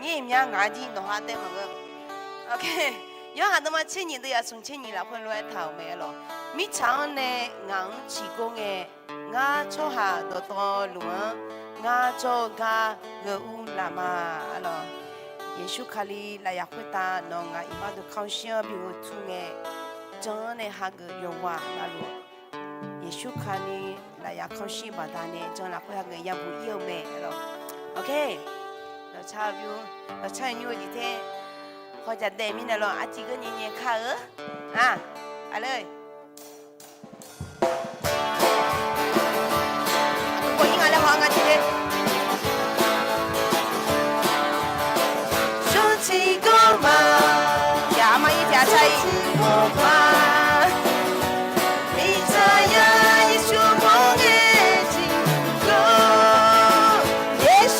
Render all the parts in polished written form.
你们伢子弄下得么个 ？OK， 有下那么千年都要送千年了，混乱头没了。米厂呢，俺起工的，俺做下多多路，俺做个乌拉嘛了。耶稣卡里来呀回答，喏俺一般都考试比如出的，真的那个有话那路。耶稣卡里来呀考试吧，但呢，真那会那个也不有没了。OK。เราชาวอยู่เราชาวอยู่ที่เท่พอจะเดมินะเราอาจิก็เนียๆค่ะไปเลยกูยิงอะไรของกันทีเดียว说起过吗อย่ามาอีแถวใจมามีใจ也说梦的经过耶稣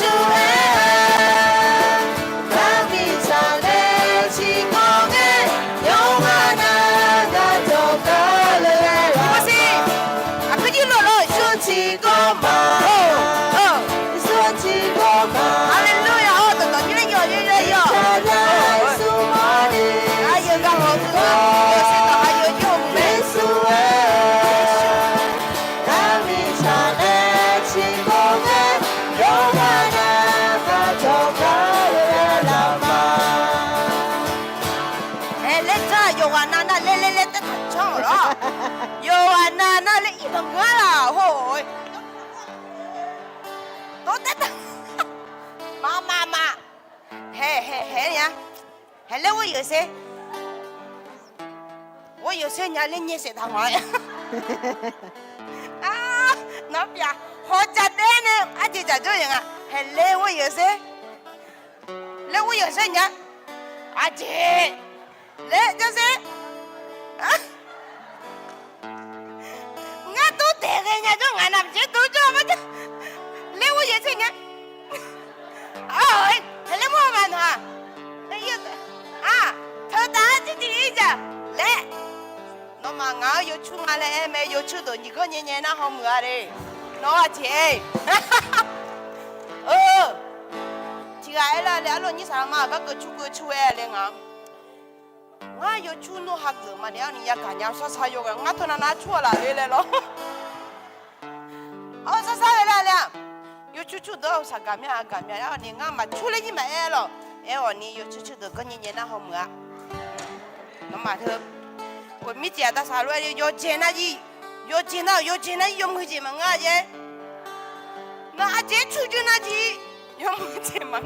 我有些年龄你谁他妈呀？那边好家的呢，阿姐咋这样啊？还来我有些，来我有些年，阿姐，来就是我都带个人家就俺那边都这么的，来我有些年，还来我们哈，哎呀，他打这第一家来。那么我有出来了，没有出的，你个年年那好么的，那钱，这个来了，来了，你啥嘛？把个出来了我有出那哈个嘛？然后你也看人说啥有个，我突然拿出来了，啥来了？有出的啥干面，然后你俺嘛出来你买了，我你有出的个年年那好么？那么他。我没见到啥乱的，要见那用不见嘛我耶，那阿姐出去那去用不见嘛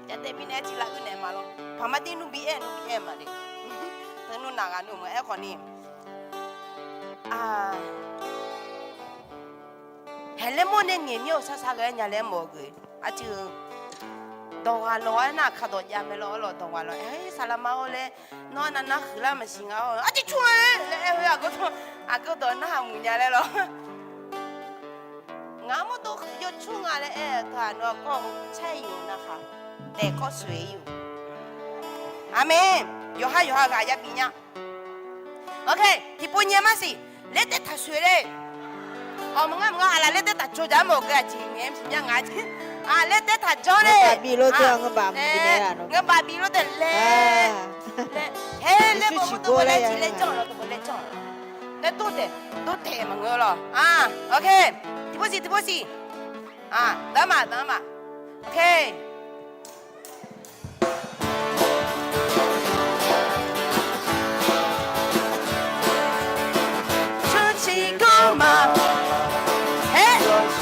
这对面那去哪个呢嘛咯？旁边的努比嘛的，等努哪个努嘛？可能还来么呢？年有啥个人家来么个？就。东华路那看到家没了，东华路萨拉马嘞，那喝了么行啊？这出来来个多那木伢来了，俺们都有出来了他那个菜油那哈，那个水油，阿妹，有哈个也比呢。OK， 第半年嘛是，来得他水嘞，我来来得他做点么个经验，是伢伢子。来得他做嘞，比罗这样个吧，我把比罗的嘞，来不都来起来种了，都来种了，那都得嘛我了，OK， 第不是，等嘛 ，OK。出去购嘛，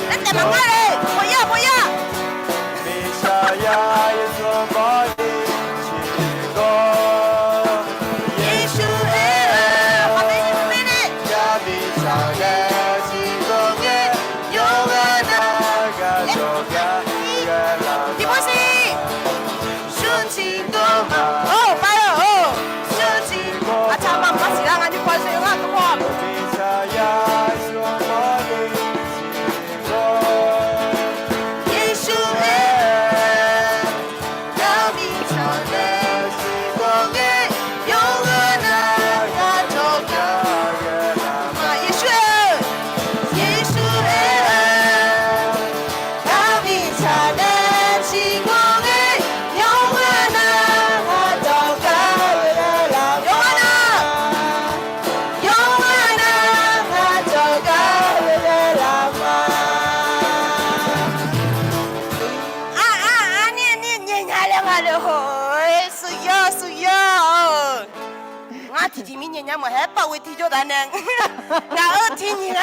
那怎么办嘞？不要。提提明年伢么还把我提着单呢，我提你了，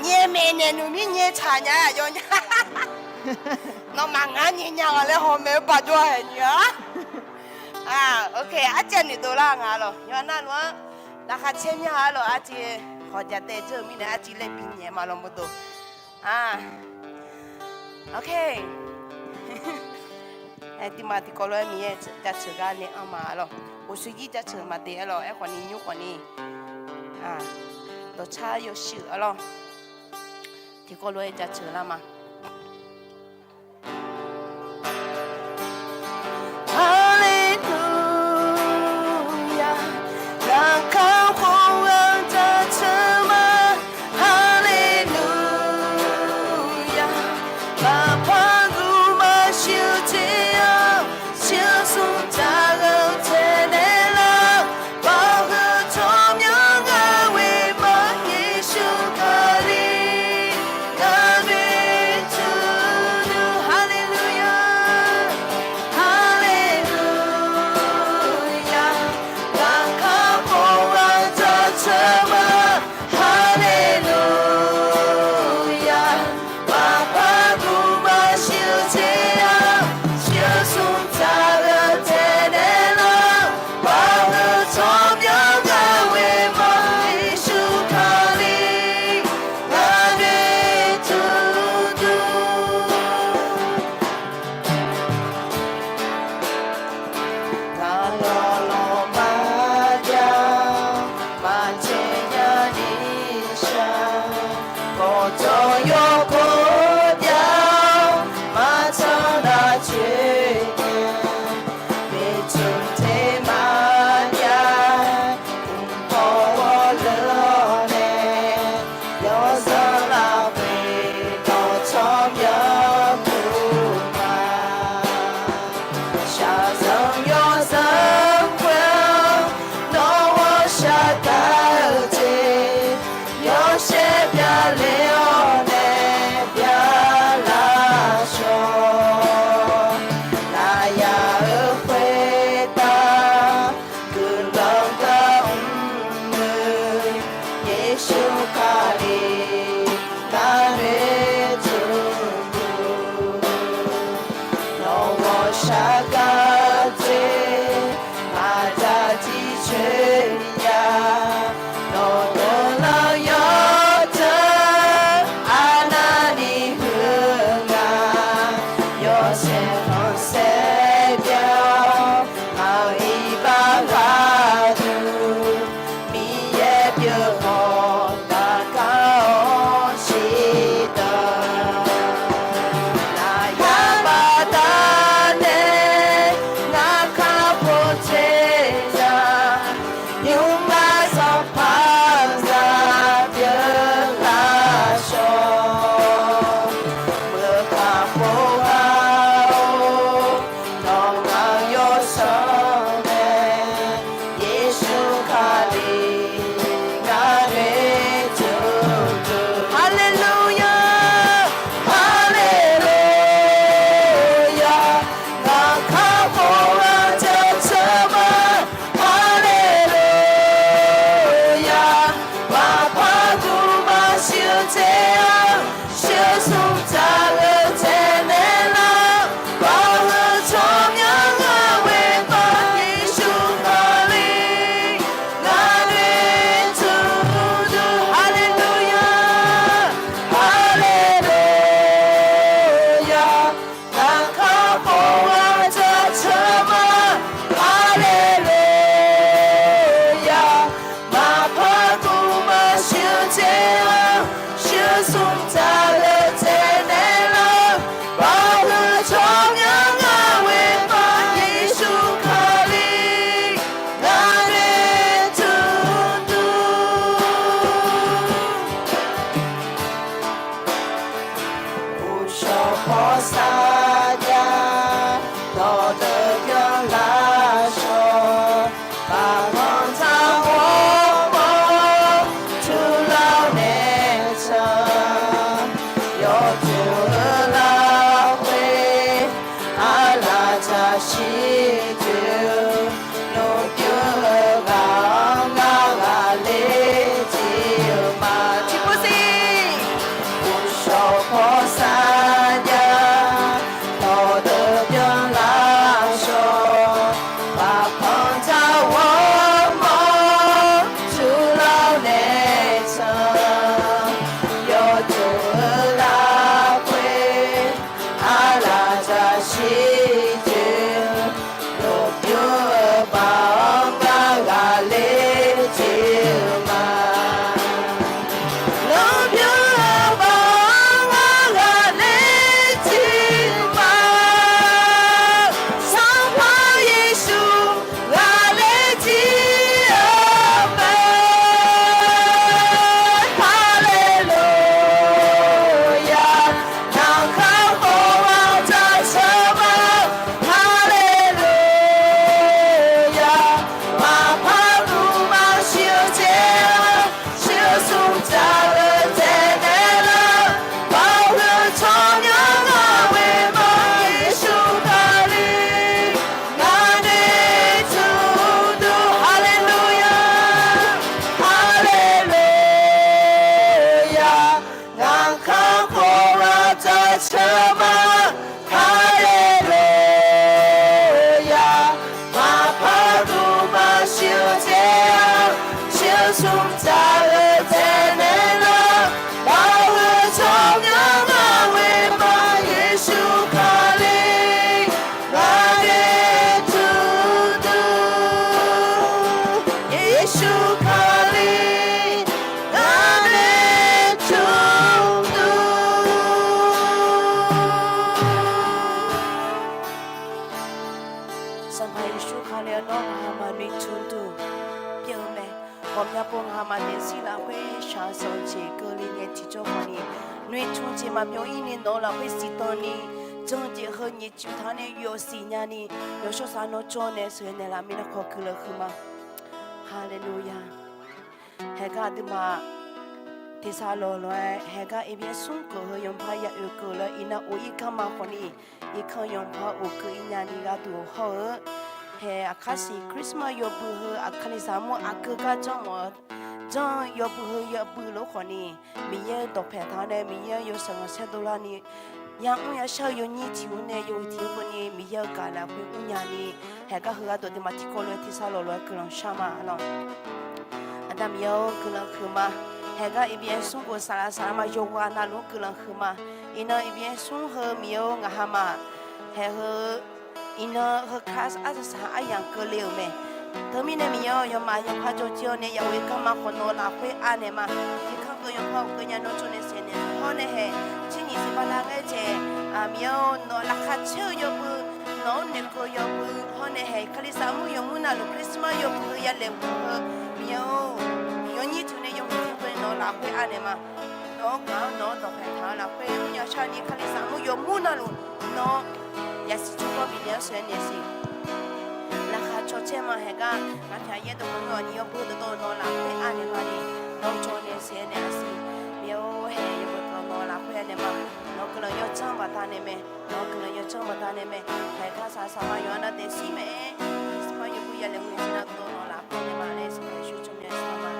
你每年农民年产伢呀，就那忙啊你伢个嘞后面把着还你啊，OK， อาจารย์นี่ตัวล่างอ่ะหรอย้อนนั่นวะราคาเช่นยังอ่ะหรออาจารย์ขอจะเตะเจอมีเนี่ยอาจารย์เล่นปีเนี่ยมาลงบุตรOK ที่มาที่ก็เลยมีจะเชื่อกันเนี่ยเอามาหรอ我随意จะเชื่อมาเตะหรอไอ้คนนี้ยุคนนี้ตัวชาย有事หรอที่ก็เลยจะเชื่อละมา喜剧，路丢了嘛表一年多了会是多年，总结和你就他呢有时间呢，有说啥能做呢？所以呢，拉米的考克了去嘛，哈利路亚，还个的嘛，第三罗来，还个一边送过和用怕也有过了，因那我一看嘛和你，一看用怕我个一年你个多好，还阿卡西 Christmas 有不和阿卡里啥么阿哥个怎么？Dzaw-eu 有不了可呢，明夜到陪他呢，明夜有什么事都让你，让我要少有你听呢，有听过呢，明夜搞了会我让你，还个和多的嘛，提过来提啥罗来个人啥嘛喏，阿达明夜个人去嘛，还个一边送过啥嘛，有我那路个人去嘛，伊那一边送和明夜我哈嘛，还和伊那和卡斯阿是啥阿样个了没？特米呢咪有嘛有怕做酒呢，有会干嘛可能拿回安呢嘛？你看个有怕个人弄做那些呢，好呢嘿，今年是把那个这啊咪有拿拉卡车有不，拿那个有不，好呢嘿，卡里啥么有么那路 Christmas 有不也来不，咪有你做呢有没听过拿拉回安呢嘛？拿到回他拉回，我要查你卡里啥么有么那路，拿也是中国比较少呢是。cho che mà hệ ga ngã thà ye đồ ngon nhiều bữa đồ nó làm cái ăn này mà đi nó cho nên sẽ nên là nhiều hệ nhiều bữa nó làm cái này mà nó cứ là nhiều trăm bát này mẹ nó cứ là nhiều trăm bát này mẹ hệ ga sa sa mà nhiều nó để xí mẹ mà nhiều bữa giờ mình sẽ đồ nó làm cái này mà nên sẽ phải chịu trong này sao mà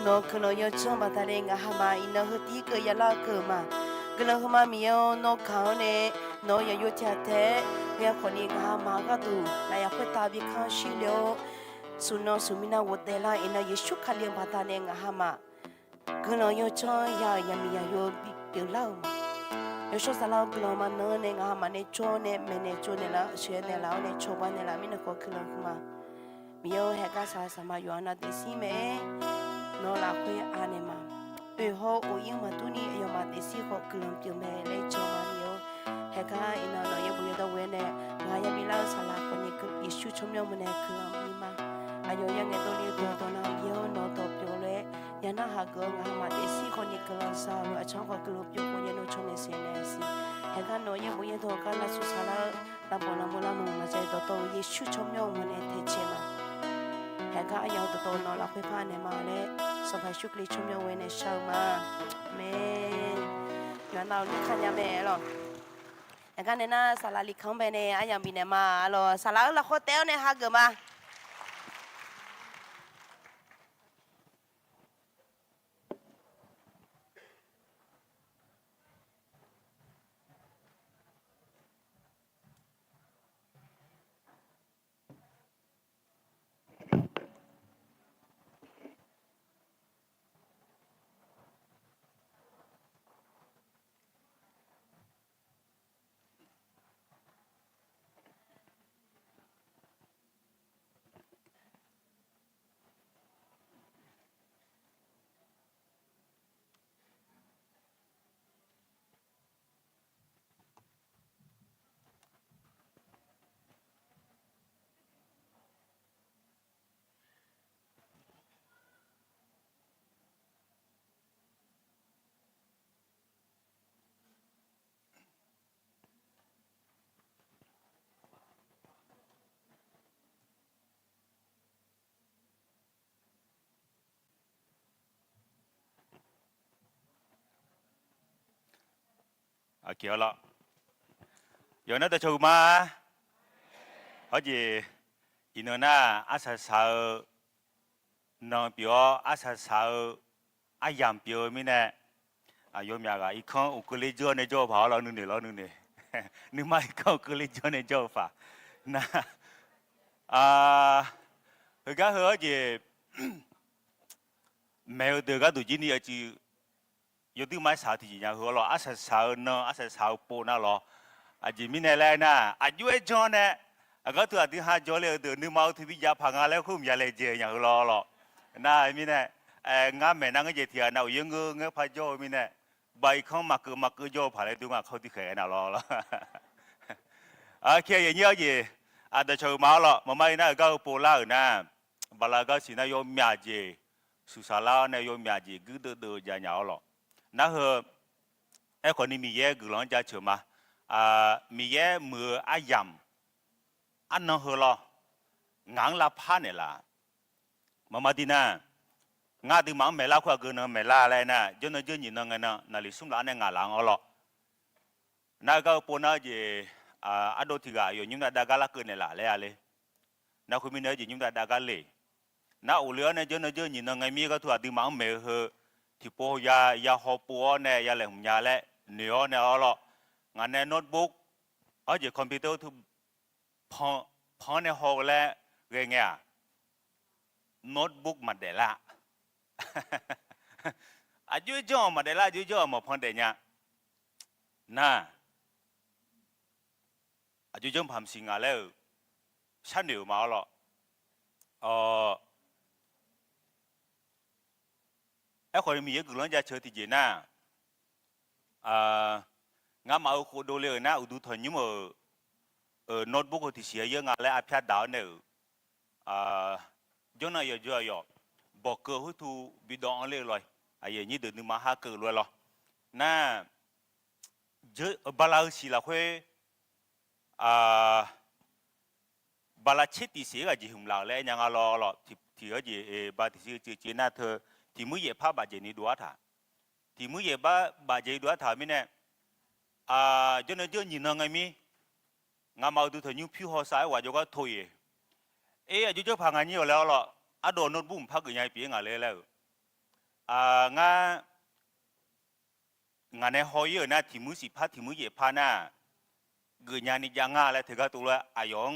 no kuno yo chomba tarenga hama ina huti ke yala kuma kuno hama mio no kaone no ya yo tate ya koni ga ma ga tu la ya kweta bi kan shilyo suno sumina wodela ina yeshu kalien batanenga hama kuno yo chon ya mi ya yo bi lao有时候啥老不老嘛，那那个嘛，那做呢，没呢做呢了，学呢了，那做完呢了，没那个去了嘛。没有那个啥嘛，有那得西没，那拉会安呢嘛。以后我因嘛多呢，要嘛得西个去了就没来做嘛没有。那个因那也不要到为呢，我也比老啥拉个呢，个也修从了么呢去了咪嘛。啊有样个都里多多那没有那多表嘞。ยานาหากเกิงอามาเดซี่คนนี้กลาสาวอาช่างก็กลับอยู่คนยังโนชนเสียเนสิเห็นกันโนยังบุญยังโตกันละสุสาระลำบากลำบากลำบากมาใจโตๆยิ่งชุดชมยงมันเทเชมาเห็นกันยังโตๆนอละคุยผ่านเนี่ยมาเลยสบายชุกลีชมยงเวเนชาวมาแม่ย้อนเราลูกขันยาแม่หรอเห็นกันเนี่ยนะสาราลิคังไปเนี่ยอายังบินเนี่ยมาหรอสาราละโคเต้าเนี่ยหากเกิดมาโอเคแล้วย้อนแต่ชมาเขาจีอินโนน่าอาศัยสาวนอนเปียวอาศัยสาวอายามเปียวไม่แน่อายุมีอะไรอีกคนอุกฤษจวนในโจ้ผาเราหนึ่งเนี่ยนึกไม่เขาอุกฤษจวนในโจ้ฝานะคือก็คือจีแมวเด็กก็ดูจีนี่จี有啲买啥体然后咯，阿是烧呢，阿是烧煲那咯，阿就明年来呢，阿就一张呢，阿个ตัวที่หาจอเลยตัวนึกมาที่วิจารณ์พังอะไรคุ้มยาเลยเจียอย่าง咯，น่ะมิเนี่ยงานแม่นางก็จะเทียนเอายังเงื้อพายจอมิเนี่ยใบข้างมักจอผ่านเลยตัวมาเขาที่แขนน่ะ咯，โอเคอย่างนี้จีอาจจะชาวมา咯，มาไม่น่ะก็ปูล่าน่ะบาลาก็สิน่ะยอมมีอาจีสุสาลาเนี่ยยอมมีอาจีก็เดือดอย่างนี้咯。那和ไอ้คนนี้มีเยอะกุหลาบจะเชื่อมามีเยอะมืออายำอันนั้นเหรองานละพันเนี่ยละมาดีนะงานที่มันไม่ละขวาเกินไม่ละอะไรนะจนจนยินนั่งนะนั่นลิสุ่มละเนี่ยงานหลังเอาหรอนั่นก็ปนอะไรอดีตที่ก็อยู่ยิ่งแต่ดากาละเกินเนี่ยละเลยอะไรนั่นคือมีเนื้อยิ่งแต่ดากาเลยนั่นอุเลียเนี่ยจนยินนั่งไงมีก็ทั่วที่มันไม่เหรอที่พอยาหอบปัวเนี่ยยาเหล่ายาเละเนื้อเนี่ยเอาละงานในโน้ตบุ๊กเอาจากคอมพิวเตอร์ทุกพอในหอแล้วเรื่องเงี้ยโน้ตบุ๊กมาเดล่าอายุจ่อมาเดล่าอายุจ่อมาพอเดียร์น่ะอายุจ่อทำสิ่งอะไรฉันเหนียวมาละไอ้คนมีเยอะกุหลาบจะเชื่อที่เจน่างานมาเอาคนดูเลยนะอุดูถอยยิ้มโน้ตบุ๊กที่เสียเยอะงานแล้วอาพิดาวเนี่ยย้อนอะไรเยอะบอกเกอร์ให้ทูบิดองเลยไอ้ยี่เดินมาหาเกอร์เลยหรอน่าเยอะบาลาสิละคุยบาลาเช็ดที่เสียกับจีหุ่มหลังแล้วยังอะไรหรอที่เขาจีบาที่เสียจีน่าเธอที่มือเย็บผ้าบาดเจ็บนี่ดูว่าถ่าที่มือเย็บบาดเจ็บดูว่าถ่ามิเนี่ยจนยินยังไงมีงานมาดูเธอยิ้มผิวหัวสายว่าจะก็ถอยอายุจะพังงานนี้อยู่แล้วหรอโดนโน้ตบุ๊กพักยังไงปีงานเลยแล้ว งานในหอยนะที่มือสิพัดที่มือเย็บผ้านะเกิดงานนี้ยังงาแล้วเธอก็ตัวละอายอง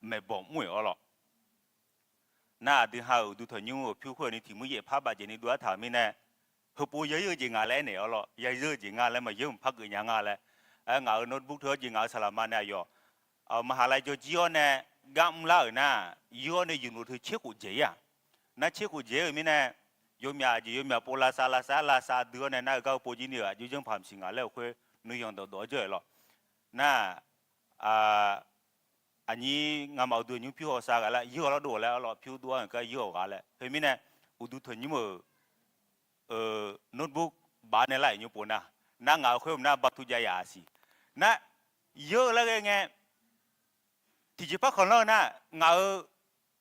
ไม่บอกมวยอ๋อหรอกน่าดูhowดูถอยยูผิวคนนี้ที่มือเย็บผ้าบาดเจ็บนี้ดูว่าถามไม่แน่เฮปูเยอะๆจริงอะไรเนี่ยอ๋อหรอกเยอะๆจริงอะไรมาเยอะพักเกิดยังงาแล้วงานโน้ตบุ๊กเธอจริงงานสลามันเนี่ยย่อมหาลัยจอจีออนเนี่ยกำลังนะย้อนเนี่ยอยู่นู่นเธอเชื่อกูเจียน่าเชื่อกูเจียไม่แน่ยมยาจียมยาโพลาซาเดือนเนี่ยน่าก็โปรจีเนี่ยอยู่จังผ่านสิ่งอะไรคุยนุ่ยองตัวเจอหรอกน่าอันนี้งานมาดูนิ้วผิวสากแล้วยี่ห้อเราดูแล้วเราผิวตัวก็ยี่ห้อกันแล้วเฮ้ยมิเนี่ยอุดุถนิ้วมือโน้ตบุ๊กบ้านเนี่ยไรนิ้วปนนะน่างานคุยมันน่าบัตรทุจยาสิน่าเยอะแล้วไงที่จะพักของเราน่ะงาน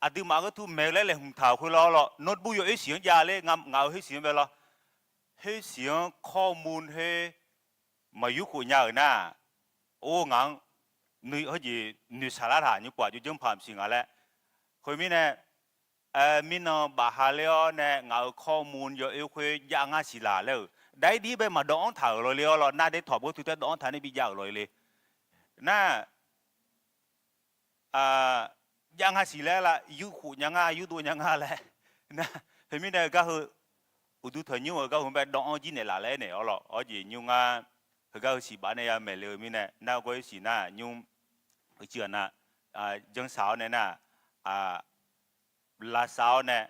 อดีมาก็ทุ่มเมล์เลยหุ่นเท้าคุยเราหรอโน้ตบุ๊กอยู่ให้เสียงยาเลยงานให้เสียงไปหรอให้เสียงข้อมูลให้มายุคุยยาน่ะโอ้งานนึกเขาจีนึกสาระฐานอยู่กว่าอยู่จังผ่านสิ่งอะไรคนมีเนี่ยมีน้องบาฮาเลอเนี่ยงานข้อมูลอยู่เอคุยยางาศิลาแล้วได้ดีไปมาดองถ่ายเลยเลยเราน่าได้ถอดพวกทุกท่านดองถ่ายในบิยาเลยน่ายางาศิลาละยุขุยางายุตัวยางาแหละนะเห็นไหมเนี่ยก็คืออุดุถนิ้วก็ผมไปดองจีเนี่ยละเลยเนี่ยอ๋อหรออ๋อจีนิ้วงาเขาก็สิบ้านเนี่ยไม่เลยมีเนี่ยน่าก็สิน่านิ้วเชื่อนะจังสาวเนี่ยนะลาสาวเนี่ย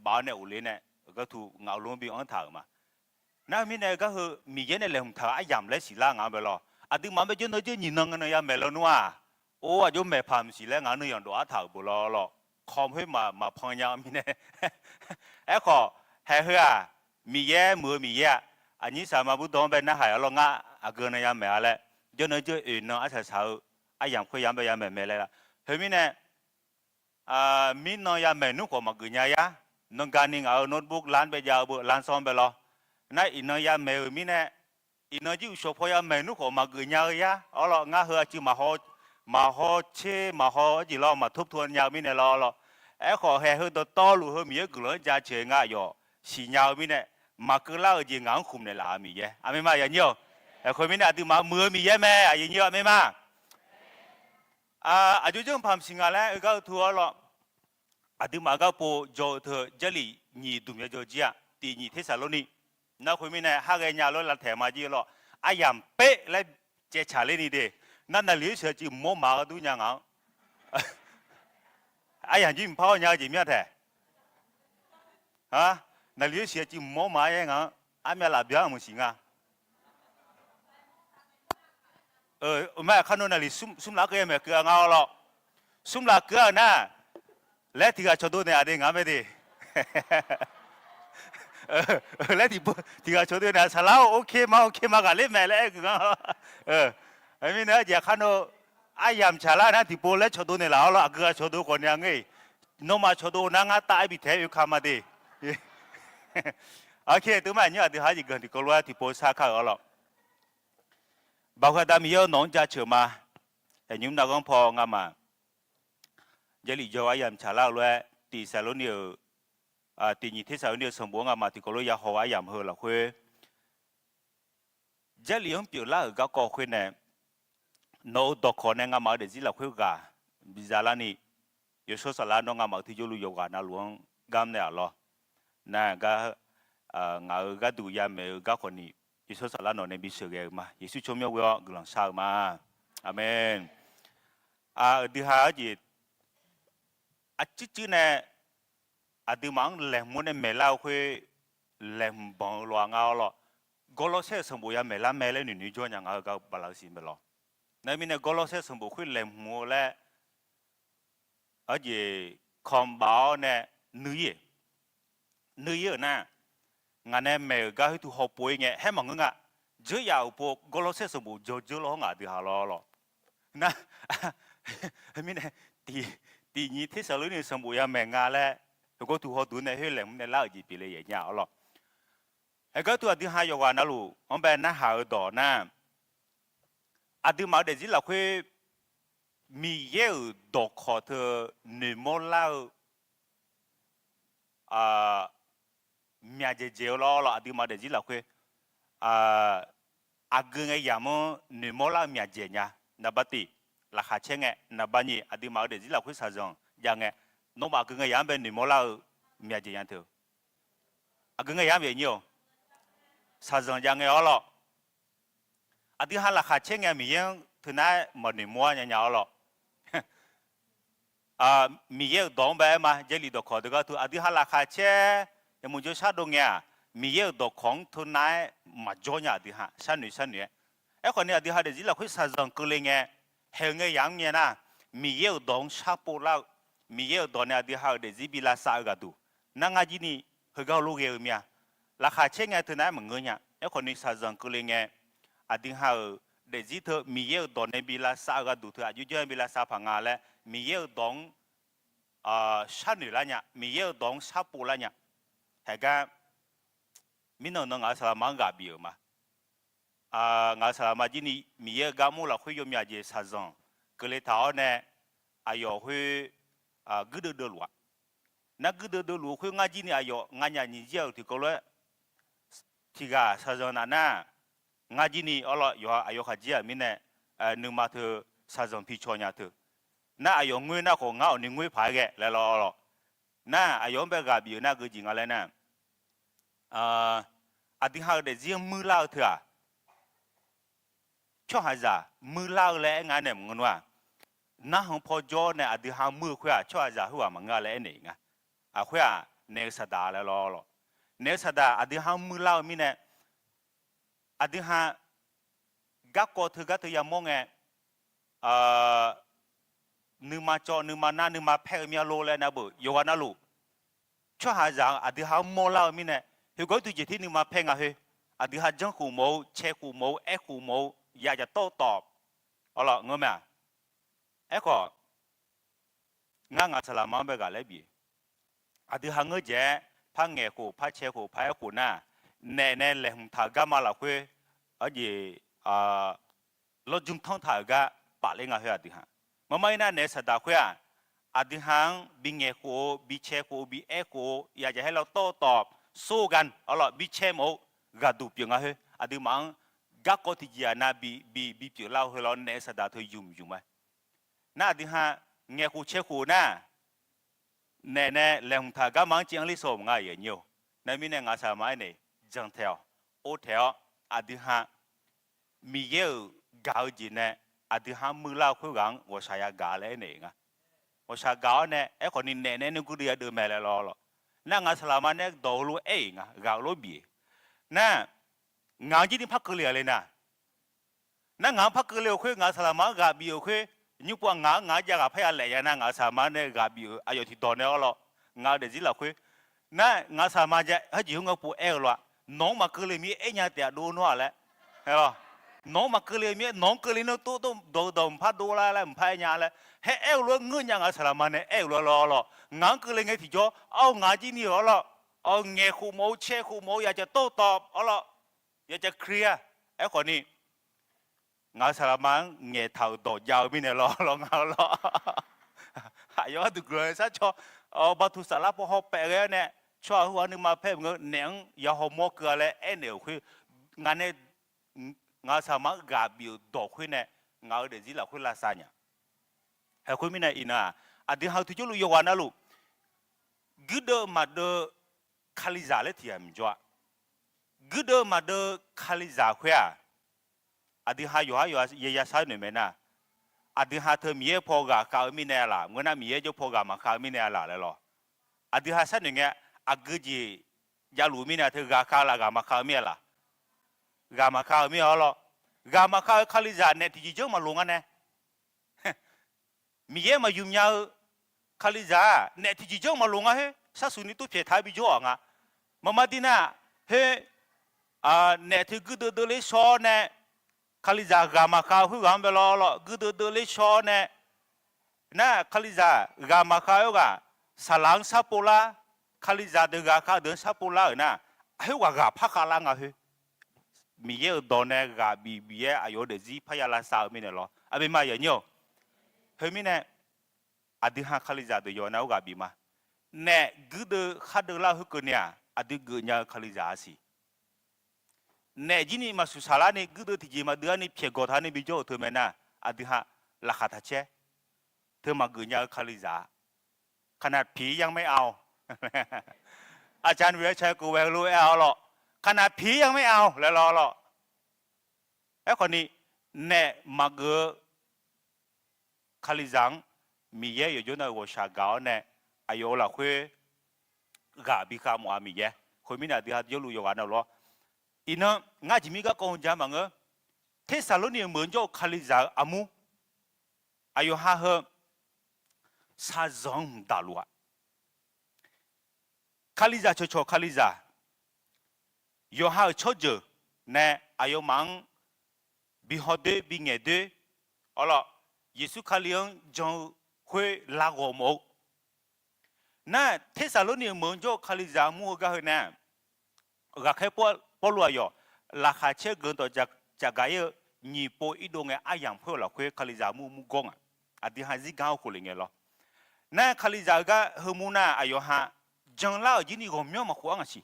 บ้านเนี่ยอุลิเนี่ยก็ถูกเงาลงบีอันถ่ายมาน่ามีเนี่ยก็คือมีเยอะเนี่ยเลยผมถ่ายยำเลยสิล่างเอาไปหรออาทิตย์มันไปจนจะยินนังเนี่ยไม่แล้วนัวโอ้อายุไม่ผ่านสิแล้วงานเนี่ยอย่างตัวถ่ายบุหรอคอมให้มาพังยามีเนี่ยไอ้ขอเฮ้ยมีเยอะมือมีเยอะอันนี้สามารถพูดตรงไปนะหายเราง่ะเกินเนี่ยไม่อะไรจนจะอื่นเนาะอาจจะสาวอย่างคุยยามไปยามไม่เลยละเฮ้ยมิเนี่ยมินน้อยยามไม่นุ่งก็มากุญแจยาน้องการนิ่งเอาโน้ตบุ๊กล้านไปยาวบุล้านซ้อมไปหรอนั่นอินน้อยยามไม่มิเนี่ยอินน้อยจิ้วชอบพยามไม่นุ่งก็มากุญแจยาอ๋อหรอง่ะเฮือจิ้วมาฮอเช่มาฮอจีเรามาทบทวนยาวมิเนี่ยหรอไอ้ขอให้เฮือตัวต่อรู้เฮือมีกุหลาบจะเชื่อง่ายอยู่สียาวมิเนี่ยมากุหลาบจีงานคุมเนี่ยละมีเยอะอ่ะไม่มาอย่างเดียวแต่คนมิเนี่ยดูมามือมีเยอะไหมอย่างเดียวไม่มาอายุจังพามสิงห์อะไรก็ทัวร์ละอาทิตย์มาก็ปูโจเธอเจลีนี่ดูมีโจจีอ่ะตีนี่เทสโลนีนักคุยมีเนี่ยหากยังยาล้อละแถมมาจีละอายามเป๊ะและเจ้าชายนี่เด้นั่นน่ะเลี้ยเสือจีมมาก็ดูยังอ่ะอายามจีมพ่อยาจีมีอะไรฮะนั่นเลี้ยเสือจีมายังอ่ะอามีอะไรบ้างมึงสิงห์แม่ขนมนั่นลิซุ่มลักเกอร์แม่เกลือเงาหรอกซุ่มลักเกลือนะและที่ก็ชดตัวเนี่ยอะไรงั้นไม่ดีและที่ก็ชดตัวเนี่ยสลาวโอเคมากันเลยแม่เลยคือไอ้มีเนี่ยจะขนมอายามชาลานะที่โปรและชดตัวเนี่ยแล้วเกลือชดตัวคนยังไงโนมาชดตัวนั่งตายบิเทอยู่ข้ามาดีโอเคตัวแม่เนี่ยที่หาจีกันที่กลัวที่โปรสักข้าวหรอกบอกว่าดามีเยอะน้องจะเชื่อมาแต่ยุ่งนักก็พองามาเจลิจอยายามชาลาเลยตีเซลล์เนี่ยตีนี่ที่เซลล์เนี่ยสมบูรณ์งามาที่ก็เลยอยากหัวยามเฮละคุยเจลิยงเปียล่าก็ก่อคุยเนี่ยโน้ตดอกเนี่ยงามาเดี๋ยวสิละคุยกันบิจารานี่ยูโซสลาน้องงามาที่ยูรุยกันน่ะหลวงกำเนี่ยหรอน่ะก็งาก็ดูยามเมก็คนนี้耶稣撒拉诺那边说的嘛，耶稣从没有个人烧嘛，阿门。第二节，这呢，第忙两门的没老会两帮乱熬了，哥罗西什么也没拉没了，女做人熬个不老心不咯。那边呢，哥罗西什么会两门嘞，而且看包呢，女呢。งานเนี่ยเมย์ก็ให้ถูกหอบป่วยเงี้ยให้มันง่ะเจอยาวพวกก็เราเสียสมบูรณ์เจอเราหงาดีหาเราหรอนะไม่เนี่ยตีนี้ที่สรุปนี่สมบูรณ์ยังแมงงาแล้วแล้วก็ถูกหอบดูในให้แหลมในเล่าจีปีเลยอย่างเงี้ยหรอไอ้ก็ตัวที่หายวันนั่นลูกมันเป็นน่าหาต่อนะอาทิตย์มาเดี๋ยวที่เราคุยมีเยอะดอกขอเธอหนึ่งโมเล่า มีอาเจเจลล้อละอดีมาเดจิละคุยอาเกงยามหนึ่งโมลามีอาเจเนี่ยนับติราคาเชงเงนับนี่อดีมาเดจิละคุยซาจงยังเงโนบอาเกงยามเป็นหนึ่งโมลามีอาเจยันเถอะอาเกงยามเป็นยี่ซาจงยังเงอ๋อละอดีฮาราคาเชงเงมียังถึงนั้นมันหนึ่งโมเนี่ยอ๋อละมีเยอะดองแบบมาเจลีดอกขอดก็ตัวอดีฮาราคาเชยังมุ่งจะชาดงเนี่ยมีเยอะดอกของทุนนั้นมาจ่อเนี่ยอดีฮะฉันเนี่ยไอ้คนนี้อดีฮาเดจิละคุยซาจงกุเลงเงเฮงเงยังเนี่ยนะมีเยอะดองชาปูลามีเยอะดองเนี่ยอดีฮาเดจิบิลาซาก็ดูนั่งอาจีนี่เฮกาลูเกอเมียราคาเชงเงทุนนั้นมึงเงี้ยไอ้คนนี้ซาจงกุเลงเงอดีฮาเดจิเธอมีเยอะดองในบิลาซาก็ดูเธออายุเยอะบิลาซาพังงาเลยมีเยอะดองชาหนึ่งละเนี่ยมีเยอะดองชาปูละเนี่ยเฮกันมินนงอาสามังกาบิวมาอาสามาจีนี่มีเยอะกามูละคุยยมีอาเจซาจงก็เลยท้าเนี่ยอายอคุยกึดเดือดลัวนักกึดเดือดลัวคุยงาจีนี่อายองานยันยี่เจ้าที่ก็เลยที่กาซาจงนั่นน่ะงาจีนี่อ๋อละอยู่อายอขจีมินเนี่ยนึกมาเธอซาจงพิชอนยาเธอน่าอายองเงินน่าของเงาหนึ่งเงินพายแกแล้วล่ะน่าอายองเบกาบิวน่าก็จริงอะไรน่ะอดีฮาเดจิมือเล่าเถอะช่วงหาจามือเล่าแล้วงานเนี่ยมึงว่าน้าของพ่อจอเนี่ยอดีฮามือคุยช่วงหาจาหัวมึงงานแล้วเนี่ยไงคุยเนสดาแล้วล่ะเนสดาอดีฮามือเล่ามีเนี่ยอดีฮากักกอถือกักถือยามงเงนึกมาจอนึกมาหน้านึกมาแพ้มีอโลแล้วนะบุโยวานาลูช่วงหาจาอดีฮาโมเล่ามีเนี่ยเฮ้ยก็ตุจิที่นึกมาแพ้งอะเฮ้ยอดีฮาจังหูโมเชหูโมหูโมอยากจะโต้ตอบเอาล่ะเงี้ยมั้ยก็งานสลามันเบกาเลยบีอดีฮาเงี้ยเจ้พังเงหูพังเชหูพังหูน่ะแน่เลยหุ่นถากามาละคุยรถจุ่มท้องถากาปะเล้งอะเฮ้ยอดีฮาไม่น่าเนสดาคุยอดีฮังบิเงหูบิเชหูบิหูอยากจะให้เราโต้ตอบสู้กันเอาล่ะบิเชโมกาดูเปียงอะเฮ้ยอดีมังกักก็ที่จะน่าบีเปียเล่าให้เราเนสดาเธอยุ่มไหมน่าอดีฮะเงหูเชหูน่ะแน่แหลงทากามังจียงลิโซมง่ายอย่างเดียวนั่นมีเนี่ยงาสามัยเนี่ยจังเทวโอเทวอดีฮะมีเยอะกาวจีเนี่ยอดีฮะมือเล่าคุยกันว่าใช้กาเลยเนี่ยไงว่าใช้กาเนี่ยไอ้คนนี้แน่นึกดีเดิมแม่เลยล่ะนั่งงานสลามันเนี่ยดอลูเองอ่ะกาลูบีน่ะงานจีนี่พักเกลียเลยนะนั่งงานพักเกลียวคุยงานสลามันกาบีคุยยุบว่างานจะกับพยาเลยนั่งงานสลามันเนี่ยกาบีอายุที่ตอนเนี่ยล่ะงานเดี๋ยวจีละคุยน่ะงานสลามันจะให้จีฮงกับปูเอลล่ะน้องมาเกลียมีเอ็งยังแต่ดูนัวแหละเห็นป่ะน้องมาเกลียมีน้องเกลียเนี่ยตู้ดมพัดดูอะไรแล้วมันพยายามเลยให้เอลรู้เงินยังงานสลามันเนี่ยเอลล่ะงานเกลียไงที่จ่อเอางานจีนี่ล่ะเอาเงี้ยคู่โมเชคู่โมอยากจะโต้ตอบเอาล่ะอยากจะเคลียร์ไอ้คนนี้งานสารมังเงี้ยเท่าโดดยาวไม่เนี่ยรอเงาหายว่าดูเกลือซะชอบัตุสาระพอเขาแปะแล้วเนี่ยชอบหัวนึงมาเพิ่มเงินเนียงยาหอมโมเกลือเลยเอ็นเดียวคืองานเนี่ยงานสารมังกาบิวดอกคุยเนี่ยงานเดี๋ยวจีละคุยลาซาเนี่ยไอ้คุยไม่เนี่ยอินะอดีตเขาที่จุลุยวันนั่นลูกกูเดินมาเดินคาลิซาเลที่มีจ้ะกูเดินมาเดินคาลิซาคุยอดีตหาอยู่ยาสายหนึ่งไหมนะอดีตหาเธอมีพอกาข้าวมีเนี่ยล่ะเมื่อนั้นมีจะพอกามาข้าวมีเนี่ยล่ะเลยหรออดีตหาสายหนึ่งเนี่ยกูจียาลูมีเนี่ยเธอกาข้าวละกามาข้าวมีล่ะกามาข้าวมีเหรอกามาข้าวคาลิซาเนี่ยที่จีเจ้ามาลงกันเนี่ยมีมายุ่งยาวคาลิซาเนี่ยที่จีเจ้ามาลงกันเฮ้ซาสุนิตุเพียท้ายบิจวงอ่ะมาดีน่ะเฮ้เนี่ยที่กูเดินเลยชอเนี่ยคาลิซากามาข้าวหัวมันไปล่ะกูเดินเลยชอเนี่ยน่ะคาลิซากามาข้าวก็สลังซาปูลาคาลิซาเดินกาข้าวเดินซาปูลาน่ะเฮ้ว่ากาพักอะไรงั้นเฮ้มีเยอะโดนเนี่ยกาบีอายุเดี๋ยวจีพยาลาสาวมีเนี่ยหรออาเป็นมาอย่างเงี้ยเฮ้มีเนี่ยอดีตหาคาลิซาเดียวนะกาบีมาเนี่ยกูเดินข้าเดินเล่าให้กูเนี่ย อดีเกินยาคาลิซาสิเนจินี่มาสุสารานี่ก็ตัวที่จีมาเดือนนี่เพียกอดทานี่บิโจเธอแม่น่ะอดีฮะราคาทัชเชเธอมาเกินยาคาลิซาขนาดผียังไม่เอาอาจารย์เวียชัยกูแววรู้เอาหรอกขนาดผียังไม่เอาแล้วรอหรอกไอ้คนนี้เนมาเกอคาลิซังมีเยอะอยู่จนเอาชาเกาเนอายุละคุยกาบิคามัวมีเยอะคนมีน่ะที่หาเยอะรู้อยู่วันนั้นหรออินเนง่ายจิมีก็คงจะมังเอเทสซาโลนีเหมือนโจคาลิซังอามูอายุห้าเฮซาซองดาลัวคาลิซาโชคาลิซาโยฮาโชเจเนอายุมังบิฮอดบิเงเดอ๋อละเยซูคาลิยงจงคุยลาโกโมน่ะเทสซาโลนีเหมือนโจคาลิซามูก็เฮน่ะก็แค่ปอลัวยอราคาเชื่อเกินต่อจากไกยญี่ปุ่นอีดงเงอายังเพื่อเราคุยคาลิซามูกงอ่ะอดีหาซิก้าวคนเลยไงล่ะน่ะคาลิซาก็เฮมูน่ะอายุฮะจังเล่าจีนี่ก็มีมาขวางสิ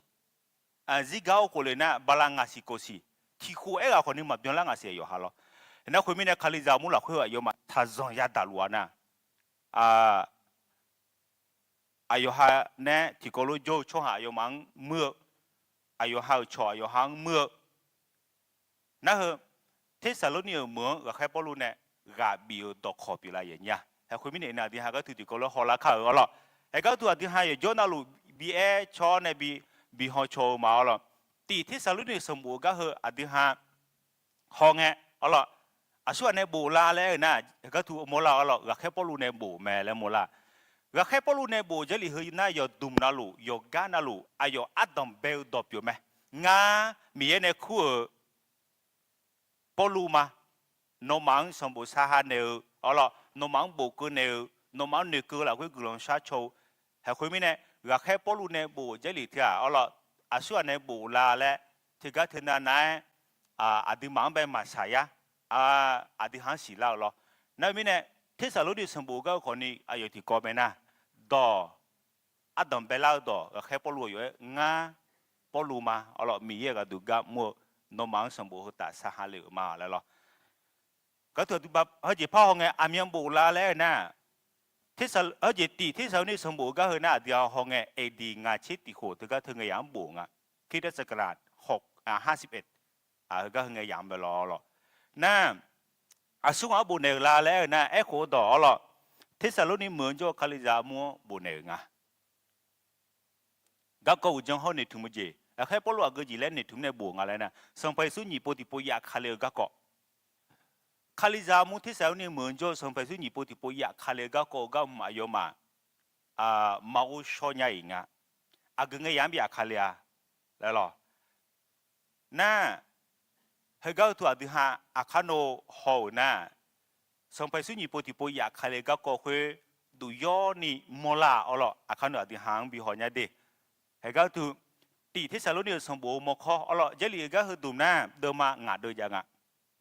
ซิก้าวคนเลยน่ะบาลังอาศิโกสิที่คู่เอ็กคนนี้มาเบียงลังอาศิอยู่ฮะล่ะน่ะคนมีเนี่ยคาลิซามูเราคุยอายุมาท่าจงยาดาลัวน่ะอายุฮะเนี่ยที่ก็รู้โจช่วงอายุมังเมื่ออายุฮาชอายุฮังเมื่อนั่นคือเทสซาโลนีเมืองก็แค่ปลุเนี่ยกาบิโอดอกขอปีละอย่างเงี้ยแต่คนมีเนี่ยนะที่ฮะก็ถือที่ก็รู้ฮอลาข้าวก็แล้วไอ้ก็ตัวที่ฮะย้อนน่ารู้บีเอชอเนี่ยบีฮอชอมาแล้วตีเทสซาโลนีสมบูรณ์ก็คืออดีฮะห้องเนี่ยเอาละอาส่วนในโบราณแล้วนะก็ถือโมลาเอาละก็แค่ปลุในโบแม่แล้วโมลาก็แค่ปลุในโบจะหลีเฮยน่ายอดุมน่ารู้ยอก้าน่ารู้อายออัดดอมเบลดอบอยู่ไหมงามีในคู่ปลุมาโนมังสมบูรณ์สาหัสเนอเอาละโนมังบุกเนอโนมังเนกือละคุยกลงชาโชให้คุยไม่เนี่ยก็แค่ปลุในโบจะหลีเถอะเอาละอาส่วนในโบราณแล้วที่ก็ถึงนั้นนะอดีมังเป็นมาสายะอดีหันสีเหล่าหรอนั่นไม่เนี่ยเทสซาโลนีสมบูรณ์ก็คนนี้อายุที่ก็ไม่น่ะดออัดดอมเบลาดอก็แค่ปลุอยู่งาปลุมาเอาล่ะมีเยอะก็ดูกับมัวโนมังสมบูรณ์แต่สหาเหลือมาแล้วล่ะก็ถือแบบเฮ้ยพ่อไงอามียงบูลาแล้วนะที่สเฮ้ยตีที่สาวนี่สมบูรณ์ก็คือหน้าเดียวห้องไงเอดีงาชิติโคถือก็ถึงไงยามบูงอ่ะคิดได้สักการ51ก็คือไงยามไปรอหรอกน่าสุงอาบูเนลาแล้วนะเอโคดอหรอกที่สาวนี่เหมือนโจคาลิซามัวบูเนงอ่ะก็กูจังเขาเนี่ยถึงมั้ยเจ้แค่ปลุกก็จีเล่นเนี่ยถึงเนี่ยบวงอะไรนะสมัยสุนีปฏิปอยากคาเลก็คาลิซามุที่สาวนี่เหมือนโจสมัยสุนีปฏิปอยากคาเลก็มาโยมามาอุชอนยาอิงะก็เงยยามอยากคาเลแล้วหรอน่าเฮก็ตัวที่หาอาคาโนโฮน่าสมัยสุนีปฏิปอยากคาเลก็คือดูย้อนนี่โมลาอ๋อหรออาคาโนที่หางบิหอยาเดเฮก็ตัวตีที่สารนี่สมบูรณ์มอคออ๋อเจลีก็คือดูหน้าเดิมมางาเดียยัง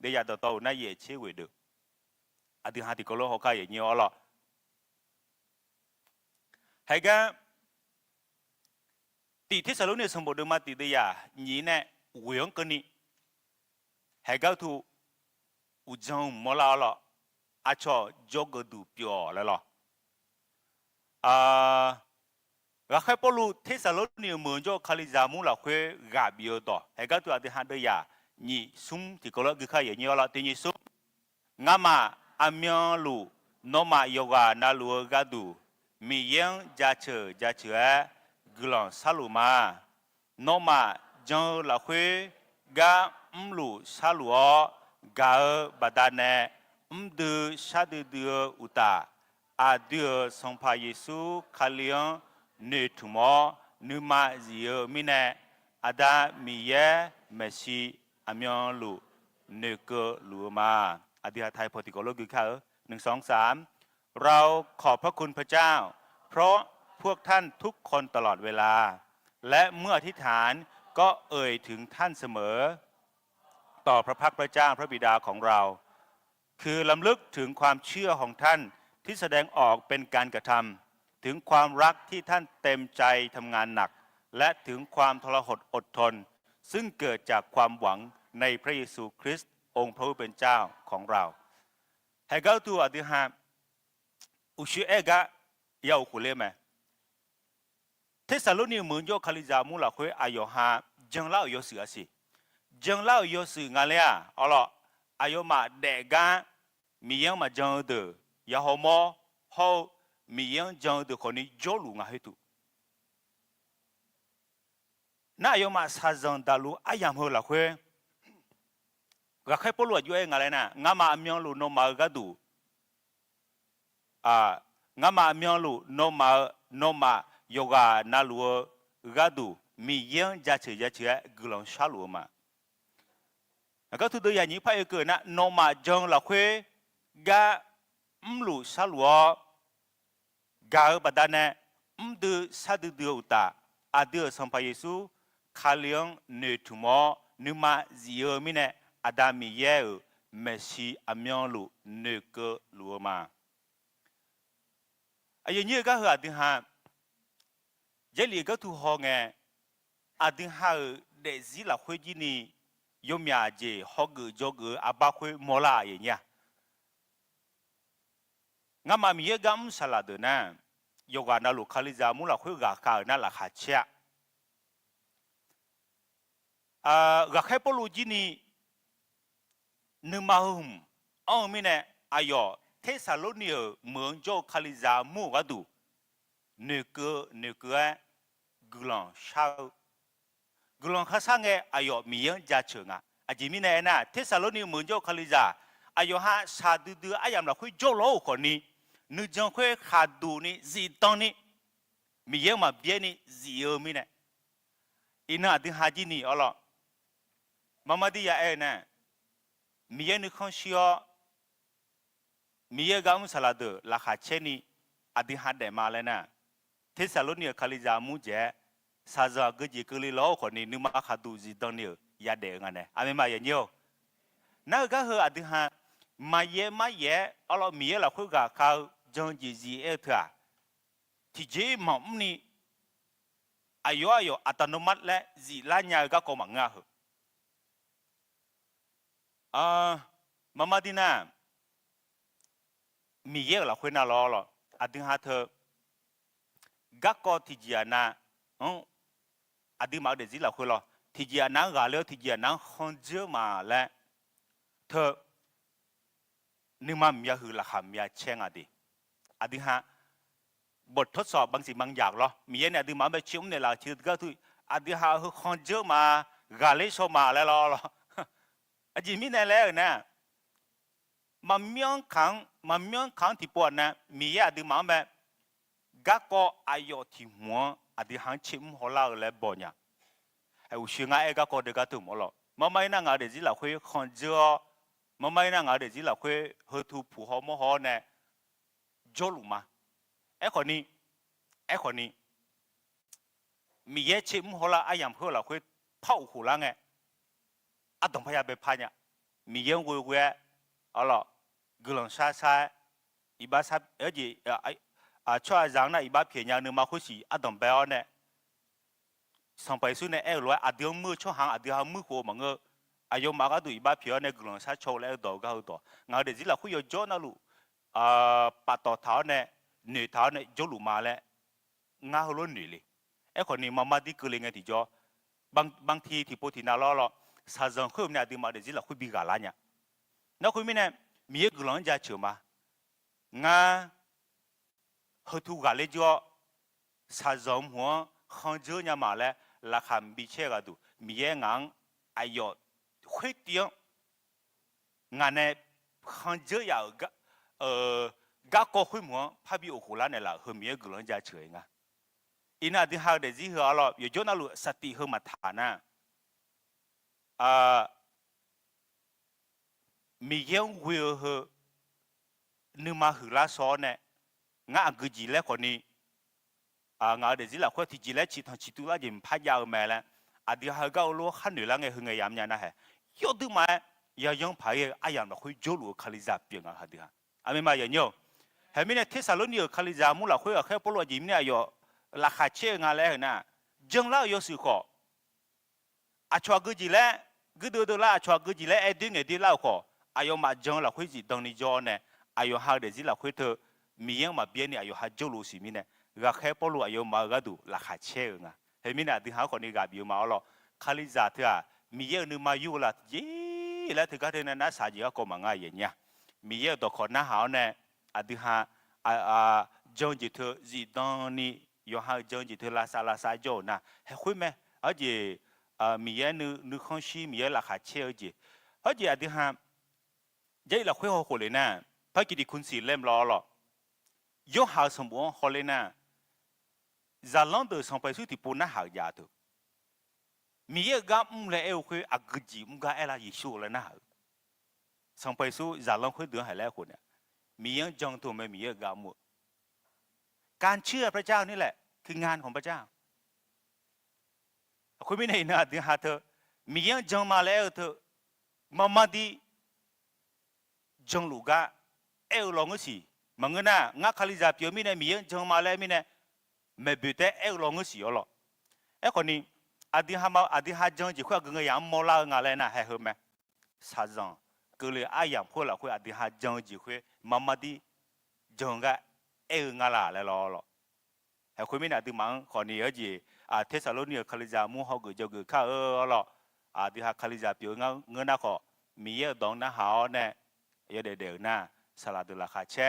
เดียตัวโตน่าเย่เชื่อไว้ดูอดีหาที่ก็โลหะก็อย่างนี้อ๋อให้ก็ตีที่สารนี่สมบูรณ์เดิมมาตีเดียนี่เนี่ยเวียงกันนี่ให้ก็ถูอุจงมลาอ๋ออาชอจกดูเปียวแล้วหรอก็แค่ปลุกเทสซาโลนีเหมือนโจคาลิซามูเราคุยกาบิโอต่อให้ก็ตัวที่หันเดียนี่ซุ่มที่ก็เราคือใครอย่างนี้เราที่นี่ซุ่มงามาอามิยลูโนมาโยกานาลูกาดูมียังจัดเชื่อกลังซาลูมาโนมาจังเราคุยกาลูซาลูกาบดานเนดูชาดูอุตาอาดูสัมภาเยซูคาเลียนเนตุมอนุมาจีเอมิเนอาดามีเยเมซีอามิยองลูเนกลูมาอธิษฐานไทยพอติโกโลกุเขา1 2 3เราขอบพระคุณพระเจ้าเพราะพวกท่านทุกคนตลอดเวลาและเมื่ออธิษฐานก็เอ่ยถึงท่านเสมอต่อพระพักพระเจ้าพระบิดาของเราคือลำลึกถึงความเชื่อของท่านที่แสดงออกเป็นการกระทำถึงความรักที่ท่านเต็มใจทำงานหนัก และถึงความทรหดอดทนซึ่งเกิดจากความหวังในพระเยซูคริสต์องค์พระผู้เป็นเจ้าของเราให้เขาตัวอธิษฐานอุชิเอกะยาวคุเลมเทสาโลนีเหมือนโยคาลิจามุลาคุยอายฮาจังเล่าโยสือสิจังเล่าโยสืองานเลยอ๋อละอายมาเด็กกันมียังมาจังเดอยาหอมเขามียังจังเดคนนี้โจลุงาให้ตุน่าโยมาซาจังดาลูอายามหัวละคุยก็แค่ปลวดอยู่เองอะไรนะงามาเมียงลูโนมากระดูงามาเมียงลูโนมาโยกานาลูกระดูมียังจัดเฉยกลองชาลูมาก็ทุกตัวอย่างนี้พายเกิดนะโนมาจังละคุยกะลูชาลูกาบัดนั้นดูซาดูอุตาอาเดือสัมภเยซูคาเลียงเนตุมอนุมาจีเอมิเนอาดามีเยอเมซีอเมียงลูเนกลูมาไอ้ยังก็คืออดีตฮะเจลีก็ถูกห้องอดีตฮะเดซิลาคุยจีนียมยาเจฮอกจอกอาบาคุยมอลาอย่างเงี้ยงั้นมามีกัมสลัดนะโยกานาลูคาลิจามุลาคุยกากานั่นละขาเชียกาแค่ปลูจีนีนึกมาหุ่มมิเนี่ยอายอเทสาโลนีเหมือนโจคาลิจามุกดูนึกกลองชาวกลองข้าสังเกอายอมียังจัดเชิงอาจิมิเนี่ยนะเทสาโลนีเหมือนโจคาลิจาอายอฮะชาดูอายามเราคุยโจโลคนนี้นึกจังคุยขาดูนี่จีตอนนี้มียังมาเบี้ยนี่จีมิเนี่ยอินาดิฮาจินี่อ๋อละมามาดียานะมีเงินคอนชิโอมีเงินกามุสลาดราคาเชนีอดีหัดเดมาเลยนะเทสาโลนีคาลิจามุเจซาซากจิกลิโลคนนี้นึกมาขาดูจิตอนนี้ยาเดงกันเนี่ยอามิมาอย่างเดียวนั่นก็คืออดีหัดมาเย่เอาละมีเราคุยกับเขาจังจีเอเถอะที่เจมันนี่อายุอัตโนมัติและจีลานยาก็กำมังงามามาดีนะมีเยอะละคุยน่าล้อละอดีตฮะเธอกักก็ที่จีน่ะอดีตมาเดี๋ยวจีละคุยละที่จีน่ะกาเลี้ยวที่จีน่ะคนเจอมาแล้วเธอนึกมามีอะไรละคำมีอะไรเช่นอดีตฮะบททดสอบบางสิ่งบางอย่างหรอมีเนี่ยอดีตมาไปชิมเนี่ยละชื่อก็คืออดีตฮะคือคนเจอมากาเลี้ยวมาแล้วหรออาจิมิเนี่ยแล้วนะมันมีขังที่ปวดนะมีอะไรดีมั้งแบบกักก็อายุที่หัวอดีตหันชิมหัวเราเลยบ่เนี่ยไอ้อุชิงไอ้กักก็เด็กก็ถึงหมดแล้วมันไม่นั่งอะไรที่เราคุยคนเจอมันไม่นั่งอะไรที่เราคุยหัวทุบหัวมหัวเนี่ยจลุมาไอ้คนนี้มีเยชิมหัวเราไอ้ยังเพื่อเราคุยเผาหัวเราไงต้องพยายามไปพายเนี่ยมีเยอะกว่าเอาล่ะกลางชาอีบ้าซับจีช่วยจังนะอีบ้าเพียงอย่างนึงมาคุยสิต้องไปเอาเนี่ยสังไปสุดเนี่ยรวยเดี๋ยวมือช่วงหางเดี๋ยวมือหัวมังอายุมากก็ดูอีบ้าเพียงเนี่ยกลางชาโชว์แล้วดอกก็ตัวงานเดี๋ยวที่เราคุยโยนนะลูปัดต่อเท้าเนี่ยหนีเท้าเนี่ยโจลุมาแล้วงาหัวล้นหนีเลยคนนี้มาดีกลืนไงที่จ่อบางทีที่พูดที่น่าล้อซาจังคุยเนี่ยดีมาเดี๋ยวเราคุยบิกาลาเนี่ยนักคุยมีเนี่ยมีเอกลังจะเชื่อมางาหัวทุกาเลจ่อซาจังหัวขันเจอเนี่ยมาแล้วราคาบิเชกันดูมีเองงอายุคุยเดียวงานเนี่ยขันเจอยาวก็ก็คุยมัวพาบิโอคุลาเนี่ยละเขามีเอกลังจะเชื่องาอินาดีฮาเดจิเหรอเราอยู่จนนั่นลูสติเขามาฐานะมีเรื่องวิวเหนึกมาหือลาซอนเนี่ยงากุจิเล่คนนี้งาเดี๋ยวจิละคนที่จิเล่ชิทังชิตุลาจิมพายาวแม่แล้วอดีตเขาก็รู้ขันหนึ่งแล้วไงหึงไงยามยันนะฮะยอดดูมาอย่ายังพายอายามเราคุยโจลูคาลิซาเปียงอ่ะฮะดีฮะไม่มาอย่างเงี้ยเห็นไหมเนี่ยเทสซาโลนีคาลิซามุลาคุยกับแค่ปลุกจิมเนี่ยอยู่ราคาเชื่องาแล้วนะโ จังเล่าโยสุขออาชัวกุจิและกุดูดูละอาชัวกุจิและไอ้ดึงไอ้ดีเล่าขออายมาจังละคุยจิตรงนี้จอเนี่ยอายหาเดจิละคุยเธอมียังมาเบี้ยนี่อายหาจูลูสิมีเนี่ยก็แค่ปลุกอายมากระดูละขาเชื่องอ่ะเฮ้ยมีเนี่ยที่หาคนนี้กับบิวมาแล้วคาลิซาเถอะมีเยอะนึกมาอยู่ละเย่แล้วถึงก็เท่านั้นนะสาจิก็มาง่ายอย่างเงี้ยมีเยอะตัวคนน่าหาเนี่ยที่หาจังจิตเธอจิตรงนี้ยหาจังจิตเธอลาซาโจนะเฮ้ยคุยไหมอาจีมีเยอะนึกข้องชีมีเยอะละขาเชื่อจีอาจีที่หายัยละคุยหัวเลยนะพระกิติคุณสีเล่มรอหรอยกหาสมบูรณ์หัวเลยนะจะลองดูสองไปสุดที่ปุ่นน่าหายาตัวมีเยอะกับเลยคุยอักจิมกับเอลายิชูเลยนะสองไปสุดจะลองคุยเดือดให้แล้วคนเนี่ยมียังจังตัวไม่มีเยอะกับมุการเชื่อพระเจ้านี่แหละคืองานของพระเจ้าคุยไม่ได้นะเดี๋ยวหาเธอมียังจังมาแล้วเธอมาดีจังลูกะลองสิมังนะงักคาลิซาเปียวมีเนี่ยมียังจังมาแล้วมีเนี่ยไม่บิดแต่ลองสิอ๋อคนนี้อดีหาจังจีคุยกับยังมอลางอะไรนะให้เหรอไหมซาจังก็เลยยังพูดละคุยอดีหาจังจีคุยมาดีจังก็งาลาเลยหรอให้คุยไม่ได้ที่มังคนนี้จีเทสโลเนียคาลิซามูฮอกจะกูข้าหรออดีหาคาลิซาเปียวเงินนะขอมีเยอะดองนะหาเนี่ยเยอะเดือดนะสลัดดูราคาแช่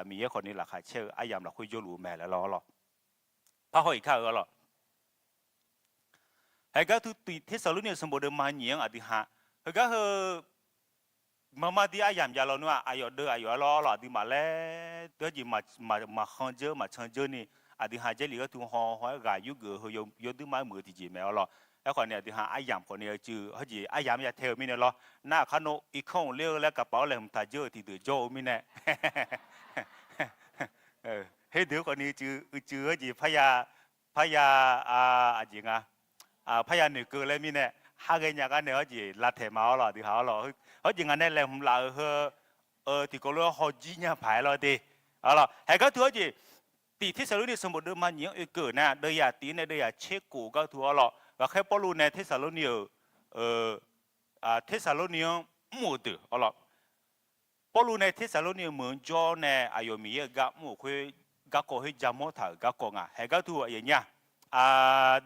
มีเยอะคนนี้ราคาแช่ยามเราคุยโยลูแม่แล้วหรอพระหอยข้าหรอให้ก็ทุกทีเทสโลเนียสมบูรณ์มาเนียงอดีหาให้ก็มาดียามยาเราเนี่ยอายอหรอดีมาแล้วเดี๋ยวจีมาขังเจอมาชังเจอนี่อดีหาเจลีก็ทุ่งหอยกายยุกเฮยดูมามือที่จีแม่หรอแล้วคนเนี่ยที่หายามคนเนี่ยจือเขาจียามยาเทลมีเนี่ยหรอหน้าขนมอีกข้องเลี้ยวแล้วกระเป๋าเลยมันตาเจอที่ตัวโจมีเนี่ยเฮ้ยเดี๋ยวคนนี้จือเขาจีพยาจีงพยาหนึ่งเกิดเลยมีเนี่ยหาเงินอย่างกันเนี่ยเขาจีลาเทมาหรอที่เขาหรอเขาจีงานเนี่ยแหละผมลาที่ก็เรื่องเขาจีเนี่ยผายเราดีเอาหรอให้เขาถือจีตีที่สรุปนี่สมบูรณ์มาเนียเกิดนะเดียตีเนี่ยเดียเช็คกูก็ถือหรอก็แค่ปลุกในเทสโลเนียเทสโลเนียหมดเอาหรอปลุกในเทสโลเนียเหมือนจอเนี่ยอายุมีกับหมู่คุยกับก็ให้จำหมดถ่ายกับก็งาให้ก็ถืออย่างเงี้ย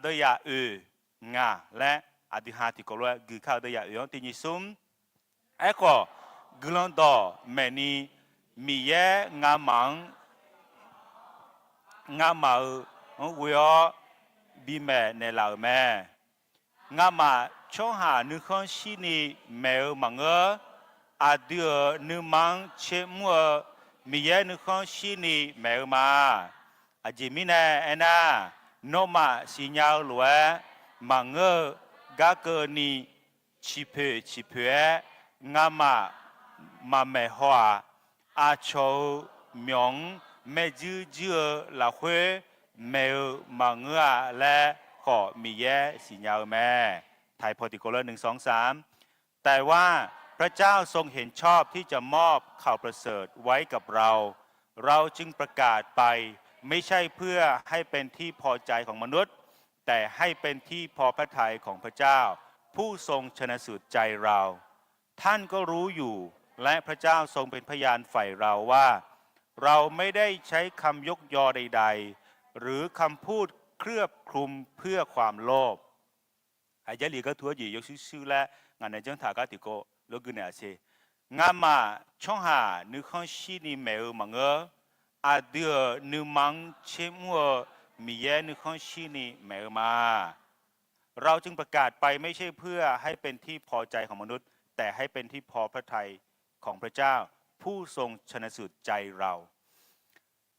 เดียงาและอดีหาที่ก็รู้คือข้าวเดียที่นิสมก็กลันต่อแม่นี่มีงามังงามาวิโอบีแม่ในเหล่าแม่งามาช่องหานึกข้องชีนีแมวมังเดือนึกมังเชื่อมัวมีนึกข้องชีนีแมวมาจิมินเอน่โนมาสิญาลวยมังกาเกนีชิเพงามาแม่หัวโชมยงแม่จื้อละคุยแมวมังและขอมีสิญาแม่ไทยพอติโกเลอร์1 2 3แต่ว่าพระเจ้าทรงเห็นชอบที่จะมอบข่าวประเสริฐไว้กับเราจึงประกาศไปไม่ใช่เพื่อให้เป็นที่พอใจของมนุษย์แต่ให้เป็นที่พอพระทัยของพระเจ้าผู้ทรงชนะสูตรใจเราท่านก็รู้อยู่และพระเจ้าทรงเป็นพยานฝ่ายเราว่าเราไม่ได้ใช้คำยกยอใดๆหรือคำพูดเคลือบคลุมเพื่อความโลภไอ้เจลีก็ทั่วจียกชื่อและงานในจังถากาติโกโลกุเนเซงามาช่องหานึกข้องชีนีแมวมังเดือนึกมังเชื่อมัวมีนึกข้องชีนีแมวมาเราจึงประกาศไปไม่ใช่เพื่อให้เป็นที่พอใจของมนุษย์แต่ให้เป็นที่พอพระทัยของพระเจ้าผู้ทรงชนะสูตรใจเรา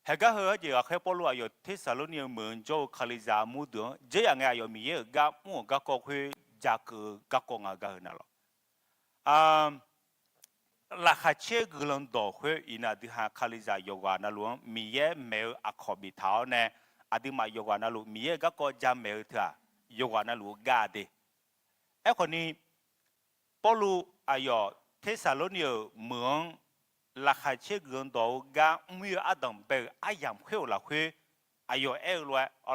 เฮก็เฮอจีก็แค่ปลุกอยู่เทสโลเนียเหมือนโจคาลิซามูดเจียงไงอยู่มีกับมูกับก็คุยจากกับก็งากันนั่นหรอราคาเชื่อกลันดอกคุยอินาดิฮาคาลิซาโยกานั่นหลวงมีเมลอักขบิท้าเนี่ยอดีมาโยกานั่นหลวงมีกับก็จำเมลเถอะโยกานั่นหลวงกาเดไอ้คนนี้ปลุกอยู่เทสโลเนียเหมือนราคาเชื่อเงินดอกกามีอดัมเบอร์ยามเขียวละคุยอายุเลยอ๋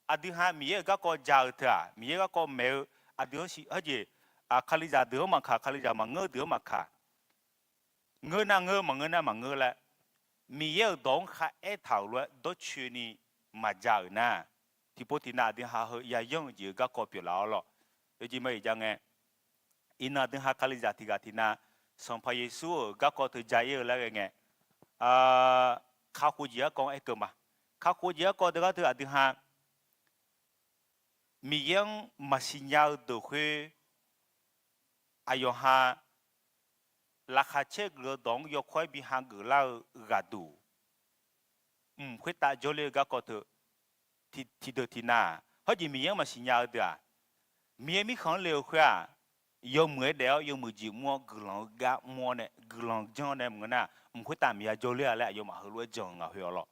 อ อาดิฮะมีเอก็จ่าเถอะมีเอก็เมลอาดิฮสิเฮ้ยคาลิจาเดือมาขาคาลิจามาเงือเดือมาขาเงือน่ะเงือมาเงือน่ะมาเงือแหละมีเอดองขาเท่าเลยดชื่อนี่มาจ่าน่ะที่พูดที่น่าดิฮะเฮยยังจีก็เปลี่ยนแล้วหรอเดี๋ยวจีไม่ยังไงอินาดิฮะคาลิจาที่กาที่น่ะสัมภาเยซูก็ถือจ่าแล้วไงข้าคุยก็เอกมาข้าคุยก็เดี๋ยวถืออาดิฮะมียังมาสิญญาดูคืออายุฮะราคาเช็คเรือดองยกค่อยบิหางเกล้ากาดูคุยตาโจเลก็ถือที่เดือดที่น่าเพราะจีมียังมาสิญญาเดียมีมีของเร็วคือยมมือเดียวยมมือจีมัวกลองกะมัวเนี่ยกลองจังเนี่ยมึงน่ะคุยตามีโจเลอะไรยมมาหัวจังอ่ะเฮียหรอ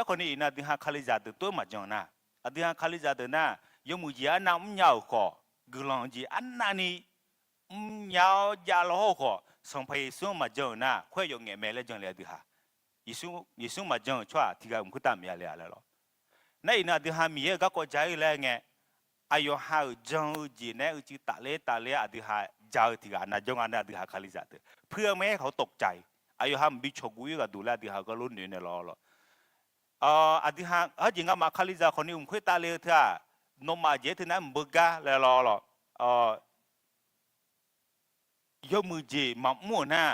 คนนี้น่ะดิฮะคาลิจาเดือตัวมาจังน่ะดิฮะคาลิจาเดือน่ะยมมือจีอันนั้นยาวก็กลองจีอันนั้นนี่ยาวยาวล้อก็สัมภาระส่วนมาจังน่ะค่อยยงเงี้ยแม่เล่จังเลยดิฮะยิสุมาจังชัวที่ก็คุยตามีอะไรอะไรหรอในน่ะดิฮะมีก็ใจเลยไงอายุหาจังจีเนี่ยจีตาเล่อดิฮะจ้าที่กันน่ะจังอันน่ะดิฮะคาลิจาเดือเพื่อไม่ให้เขาตกใจอายุหามบิชกุยก็ดูแลดิฮะก็ลุ้นเนี่ยรออดิฮะจริงๆมาคาลิจาคนนี้คุยตาเล่เถอะนมาเจตนั้นบุกะแล้วรอยมือจีมามั่วน่ะ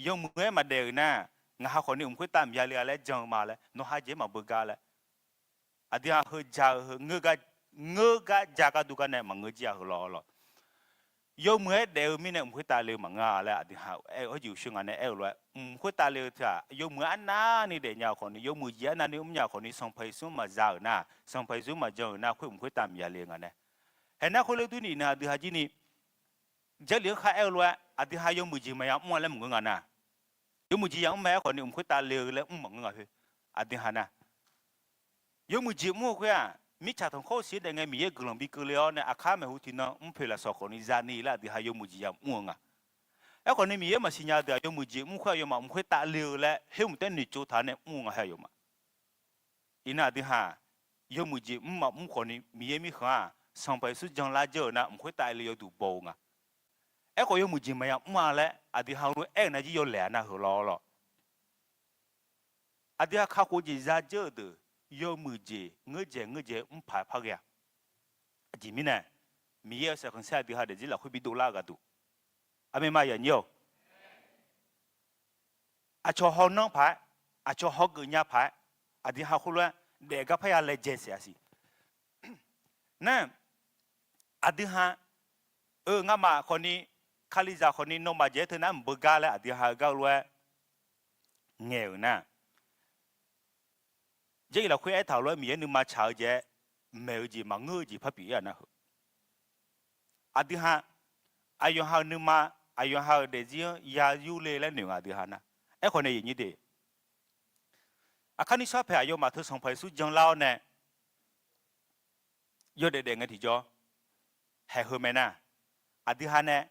ยมือมาเดินน่ะงาคนนี้คุยตามยาเลียแล้วจังมาแล้วนหาเจมาบุกะแล้วอดิฮะเฮจ่าเงือกะจากดูกันเนี่ยมังเงือจ่ารอยมือเดินมีเนี่ยคุยตาเล่มังาแล้วอดิฮะอยู่ช่วงนั้นเนี่ยเลยคุยตาเล่เถอะยมืออันนั้นนี่เดียร์คนนี้ยมือจีอันนั้นนี่ยคนนี้ส่งไปส่งมาจ่าน่ะส่งไปส่งมาจังน่ะคุยตามยาเลียกันเนี่ยเห็นน่ะคนเลี้ยตัวนี้น่ะดิฮะจีนี่จะเลี้ยงข้าเลยอดิฮะยมือจีไม่ยอมมั่วแล้วมึงกันน่ะยมือจียังไม่คนนี้คุยตาเล่แล้วมึงกันเหรออดิฮะน่ะยมือจีมั่วคุยมิจฉาทงเขาเสียได้ไงมีกลุ่มบิกเลียวเนี่ยอาคาไม่หูที่น่ะเพลสอคนนี้จานี่ละดิฮะยมือจียังมั่วงะคนนี้มีมาสิญญาเดียยมือจีมั่วคุยมาคุยตาเล่แล้วเฮ้ยมึงเต้นนี่จูฐานเนี่ยมั่วให้ยมาอินาดิฮะยมือจีมาคนนี้มีข้าส่งไปสุดจังลาเจอนะคุยตาเล่ดูโบงะคนยมือจีไม่ยอมมาแล้วอดิฮะรู้น่าจะยอมแหลนะหัวล้ออดิฮะข้าคุยจะเจอเดือยมือจีเงือเจผ่าพักยาจีมินะมีสักคนเสียอดิฮะเดี๋ยวเราคุยไปดูลากาดูอเมมาอย่างเดียวอาชอฮอน้องผ่าอาชอฮอกุญญาผ่าอดิฮะคุยเด็กก็พยายามเล่นเจสสินั่นอดิฮะงั้นมาคนนี้คาลิจาคนนี้น้องมาเจอเธอนั้นบุกาแล้วอดิฮะก็รู้เงี้ยนะเจ้าเราคุยไอ้ถาวรมีนึกมาเช้าเจ้เมลจีมาเงือจีพับปีอ่ะนะอดิฮะอายุหานึกมาอายุหาเดี๋ยวยาอยู่เลยแล้วหนึ่งอดิฮะนะไอ้คนนี้อย่างนี้ดิอาคานิชอบแพ้อายุมาเธอส่งไปสุดจังเล่าเนี่ยยอดเด็กๆไงที่จ่อแห่เฮอร์เมน่าอดิฮะเนี่ย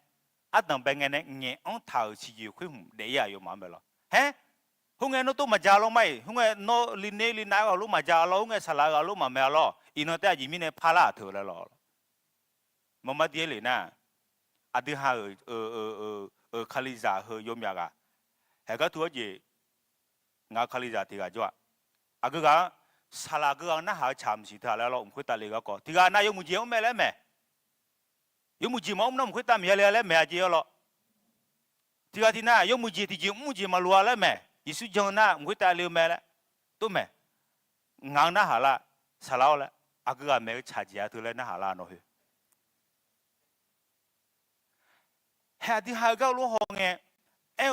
อัดน้ำเป็นไงเนี่ยเงี้ยอันเท่าชีวิตคุยหุ่มเดียอยู่มาเมื่อไรเฮ้หุ่งเงินโน้ตมาจ่าลงไหมหุ่งเงินโน้ลินเนลินนายว่าลูกมาจ่าลงหุ่งเงินสลายว่าลูกมาเมื่อไรอินโนแต่จิมิเนี่ยพาลาเถอะแล้วมันมาเดียเลยนะอดิฮะคาลิจาเฮยมยากะเฮก็ตัวจีงาคาลิจาที่ก็จ้ะอาก็สลากก็น่าหาชามสิท่าแล้วคุยตาเลยก็ที่ก็น่ายมุจีไม่เลยแม่ยมุจีมาน้ำคุยตามีอะไรแล้วแม่จีอ๋อที่ก็ที่น่ายมุจีที่จีมุจีมาลัวแล้วแม่ยิสุจังน่าคุยตาเลยแม่แล้วตัวแม่งานน่าหาละสลาวแล้วอาก็แม่ชาจีอาตัวเลยน่าหาละน้อยเฮดิฮะก็รู้ห้องเงี้ย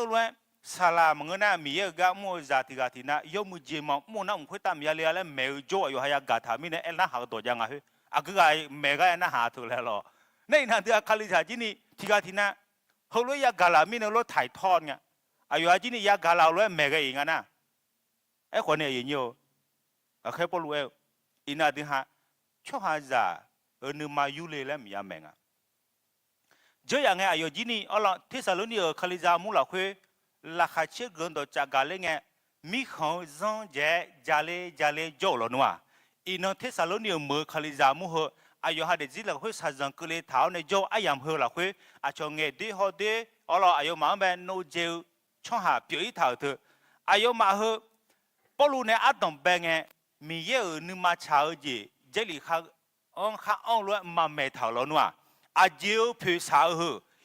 รู้สลามึงน่ะมีก็มัวจัดที่ก็ที่น่ะยมุจีมามัวน้ำคุยตามยาเลี้ยแล้วแม่จ่ออยู่หายกาถามีเนี่ยน่าหาตัวจังอ่ะอาก็แม่ก็น่าหาตัวแล้วในนั้นที่คาลิจาจีนี่ที่ก็ที่น่ะเขารู้ยากาลามีเนี่ยรู้ถ่ายทอดไงอายุจีนี่ยากาลารู้แม่ก็เองนะคนนี้ยังอยู่แค่พอรู้อินาดิฮะชั่วหาจานึกมาอยู่เลยแล้วมีอะไรอ่ะเจ้าอย่างเงี้ยอายุจีนี่อ๋อที่สารุนี่คาลิจามูลคุยราคาเชื่อเกินต่อจากการเลี้ยงมีของจงเจจาเลโจลนัว อีนเทสาโลเนียมือคาลิจามุเหอายุหาเดจิละคุยซาจังกุเลท้าวในโจอายามเหละคุยอาชงเงดีฮอเดอ๋อละอายุมาแมนโนเจลช่องหาเปียอีท้าวเถออายุมาเหปอลูในอัดดอมแบงเงมีเยอะนึมาชาวจีเจลิข้าข้าล้วนมาเมท้าวแล้วนัวอาเจียวเพื่อสาวเห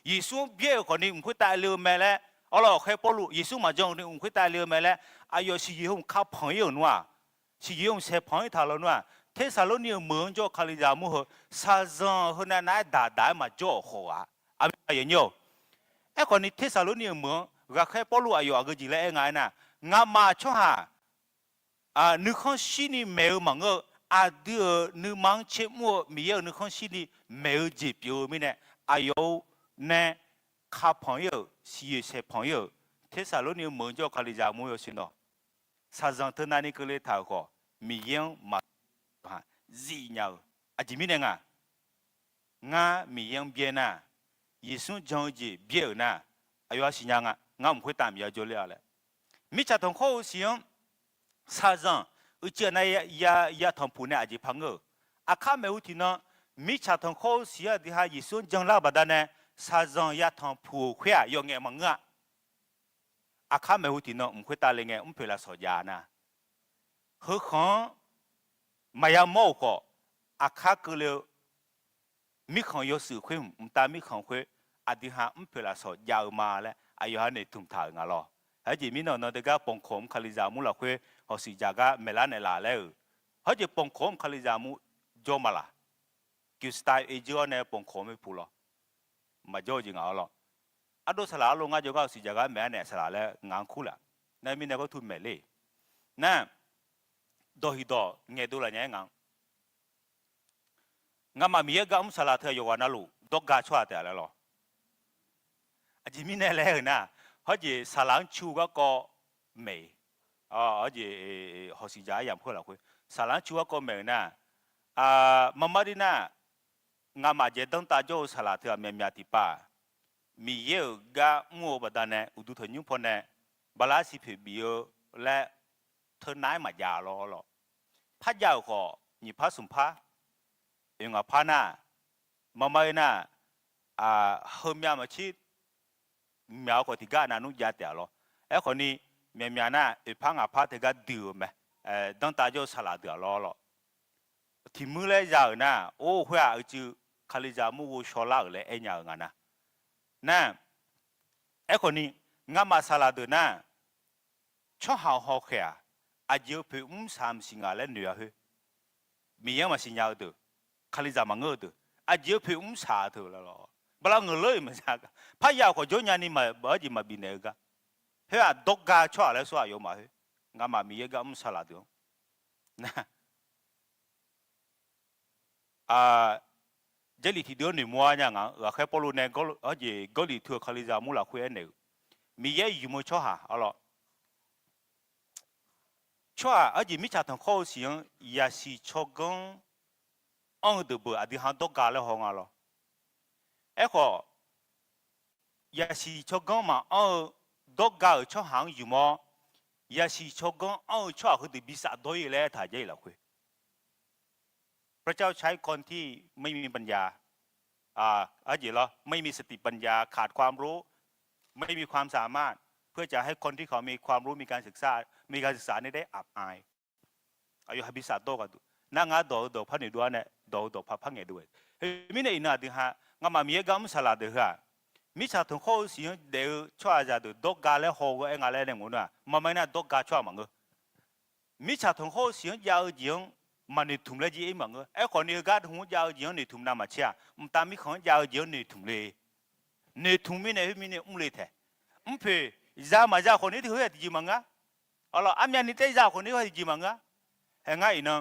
ยิสุเบี้ยคนนี้คุยตายเรือแม่แล้วอ๋อละแค่ปอลูยิสุมาจงนี่คุยตายเรือแม่แล้วอายุสิยงข้า朋友นัวสิยงเสพ朋友ท้าวแล้วนัวเทสาโลเนียเมืองจ่อคาลิจามุเหซาจังคนนั้นด่ามาจ่อหัวอามีอะไรเนาะไอ้คนนี้เทสาโลเนียเมืองก็แค่ปอลูอายุก็จีเล่ไงนะงามาช่วงนึกข้องชินีเมลมังอาเดือนึกมังเชื่อมัวมีเยอะนึกข้องชินีเมลจีบอยู่มีเนี่ยอายุเนี่ยข้า朋友是些朋友เทสาโลเนียเมืองจ่อคาลิจามุ有สิเนาะซาจังเท่านั้นนี่ก็เลยถามเขามีเยอะมาจีเนาอาจิมีเนี่ยงามีเยอะเบียนะยิสุจงจีเบียนะอายุสิยังงาไม่ค่อยตามยาโจเลยอะไรมิจฉาทงเขาเสียงซาจังอุจจาระยาทงพูเนี่ยอาจจะพังอาข้าไม่รู้ที่นั่นมิจฉาทงเขาเสียที่หายิสุจังลาบดานเนี่ยซาจังยาทงพูเขียยองเงมังอาข้าไม่รู้ที่นั่นไม่ค่อยตาเลยเงเพลาสอยานะเฮ้ยของมายาโมก็อาข้าก็เลยมีของยศคุยตามีของคุยอดีหาเพลาสอยาวมาแล้วอายุหาในทุ่งทางอ่ะหรอให้จีมีนนเด็กปงคมคาลิจามุละคุยเขาสิจาก็เมลานในลาแล้วให้จีปงคมคาลิจามุโจมาละกิสไตล์เอเจอเนี่ยปงคมไม่พูดหรอมาโจจริงเอาหรออันดูสลาลงอาจจะก็สิจาก็แม่เนี่ยสลาแล้วงานคู่ละนั่นมีเนี่ยก็ทุนเมลี่นั่นโดยดอเงี้ยดูละเนี่ยงามามีเอกสลาเธออยู่วันนั้นลูดอกกาชัวแต่แล้วหรออาจจะมีเนี่ยแล้วนะเขาจะสลางชูก็ไม่เขาจะเขาสิจ่ายอย่างพวกเราคุยสลางชูก็ไม่นะมามาดีนะงามาเจตั้งตาโจสลาเธอเมียที่ป้ามีเยอะก็มัวบดานเนี่ยอุดุทยุพนเนี่ยบาลาสิเพบีโอและเธอไหนมายาล้อหรอพัดยาวก็ยี่พัดสุมพัดเองพัดน่ะมาไม่น่ะเฮิมยามาชิดเมียก็ที่ก้านานุยาเดียวหรอไอ้คนนี้เมียน่ะพังพัดที่ก้าดื้อไหมตั้งตาโจสลาเดียวล้อหรอที่มือเลยยาวน่ะโอ้หัวจือคาลิจามูชอลาเลยไอ้ยาวงั้นนะนั่นไอ้คนนี้งามาสลาเดน่ะช่างหาเขียอายุเพิ่มสามสิงห์แล้วเหนือเหรอมีอย่างมาสิญญาเดอคาลิจามังเออเดออายุเพิ่มสาเถอะแล้วบลาเงเลยมันจะพายาวกว่าโจญานี่มาบ่จีมาบินเองก็เฮ้ยดอกกาชัวแล้วสัวอยู่มาเฮ้ยงามามีอย่างสลาเดอนะเจลิที่เดินในมัวเนี่ยงั้นแค่พอรู้เนี่ยก็ก็ลิทัวคาลิจามุลาคุยเนี่ยมีเยอะอยู่มั้งชัวฮะอ๋อชัวอาจจะมิจฉาทางข้อเสียงยาสีชกงอันเดบอดีฮันดอกกาเลยห้องอะไรเอ้ก็ยาสีชกงมาอันดอกกาชัวหางอยู่มั้งยาสีชกงอันชัวเขาได้บิสาโดยเลยถ่ายใจละคุยพระเจ้าใช้คนที่ไม่มีปัญญาอาจจะเหรอไม่มีสติปัญญาขาดความรู้ไม่มีความสามารถเพื่อจะให้คนที่เขามีความรู้มีการศึกษานี่ได้อับอายอายุฮับิสาโตกันดูนั่งดอพันธุ์ด้วยเนี่ยดอพังเงด้วยเฮ้ยมิเนี่ยอินาดิฮะงั้นมามีเอกามสลาดฮะมิชาถึงข้อสิ่งเดียวช่วยจะดูดอกกาเลหัวเองอะไรเนี่ยมั้งนะมาไม่น่าดอกกาช่วยมั้งมิชาถึงข้อสิ่งยาวยิ่งมันนี่ทุ่มเลยจีมั้งไอ้คนนี้ก็ทุ่มยาวยิ่งนี่ทุ่มน้ำมาเชียมันตามมีคนยาวยิ่งนี่ทุ่มเลยนี่ทุ่มมีเนี่ยเลยแท้เพอจะมาจะคนนี้ที่เขาจะจีมังอ๋ออามีนี่ที่จะคนนี้เขาจะจีมังเห็นไงเนาะ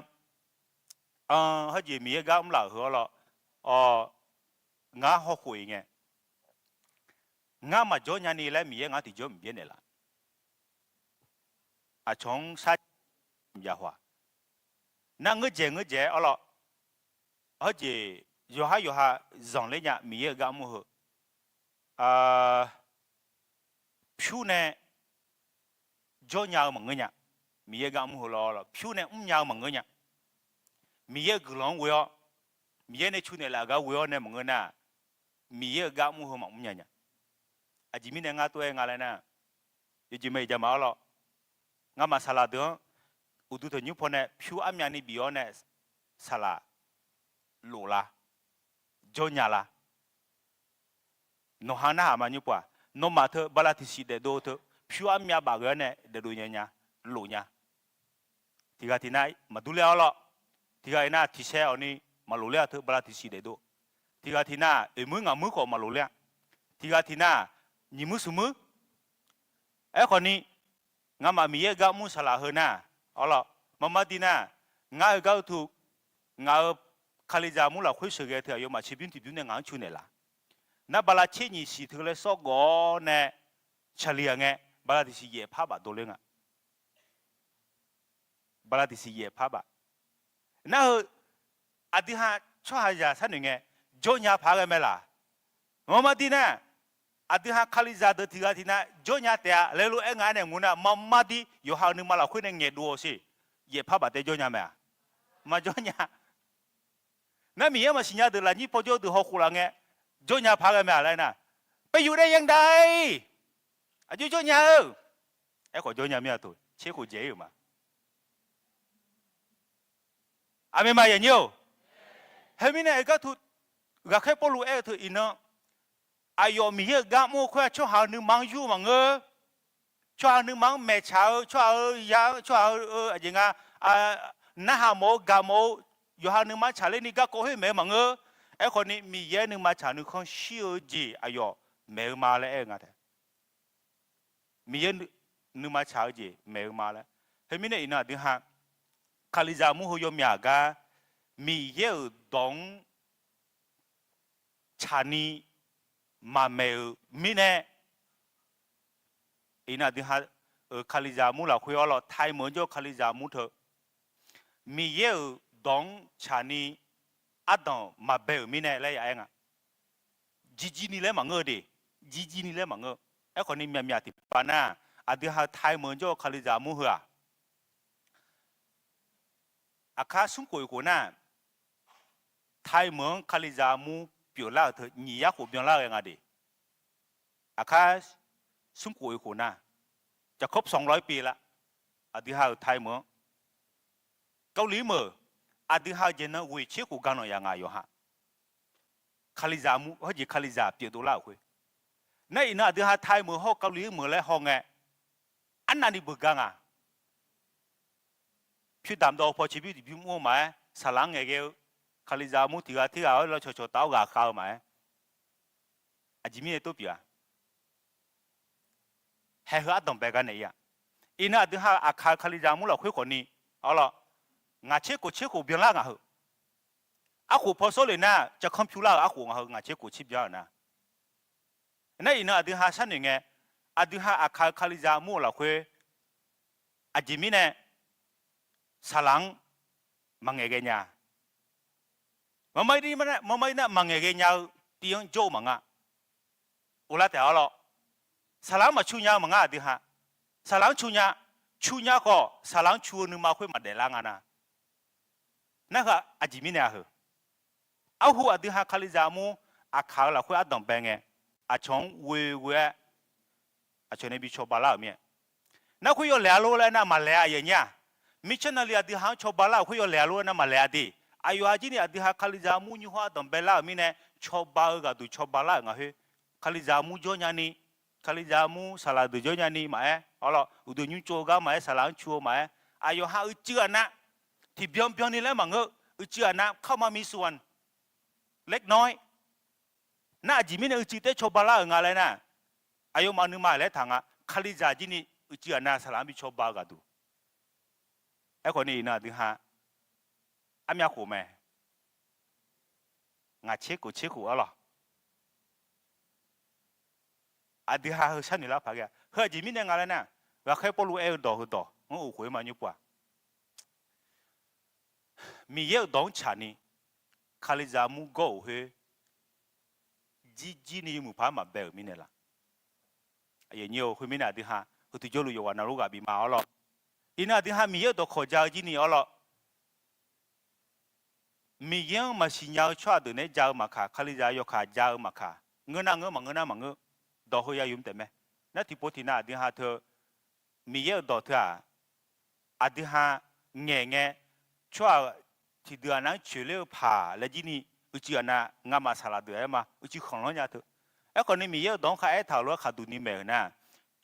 เขาจะมีก็เหล่าหัวเรางาหัวคุยไงงามาจอยันนี่แหละมีงาที่จอมเบียนเลยชงสัจยาหัวนั่งเจอ๋อเขาจะอยู่ฮะจงเลยเนี่ยมีก็มั่วผิวเนี่ยจอยาวมังเงี้ยมีเอกามุหัวล้อผิวเนี่ยยาวมังเงี้ย มีเยอะกลองเวียมีเยอะในชุนเนี่ยละก็เวียเนี่ยมึงน่ะมีเยอะกะมูหัวมึงเนี่ยอาจิมีเนี่ยงาตัวเองอะไรนะยูจิไม่จะมาหรอกงามาสลัดเด้ออุดุตัวนี้พอเนี่ยผิวอันยานี่บิโอเนี่ยสลัดโลละจอนยาละโนฮานามานี่ปะโนมาเถอะบาลาทิสิเดโดเถอะผิวอันยาบางเนี่ยเดดูเนี่ยโลเนี่ยที่กาที่ไหนมาดูแล้วหรอที่กาที่น่าที่เช่อันนี้มาโลเลยเถอะบาลาทิสิเดโดที่กาที่น่ามึงอ่ะมึงก็มาโลเลยที่กาที่น่านี่มึงสมคนนี้งามามีเยอะกะมุสลาเฮน่าเอาล่ะมาดีน่างาเกาถูกงาคาลิจามุลาคุยเสกเถอะยมาชิบินที่บินเนี่ยงาชุนเนี่ยละนั่นบาลาเชนี่สิถึงเลยสกอเนี่ยเฉลี่ยไงบาลาที่สิเย่ภาพตัวเรื่องอ่ะบาลาที่สิเย่ภาพนั่นอดีตฮะช่วยหายาสันนึงไงจงยาพากันไหมล่ะมาดีน่าอดีตฮะคาลิจาเดที่กาที่น่ะจงยาเตะเลลูเองไงเนี่ยงูน่ะมาดีอยู่หานึงมาละคุยเนี่ยเงี้ยดูสิเย่ภาพแต่จงยาไหมมาจงยานั่นมีอะไรมาสิ่งเดียวละนี่พอจะดูหัวคุลังเงี้ยจงยาพากันไหมอะไรนะไปอยู่ได้ยังไงอายุจงยาขอจงยาไม่เอาตัวเชื่อกูเจ๋อมาอามีมาอย่างเดียวเฮ้ยมีเนี่ยก็ถูกก็แค่ปลุกถูกอินเนาะอายุมีเยอะกะมูค่อยช่วยหาหนึ่งมังยูมังช่วยหาหนึ่งมังแม่เช้าช่วยยาช่วยอะไรเงี้ยน่าหาโมกะโมอยู่หาหนึ่งมังชาเลนี่ก็โกให้แม่มังคนนี้มีเยอะหนึ่งมังชาหนึ่งคนชิวจีอายุแม่มาเลยไงแต่มีเยอะหนึ่งมังชาจีแม่มาเลยเฮ้ยมีเนี่ยอินน่ะดึงหาคาลิจามูฮยมีอากามีเยอะดงชานีมาเมลมิเน่อินาดิฮะคาลิจามูละคุยว่าไทยเหมือนจะคาลิจามูเถอะมีเยอะดงชานีอัดดงมาเบลมิเน่เลยยังไงจีนี่เลยมังดิจีนี่เลยมังคนนี้มีที่ปานาอดีฮะไทยเหมือนจะคาลิจามูเหรออาคาสุ่มกุยกูน่ะไทยเหมือนคาลิจามูเปลี่ยนแล้วเถอะหนียาขบเปลี่ยนแล้วยังไงดิอาคาสุ่มกุยกูน่ะจะครบ200 ปีละอดีฮะไทยเหมือนเกาหลีเหมือนอดีฮะเจนวิเชกูกันหน่อยยังไงอยู่ฮะคาลิจามูเขาจะคาลิจาเปลี่ยนตัวแล้วคุยในอินอดีฮะไทยเหมือนเขาเกาหลีเหมือนแล้วห้องไงอันนั้นนี่บุกกันอ่ะพี่ดำดอกพอชีวิตพี่มัวไหมสลังเงี้ยคาลิจามูที่เราชดเต้ากาข้าวไหมอาจิมีตัวเปียเฮ้ยอัดดมไปกันเนี่ยอินาดึงหาอาคาลิจามูเราคุยคนนี้เอาล่ะงาเช็คกูเบียร์ล่างอ่ะเหรออากูพอโซเลยนะจะคอมพิวเตอร์อากูงาเช็คกูชิบยานะนั่นอินาดึงหาฉันยังไงดึงหาอาคาลิจามูเราคุยอาจิมีเนี่ยสลังมังเงี้ยไม่ดีมันไม่น่ะมังเงี้ยที่ยังโจมังอ่ะอุลาแต่เอาล่ะสลังมาชุนยามังอ่ะดึงหาสลังชุนยาก็สลังชูนึงมาคุยมาเดลังอ่ะนะนั่นก็อาจิมิเนี่ยเหรอเอาหัวดึงหาคาลิจามูอาคาเราคุยอัดดมแบงเงอาชงเวอาชงในบิชอบาลาเมียนั่นคุยอยู่แล้วรู้แล้วนะมาแล้วอย่างเงี้ยมิฉะนั้นเลยดึงหาชอบาลาคุยอยู่แล้วรู้นะมาแล้วดีอายุอาจีเนี่ยดึงหาคาลิจามูนี่หัวดมเบลามีเนี่ยชอบบาก็ดูชอบบาลาไงเหรอคาลิจามูโจญานีคาลิจามูสลัดโจญานีมาเอาล่ะอุดยุนโจกามาสลังชัวมาอายุหาเจือนะที่เบียงนี่แหละมังเจือนะเข้ามามีส่วนเล็กน้อยน่าจีมีเนี่ยจีเตชอบบาลาไงเลยนะอายุมานึงมาแล้วทางคาลิจาจีนี่เจือนะสลังบิชอบบาก็ดูคนนี้น่ะดึงหาอามีอะไรไหมงาเช็คกูอะไรดึงหาฉันนี่ละพักยาเฮ้ยจีมีเนี่ยอะไรนะว่าแค่ปลุกต่องั้นคุยมาอยู่ป่ะมีเยอะดองชานี่คาลิจามูโก้เฮ้จีนี่มุพามาเบลมีเนี่ยละอย่างนี้คุยมีน่ะดึงหาคุยที่จะรู้อยู่ว่านารูกับบีมาอะไรอินาดึงหามีเยอะดอกขอจาจีนี่อะไร มีเยอะมาสิญญาชัวตัวเนี่ยเจ้ามาค่ะคลิจายกขาเจ้ามาค่ะเงินนั่งเงินมังเงินนั่งมังเงินดอกหัวยายุ่มแต่ไหมนั่นที่พูดที่น่าดีฮะเธอมีเยอะดอกเธออาดีฮะเงี้ยเงี้ยชัวที่เดือนนั้นเฉลี่ยผ่าและจีนี่อุจิอันน่ะงามาสลัดเดือมาอุจิของเราเนี่ยเธอไอ้คนนี้มีเยอะดองขาไอ้ถาวรขาดูนี่เหมือนน่ะ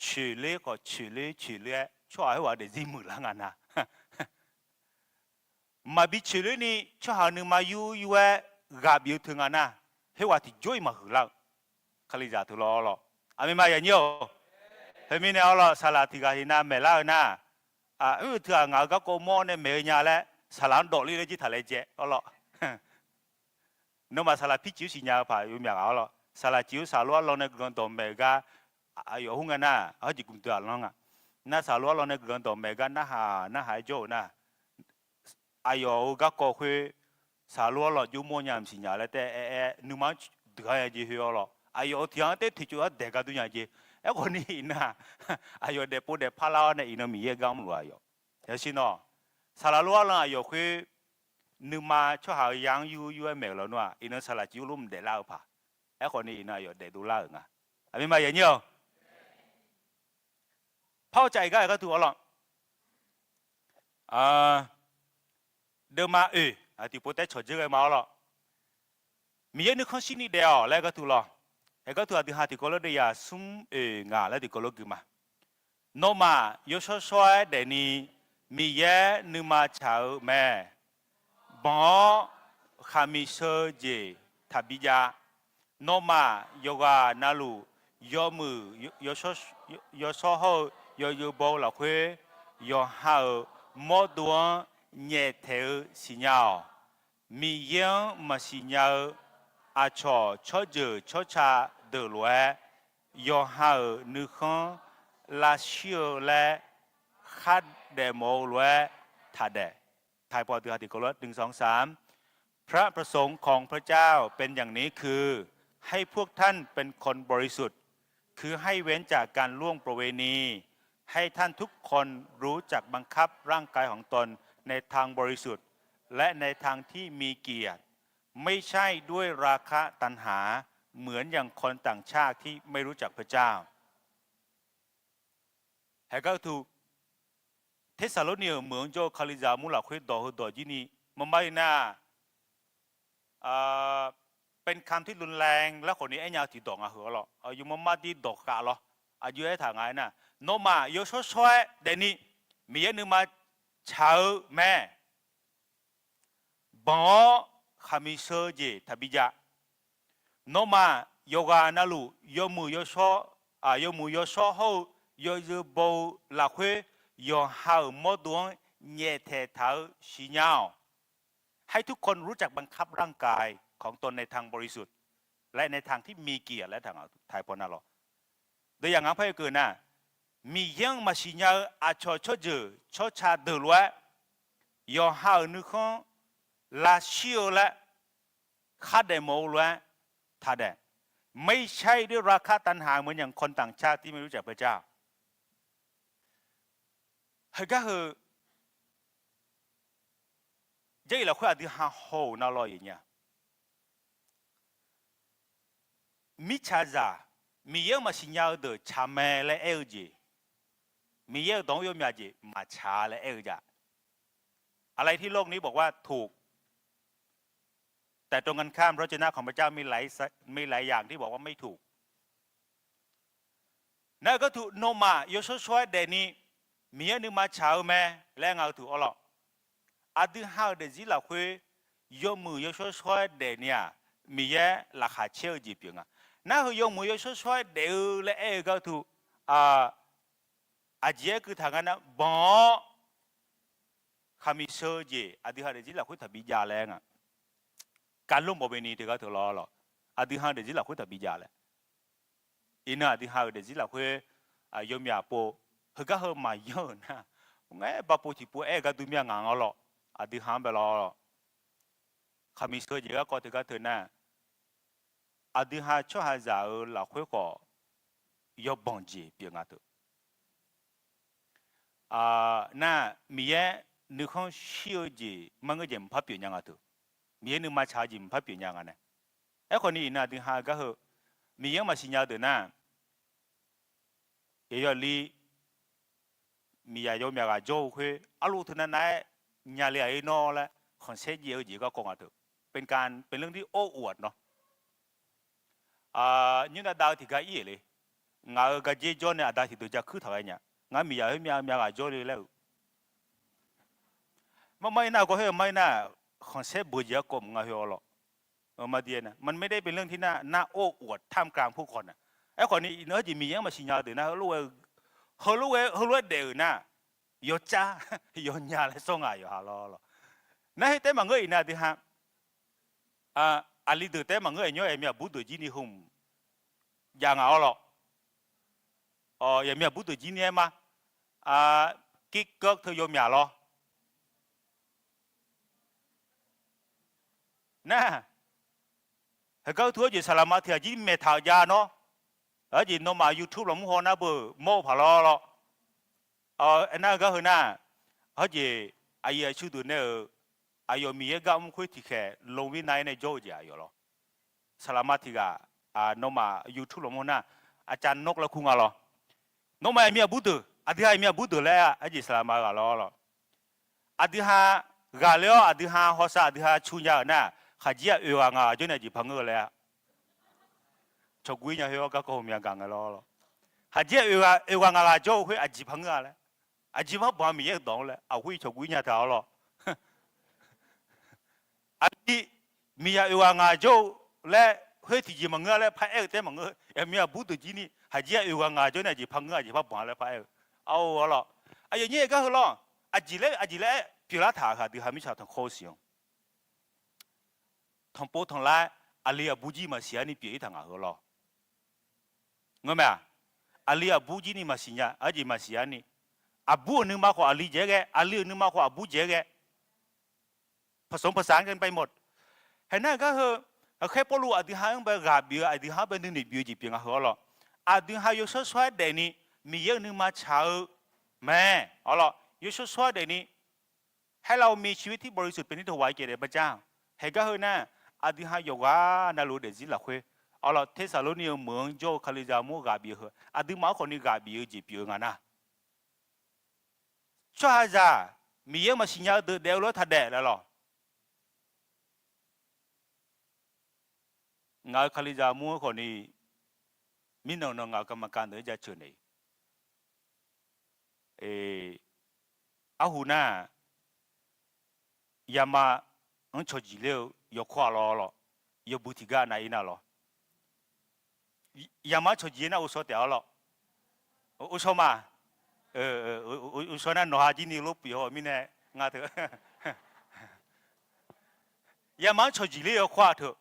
เฉลี่ยก็เฉลี่ยชัวให้ว่าเดี๋ยวจีมือละงานน่ะมาบิเฉลี่ยนี่ชัวหาหนึ่งมาอยู่กับอยู่ถึงงานน่ะให้ว่าที่จ่อยมาหือละคลิจาตุลอหรออามีมาอย่างเงี้ยเฮ้ยมีเนี่ยเอาละสลัดที่กันน่ะเมล่าน่ะเธองาก็โกมอนเนี่ยเมียเนี่ยแหละสลัดดอกเลยที่ทะเลเจ๊เอาละน้องมาสลัดพิจิวสิญญาผ่าอยู่เมียเอาละสลัดจิวสาลัวลงในกลุ่มตัวเมกาอยู่ห้องกันน่ะเขาจิกลุ่มตัวน้องอ่ะน่าสาลัวลงในกลุ่มตัวเมกาน่าหายโจน่ะอยู่ก็ก็คือสาลัวลงอยู่มวยามสิญญาแล้วแต่นุ่มเดือดจีหัวละอยู่ที่อันเตที่จูเด็กก็ดูอย่างจีคนนี้น่ะอยู่เด็กพูดเด็กพาลาเนี่ยอินมีเยอะกำลังอยู่เฮ้ยสิเนาะสาลัวลงอยู่คือนึกมาช่วยหายังอยู่เมลแล้วเนาะอินสลัดจิวลุ่มเดล่าผ่าคนนี้น่ะอยู่เดดูล่าอ่ะไม่มาอย่างเงี้ยเข้าใจก็ถูกแล้วเดิมมาที่พูดแต่ชดเชยมาแล้วมีอย่างนึกข้อสิ่งนี้เดียวแล้วก็ถูกแล้วก็ถูกที่หาที่ก็เลยได้ยาซุ่มงาแล้วที่ก็เลยกูมาโนมายศช่วยเดนี่มีเยอะนึกมาเช้าแม่บ่ขามิเซเจทับบิจาโนมาโยกานาลูยอมือยศเขาอยู่บ่ละคุยยอหาหมดดวงเนี่ยเทสิญญามีเยี่ยมมาสิญญาอาชอชอเจอชอชาเดือดร้อนยอหานึกขันลาชิโอและขัดเดโมร้อนทัดเดไทยพอตัวที่กลด1 2 3พระประสงค์ของพระเจ้าเป็นอย่างนี้คือให้พวกท่านเป็นคนบริสุทธิ์คือให้เว้นจากการล่วงประเวณีให้ท่านทุกคนรู้จักบังคับร่างกายของตนในทางบริสุทธิ์และในทางที่มีเกียรติไม่ใช่ด้วยราคะตัณหาเหมือนอย่างคนต่างชาติที่ไม่รู้จักพระเจ้าให้ก็ถูกเทสซาโลเนียเหมือนโจคาลิจามุลาคุยดอจีนี่มันไม่น่าเป็นคำที่รุนแรงและคนนี้ไอ้ยาที่ดอกอ่ะเหรอหรออยู่มันมาที่ดอกกะหรออายุไอ้ทางไงน่ะโนมาโยชช่วยเดนี่มีอันนึงมาเช้าแม่บ่ขามิเซเจทับบิจาโนมาโยกานาลูโยมือโยชโยมือโยชเขาโยจะบ่ละคุยโยหาหมดดวงเนี่ยเทเท้าสิญญาให้ทุกคนรู้จักบังคับร่างกายของตนในทางบริสุทธิ์และในทางที่มีเกียรติและทางไทยพอนาหรอโดยอย่างนั้นเพื่อเกินน่ะมียังมาสิญญาอาชอชเจอชอชาเดือดร้อนยอหานึกขันลาชิโอและขัดเดโมล้วนทัดเดไม่ใช่ด้วยราคะตัณหาเหมือนอย่างคนต่างชาติที่ไม่รู้จักพระเจ้าเฮ้ยก็คือ这一来会的还好那老人家，米查扎米要么新要的查麦来二姐，米要当有咩姐มา查来二姐，อะไรที่โลกนี้บอกว่าถูกแต่ตรงกันข้ามพระเจ้าของพระเจ้ามีหลายอย่างที่บอกว่าไม่ถูกนั่นก็ถูกโนมาโยชช่วยเดนี่มีอันนึงมาเช้าแม่และเงาถูกอ๋ออาดึงหาเดจิละคุยยมือยช่วยเดเนี่ยมีแย่ราคาเชี่ยวจีบยังอ่ะนั่นคือยมือยช่วยเดและก็ถูกอาเจียคือทางนั้นบ่ขามิเซอร์จีอาดึงหาเดจิละคุยถับบิจาแรงอ่ะการลุ่มบ่เป็นนี่เด็กก็ถูกล้อหรออาดึงหาเดจิละคุยถับบิจาแหละอิน่าอาดึงหาเดจิละคุยยมยาโปเฮก็เฮมาเยอะนะไงปะปูที่ปูก็ดูมีงานเอาหรออาดึงหาไปล้อขามิเซอร์จีก็ถือก็ถือน่ะอาดึงหาช่วยหาจ่าละคุยก็ยอบังจีเปียงอ่ะตัวน่ะมีแย่นึกของเชี่ยวจีมันก็ยังพับเปียงอ่ะตัว มีนึงมาชาจิมพับเปลี่ยนยังไงเนี่ยไอ้คนนี้น่ะถึงหาก็เหอะมียังมาสิญญาเดินน่ะเออลีมีอายุมีอะไรโจ้คุยอาลูทุนนั้นญาเลียไอ้นอละคนเสียเยอะจีก็กงอ่ะเถอะเป็นเรื่องที่โอ้อวดเนาะนี่น่ะดาวที่ก็ยี่เลยงาก็เจจอนเนี่ยดาวที่ตัวจะคือเท่าไหร่เนี่ยงามีอายุมีอะไรโจ้เลยแล้วไม่น่าก็เฮ้ไม่น่าคนเสียบุญเยอะกว่ามึงเหรอหรอมาเดียนะมันไม่ได้เป็นเรื่องที่น่าโอ้อวดท่ามกลางผู้คนนะไอ้คนนี้เนื้อจีมียังมาสิญญาเดินนะเขารู้เดี๋ยวนะยศจ้ายศญาเลยส่งอายุฮาล้อนั่นให้แต่มังเงยนะที่ฮะอันนี้เดือดแต่มังเงยเนี่ยมีบุตรจีนี่หุ่มยังเอาหรอยังมีบุตรจีนี่มากิ๊กเกิดเธอยมยาหรอนะเฮ้ยก็ทั่วจีสลามาเถียจีเมทายาเนาะจีโนมายูทูบหลงหัวนะเบอร์โม่ผาล้อหรออันนั้นก็คือน่ะจีไอ้ชื่อตัวเนี่ยไอ้ยมีเอกามคุยที่แค่ลงวินัยในโจจีอยู่หรอสลามาที่ก็โนมายูทูบหลงหัวน่ะอาจารย์นกละคุงอ่ะหรอโนมามีบุตรอดีตมีบุตรแล้วไอ้จีสลามาก็หรออดีตกาเลี้ยวอดีตหัวซาอดีตชุนยาน่ะข้าจีเอวงาจนเนี่ยจีพังเงอเลยชกุยเนี่ยเฮวก็เขามีกังกันหรอข้าจีเอวงาโจ้คุยอจีพังเงอเลยอาจีมาบ้ามีเอกดองเลยเอาคุยชกุยเนี่ยเท่าหรออันนี้มีเอวงาโจ้และเฮ้ยที่จีมังเงอเลยพายเอกแต่มังเงอมีบุตรจีนี่ข้าจีเอวงาโจ้เนี่ยจีพังเงอจีพับบ้าเลยพายเอกเอาหรอไอ้ยังเนี่ยก็คือหรออาจีเล่พิลาถาค่ะที่หามิชาทางโคสิงทางโปทางไล่อาลีอาบูจีมาเสียนี่เปียทางอ่ะหรอเงี้ยไหมอาลีอาบูจีนี่มาเสียอาจีมาเสียนี่อาบูนึกมาขออาลีเจ๊แกอาลีนึกมาขออาบูเจ๊แกผสมผสานกันไปหมดเห็นนั่นก็คือแค่พอรู้อดีตหายังไปกาบิวอดีตหาไปนึกนี่บิวจีเปียงอ่ะหรออดีตหาอยู่สวยๆเดนี่มีเยอะนึกมาเช้าแม่อ๋อหรออยู่สวยๆเดนี่ให้เรามีชีวิตที่บริสุทธิ์เป็นที่ถวายแก่พระเจ้าเห็นก็คือน่ะอดีตหาอยู่ว่าน่ารู้เด็ดสิละคุยอ๋อหรอเทสาโลนีเมืองโจคาลิจามูกาบิวอดีตมาคนนี้กาบิวจีบิวงานะช่วยจ้ามีเยอะมาสิญญาเดี๋ยวรถทัดเดะแล้วหรองาคาลิจามูคนนี้มินงงากรรมการเดี๋ยวจะเชิญเลยอาหูน่ายามาอันชจิเลวยกขวาล้อหรอยบุติกาไหนน่ะหรอยามาชจิน่ะอุศเตียวหรออุศมาอุศน่ะหนอจีนี่ลูกปีหัวมิเนี่ยงาเถอะยามาชจิเลยขวาเถอะ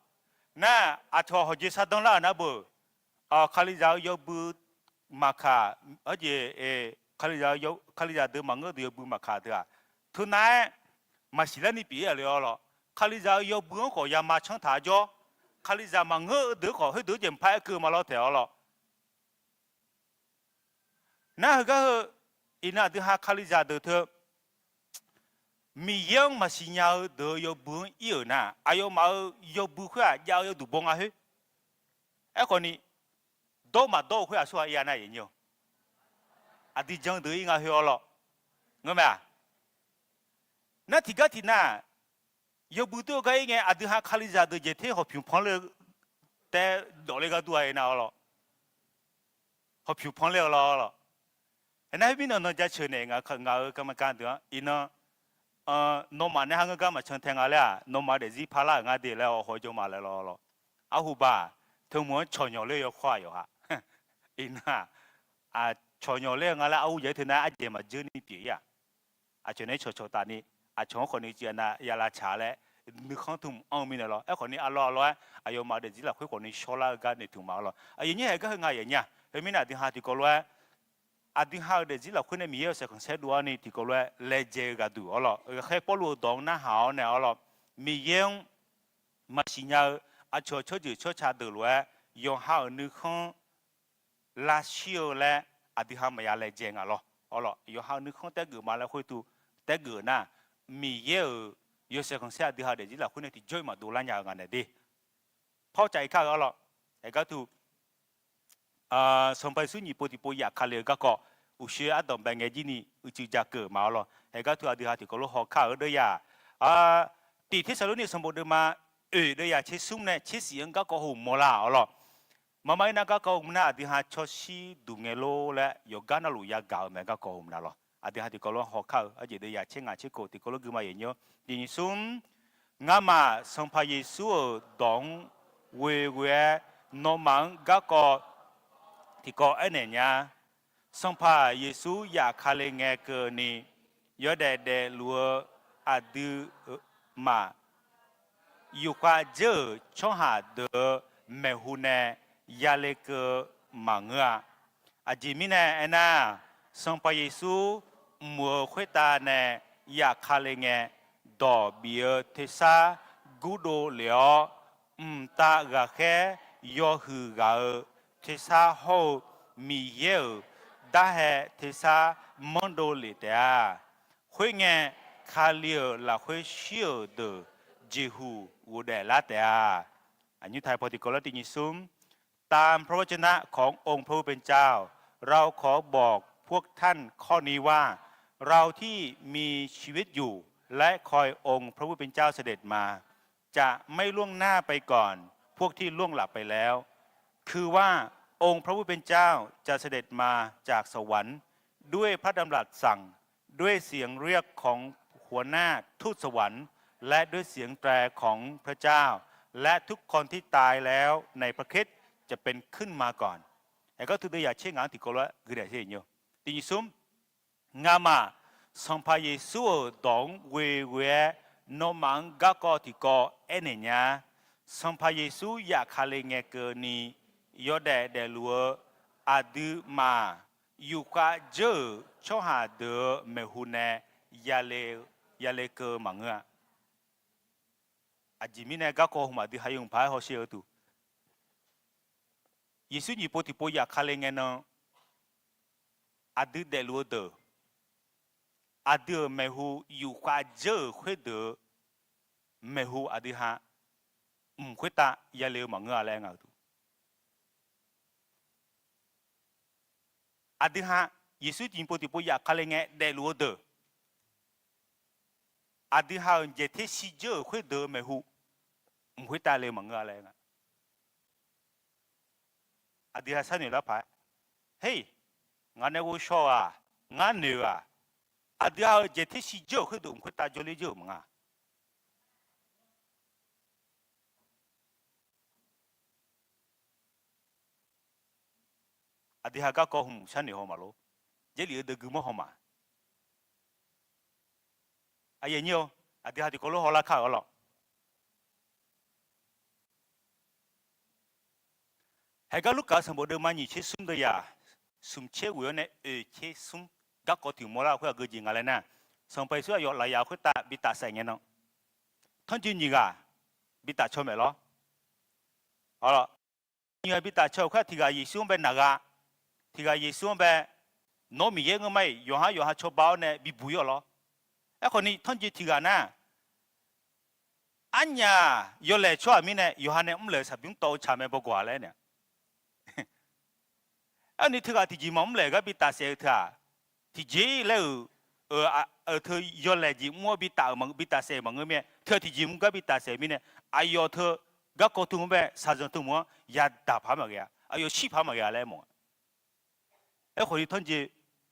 น่ะอาทอหจิสัตว์ละนะบ่คาลิจายบุมาคาคาลิจาเดมังเงเดบุมาคาเดอะทุนายมาสิลนี่ปีอะไรหรอคาลิจายบุงขอยามาช่างถาจ่อคาลิจามังเงเดขอให้เดเจมพายคือมาล้อแถวหรอน่าก็อินาเดหาคาลิจาเดเธอมียังมาสิญญาเดยบุงอีน่ะอายมายบุขวายาวดูบงอ่ะเฮ้ไอ้คนนี้โดมาโดขวาสัวยาน่ะยังอยู่อดีจังเดยงาเฮอหรอเงี้ยไหมนั่นที่ก็ที่น่ะยบุตรก็ยังไงอดีหาคาลิจาเดเจเทเขาผิวพองเลยแต่ดอกเล็กตัวเองน่ะหรอเขาผิวพองเลยหรอเห็นไหมพี่น้องจะเชิญเองงากรรมการตัวอินโนมาเนี่ยฮะก็มาเชิญแทงอะไรโนมาเดี๋ยวจีพาละงาเดี๋ยวแล้วหัวจมาแล้วหรออาหูบ้าทั้งหมดชนอยู่เลยอยู่ขวาอยู่ฮะอิน่ะชนอยู่เลยงาละเอาเยอะถึงน่ะอาจจะมาเจอนี่ปีอ่ะอาจจะในโชตานี่ชงคนนี้เจียนะยาลาชาเลยนึกข้างทุ่มอ้อมินหรอไอ้คนนี้อร่อยอายมาเดี๋ยวจีละคุยคนนี้ชอลากันในทุ่มมาหรออย่างนี้ก็ง่ายอย่างเงี้ยเฮ้ยมินาที่หาที่ก็รู้อดีตหาเดี๋ยวจีละคุยในมีเยอะสักคนเสด็จนี่ที่ก็รู้เลเจกันดูอ๋อหรอแค่พอรู้ตรงน่าหาเนี่ยอ๋อหรอมีเยี่ยมมาสิญญาชัวชาดูรู้ยองหานึกข้างลาชิโอและอดีตหามายาเลเจงอ๋อหรอยองหานึกข้างแต่เกิดมาแล้วคุยตูแต่เกิดน่ะมีเยอะ有些ของเสียดีหาเดี๋ยวเราคนที่จ่อยมาดูแลอย่างนั้นดีพอใจข้าก็หรอกแต่ก็ถูกสมัยสุนีปฏิปอยากคาเลก็ก็อุเชียดอมแบงเงจินีอุจิจากเกิดมาหรอกแต่ก็ถูกดีหาที่ก็รู้หอข้าด้วยยาตีที่สรุปนี่สมบูรณ์มาด้วยยาเชื่อซุ่มเนี่ยเชื่อเสียงก็หูโมลาหรอกมาไม่นักก็หุ่มน่ะดีหาชอชีดูเงโลและยกกันลุยากาวแม่ก็หุ่มน่ะหรอกดีหาที่ก็รู้หอข้าด้วยยาเชื่องานเชื่อโกที่ก็รู้คือมาอย่างเงี้ยดีนี้ซุ่มงามาสัมภาเยซูดองเวโนมังก็ที่ก็เนี่ยสัมภาเยซูอยากคาเลงเงเกนี่ยอดเดลัวอดีมาอยู่กว่าเจอช่องหาเดเมหุเนยาเลเกมังอาจิมิเนน่ะสัมภาเยซูมัวขวตาเนอยากคาเลงเงดอเบียเทซากูโดเหลียวตากะแค่ยอหือกาเทซาโฮมีเยลได้เทซามอนโดเลเดียคุยเงคาเลียละคุยเชียวเดจิฮูวูเดลาเดียอันนี้ไทยพอดีก็แล้วติญิซุมตามพระวจนะขององค์พระผู้เป็นเจ้าเราขอบอกพวกท่านข้อนี้ว่าเราที่มีชีวิตอยู่และคอยองค์พระผู้เป็นเจ้าเสด็จมาจะไม่ล่วงหน้าไปก่อนพวกที่ล่วงหลับไปแล้วคือว่าองค์พระผู้เป็นเจ้าจะเสด็จมาจากสวรรค์ด้วยพระดำรัสสั่งด้วยเสียงเรียกของหัวหน้าทูตสวรรค์และด้วยเสียงแตรของพระเจ้าและทุกคนที่ตายแล้วในพระคริสต์จะเป็นขึ้นมาก่อนแต่ก็ถือได้อยากเชื่องานที่ก็ละคือได้เชื่ออยู่ที่ยิซุมงามาสัมภาเยซูดองเวโนมังก็ที่ก็เนี่ยสัมภาเยซูอยากคาเลงเงเกนี่ยอดเดลัวอดีมาอยู่กว่าเจอช่องหาเดเมหุเนยาเลเกมังอาจิมิเนก็มาดีให้ยงพายหัวเชียวตูยิสุนีปฏิปอยากคาเลงเงนอดีเดลัวเดอดีเมหุอยู่กว่าเจอคุยเดเมหุอดีฮะคุยตายาเลมังอะไรเงาตูอดีฮะยิสุจินปฏิปอยากคาเลงเงเดลัวเดอดีฮะเจเทสิเจอคุยเดเมหุคุยตาเลมังอะไรเงาอดีฮะสันนิษฐานไปเฮ้ยงานเนี่ยกูชอบงานเนี่ยอดีฮะเจเทสิเจอคุยเดคุยตาจอลีเจอมังอดีฮะก็หุ่มฉันนี่หัวมาโลเจลีเดกุมหัวมาไอ้ยังเนี่ยอดีฮะที่เขาโลหัวละข้าวหรอให้ก็ลูกค้าสมบูรณ์มานี่เชื่อซุ่มเดียซุ่มเชื่อวิวเนี่ยเชื่อซุ่มก็ถึงโมล่าเพื่อเกิดจริงอะไรนะสมัยส่วนใหญ่หลายอย่างเขาตาบิดาใส่เงี้ยน้องท่านจริงจริงอ่ะบิดาชอบไหมล่ะเอาล่ะยังไงบิดาชอบแค่ที่กายยิสุนเป็นนักที่กายยิสุนเป็นน้องมีเยอะไหมย้อนชอบบ้านเนี่ยบิบุยล่ะไอ้คนนี้ท่านจริงที่กายนะอันเนี้ยย้อนเลยชอบมีเนี่ยย้อนเนี่ยเลยสับยุ่งโตชาไม่บอกว่าเลยเนี่ยอันนี้ถือว่าที่จีมอมเลยก็บิดาเสียเถอะที่จีแล้วเธอย้อนเลยจีมัวบิดาเสียมังเงี้ยเธอที่จีมก็บิดาเสียมีเนี่ยไอ้ยอเธอก็กทุ่มไปสะสมทุ่มว่ายาดับพามาเงี้ยไอ้ยอชีพพามาเงี้ยอะไรมั่งไอ้คนที่ท่านจี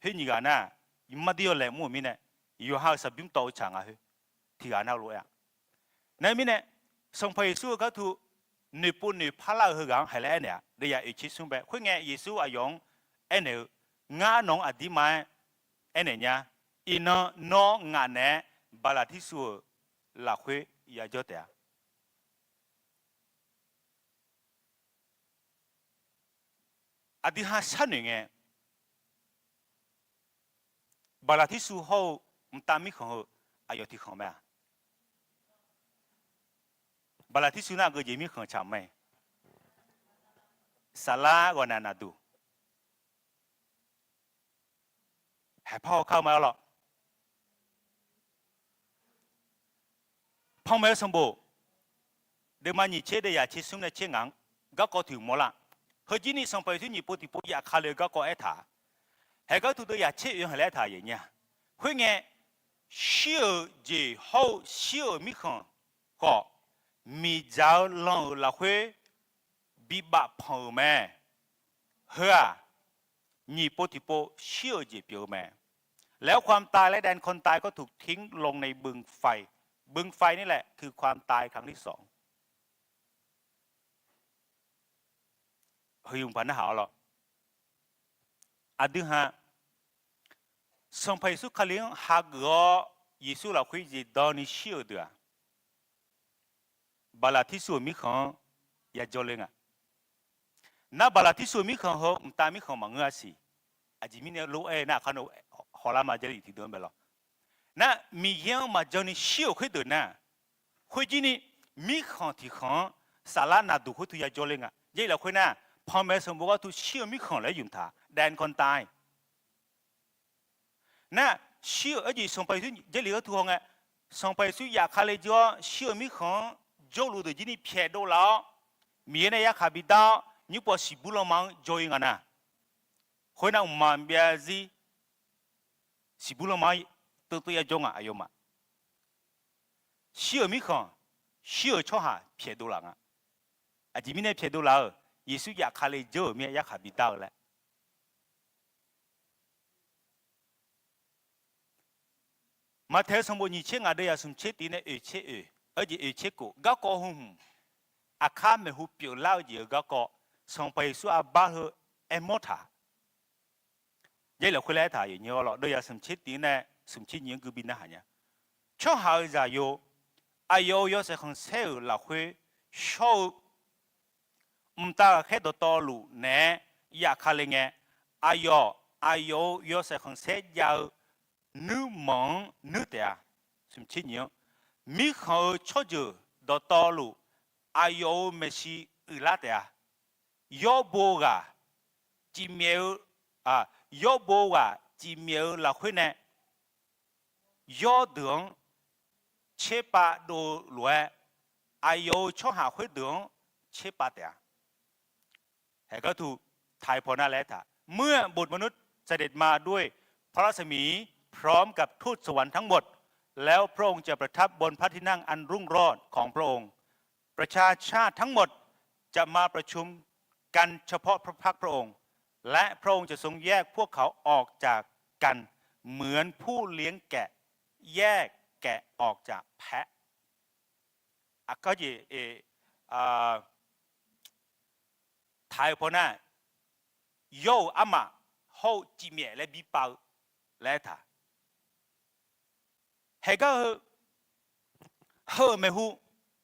เห็นยังไงนะยิ่งมาดีเลยมั่วมีเนี่ยอยู่หาสับยุ่งโตช่างอ่ะที่กันเอาเลยอ่ะในมีเนี่ยสงพยสู้ก็ถูกนิปุ่นนิพาลาหือกังให้แล้วเนี่ยเดี๋ยวอีกชิ้นส่งไปคุยไงยิสุอายองเนี่ยงานน้องอดีมาเนี่ยอินน้องงานเนี่ยบาลาที่สุดหลักคุยยาจดเนี่ยอดีหาชั้นหนึ่งไงบาลาที่สุดเขาตามมิของอายที่ของแม่บาลาที่สุนัขก็ยังมีของชาวไม่สลากว่านาดูให้พ่อเข้ามาหรอ พ่อแม่สมบูรณ์เดี๋ยวมันยิ่งเชื่อได้ยาเชื่อสุ่มเนี่ยเชื่องังก็ก็ถึงหมดละเฮ้ยจีนี่ส่งไปที่ญี่ปุ่นที่ปุ่นอยากขาเลยก็ก็เอถ่าให้ก็ตัวอยากเชื่อยังให้เอถ่าอย่างเงี้ยเฮ้ยไงเชื่อจีเขาเชื่อมิขังก็มีเจ้าลองละเฮ้ยบิบะพ่อแม่เฮ้ยญี่ปุ่นที่ปุ่นเชื่อจีเปียวแม่แล้วความตายและแดนคนตายก็ถูกทิ้งลงในบึงไฟบึงไฟนี่แหละคือความตายครั้งที่สองเฮ้ย用盘的好了第二上派出可能下个耶稣老会是当你晓得巴拉提苏米康也叫人啊那巴拉提苏米康好唔大米康忙个事จีมีเนี่ยรู้นะเขาเนี่ยฮอลามาจะได้ที่เดินไปหรอนะมีเรื่องมาจนนี่เชี่ยวขึ้นเดินนะคุยจีนี่มีข้อที่ข้อสาระน่าดูคุยทุยาจอเลยอ่ะยี่เราคุยนะพ่อแม่สมบูรณ์ว่าทุเชี่ยวมีข้อแล้วยุ่งท่าแดนคนตายนะเชี่ยวจีส่งไปทุยี่เหลือทุกคนส่งไปสู่อยากขาเลยจ้าเชี่ยวมีข้อจอรู้ตัวจีนี่เพียดูแล้วมีเนี่ยอยากขาบิดานี่พอสิบุลมังจอยกันนะคนนั้นมันเบียซีสิบุลมาตัวอย่างจงอายุมาเชื่อมิขังเชื่อชอบหาเพียดูหลังจีมีเนี่ยเพียดูหลังยิสุอยากขาเลยเจอเมียอยากขาบิดาเลยมาเทสมบูรณ์ยี่เชงอะไรอย่างสมเชตีเนี่ยเชจีเชกูก็ก็หุ่มอาคาไม่หุบเปียวเล่าจีก็ส่งไปสู่อาบ้าเหเอมอธายี่เราคุยแล้วถ่ายอย่างเงี้ยหรอโดยสมชิดตีเนี่ยสมชิดยังคือบินนะฮะเนี่ยช่วงหาจะอยู่อายุยศของเซลเราคุยโชว์ตาแค่ตัวลูเนี่ยอยากขาเลยไงอายุยศของเซลยาวนึกมองนึกเดียสมชิดเนี่ยมีเขาชอบจูตัวลูอายุไม่ใช่อื่นละเดียยอบัวจิเมลยอบัวจีเมียวเราคุยเนี่ยยอดวงเชปาดูรวยอายุช่วงหาคุยดวงเชปาเดียเหตุก็ถูกไทยพอน่าแล้วท่าเมื่อบุตรมนุษย์เสด็จมาด้วยพระรัศมีพร้อมกับทูตสวรรค์ทั้งหมดแล้วพระองค์จะประทับบนพระที่นั่งอันรุ่งโรจน์ของพระองค์ประชาชาติทั้งหมดจะมาประชุมกันเฉพาะพระพักพระองค์และพระองค์จะทรงแยกพวกเขาออกจากกันเหมือนผู้เลี้ยงแกะแยกแกะออกจากแพะก็จะไทยพอน่ะโยอามาเขาจีเมียและบีเปาและท่าเฮก็เฮไม่หู